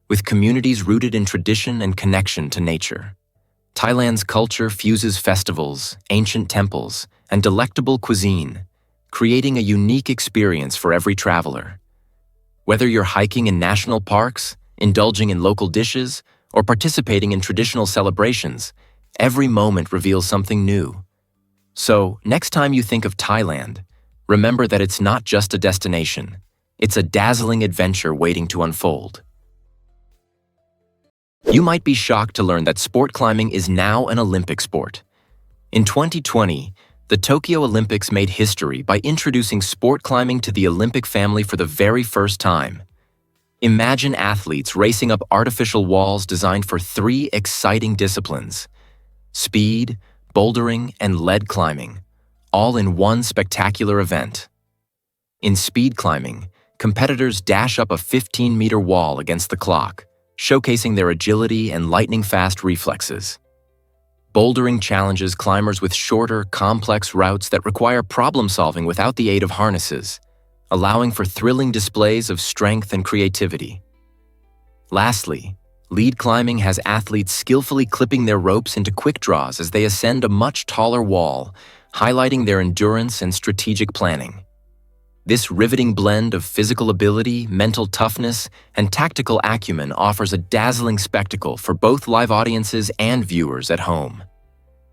with communities rooted in tradition and connection to nature. Thailand's culture fuses festivals, ancient temples, and delectable cuisine, creating a unique experience for every traveler. Whether you're hiking in national parks, indulging in local dishes, or participating in traditional celebrations, every moment reveals something new. So, next time you think of Thailand, remember that it's not just a destination. It's a dazzling adventure waiting to unfold. You might be shocked to learn that sport climbing is now an Olympic sport. In 2020, the Tokyo Olympics made history by introducing sport climbing to the Olympic family for the very first time. Imagine athletes racing up artificial walls designed for 3 exciting disciplines: speed, bouldering, and lead climbing, all in one spectacular event. In speed climbing, competitors dash up a 15-meter wall against the clock, showcasing their agility and lightning-fast reflexes. Bouldering challenges climbers with shorter, complex routes that require problem-solving without the aid of harnesses, allowing for thrilling displays of strength and creativity. Lastly, lead climbing has athletes skillfully clipping their ropes into quick draws as they ascend a much taller wall, highlighting their endurance and strategic planning. This riveting blend of physical ability, mental toughness, and tactical acumen offers a dazzling spectacle for both live audiences and viewers at home.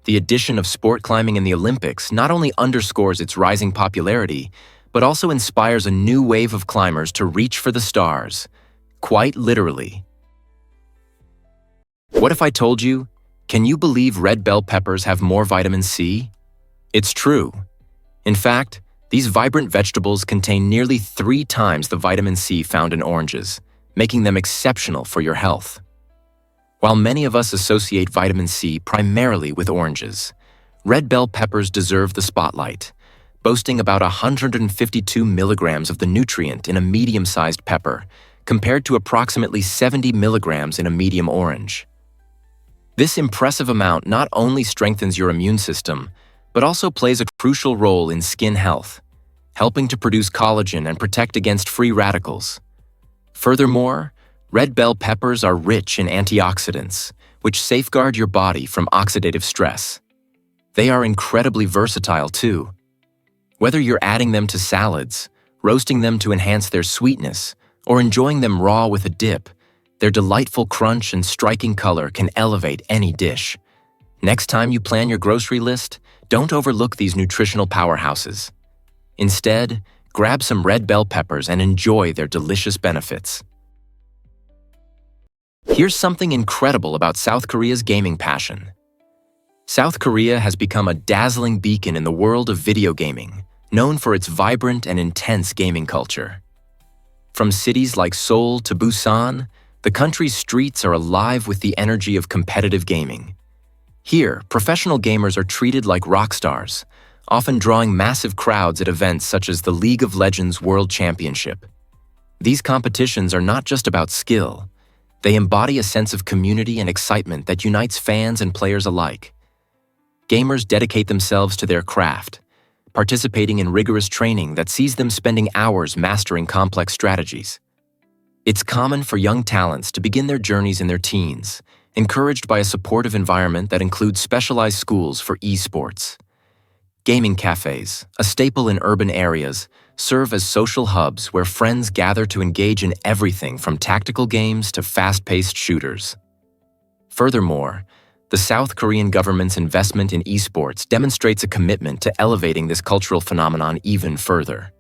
The addition of sport climbing in the Olympics not only underscores its rising popularity, but also inspires a new wave of climbers to reach for the stars, quite literally. What if I told you, can you believe red bell peppers have more vitamin C? It's true. In fact, these vibrant vegetables contain nearly 3 times the vitamin C found in oranges, making them exceptional for your health. While many of us associate vitamin C primarily with oranges, red bell peppers deserve the spotlight, boasting about 152 milligrams of the nutrient in a medium-sized pepper, compared to approximately 70 milligrams in a medium orange. This impressive amount not only strengthens your immune system, but also plays a crucial role in skin health, helping to produce collagen and protect against free radicals. Furthermore, red bell peppers are rich in antioxidants, which safeguard your body from oxidative stress. They are incredibly versatile too. Whether you're adding them to salads, roasting them to enhance their sweetness, or enjoying them raw with a dip, their delightful crunch and striking color can elevate any dish. Next time you plan your grocery list, don't overlook these nutritional powerhouses. Instead, grab some red bell peppers and enjoy their delicious benefits. Here's something incredible about South Korea's gaming passion. South Korea has become a dazzling beacon in the world of video gaming, known for its vibrant and intense gaming culture. From cities like Seoul to Busan, the country's streets are alive with the energy of competitive gaming. Here, professional gamers are treated like rock stars, often drawing massive crowds at events such as the League of Legends World Championship. These competitions are not just about skill. They embody a sense of community and excitement that unites fans and players alike. Gamers dedicate themselves to their craft, participating in rigorous training that sees them spending hours mastering complex strategies. It's common for young talents to begin their journeys in their teens, encouraged by a supportive environment that includes specialized schools for esports. Gaming cafes, a staple in urban areas, serve as social hubs where friends gather to engage in everything from tactical games to fast-paced shooters. Furthermore, The South Korean government's investment in esports demonstrates a commitment to elevating this cultural phenomenon even further.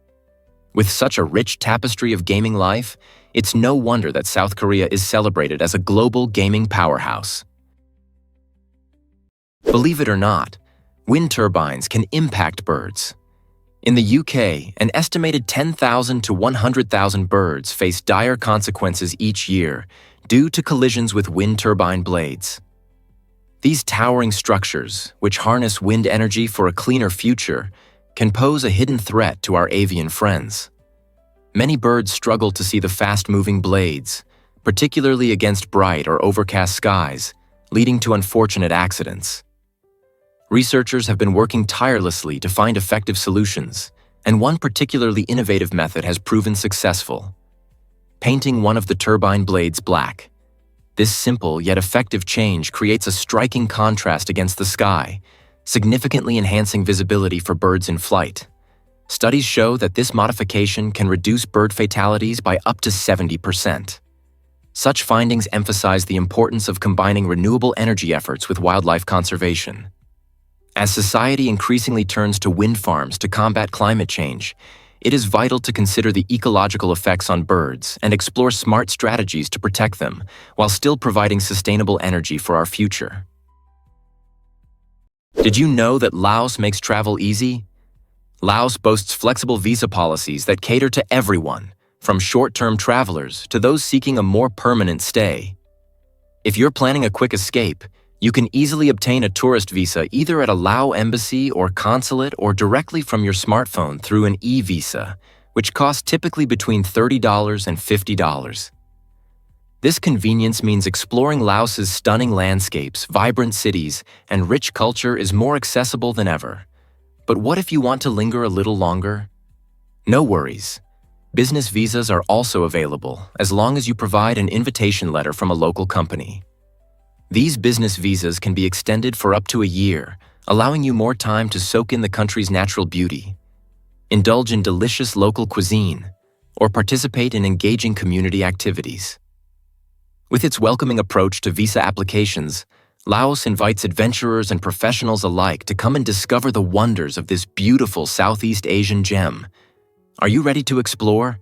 With such a rich tapestry of gaming life, it's no wonder that South Korea is celebrated as a global gaming powerhouse. Believe it or not, wind turbines can impact birds. In the UK, an estimated 10,000 to 100,000 birds face dire consequences each year due to collisions with wind turbine blades. These towering structures, which harness wind energy for a cleaner future, can pose a hidden threat to our avian friends. Many birds struggle to see the fast-moving blades, particularly against bright or overcast skies, leading to unfortunate accidents. Researchers have been working tirelessly to find effective solutions, and one particularly innovative method has proven successful: painting one of the turbine blades black. This simple yet effective change creates a striking contrast against the sky, significantly enhancing visibility for birds in flight. Studies show that this modification can reduce bird fatalities by up to 70%. Such findings emphasize the importance of combining renewable energy efforts with wildlife conservation. As society increasingly turns to wind farms to combat climate change, it is vital to consider the ecological effects on birds and explore smart strategies to protect them, while still providing sustainable energy for our future. Did you know that Laos makes travel easy? Laos boasts flexible visa policies that cater to everyone, from short-term travelers to those seeking a more permanent stay. If you're planning a quick escape, you can easily obtain a tourist visa either at a Lao embassy or consulate or directly from your smartphone through an e-visa, which costs typically between $30 and $50. This convenience means exploring Laos's stunning landscapes, vibrant cities, and rich culture is more accessible than ever. But what if you want to linger a little longer? No worries. Business visas are also available as long as you provide an invitation letter from a local company. These business visas can be extended for up to a year, allowing you more time to soak in the country's natural beauty, indulge in delicious local cuisine, or participate in engaging community activities. With its welcoming approach to visa applications, Laos invites adventurers and professionals alike to come and discover the wonders of this beautiful Southeast Asian gem. Are you ready to explore?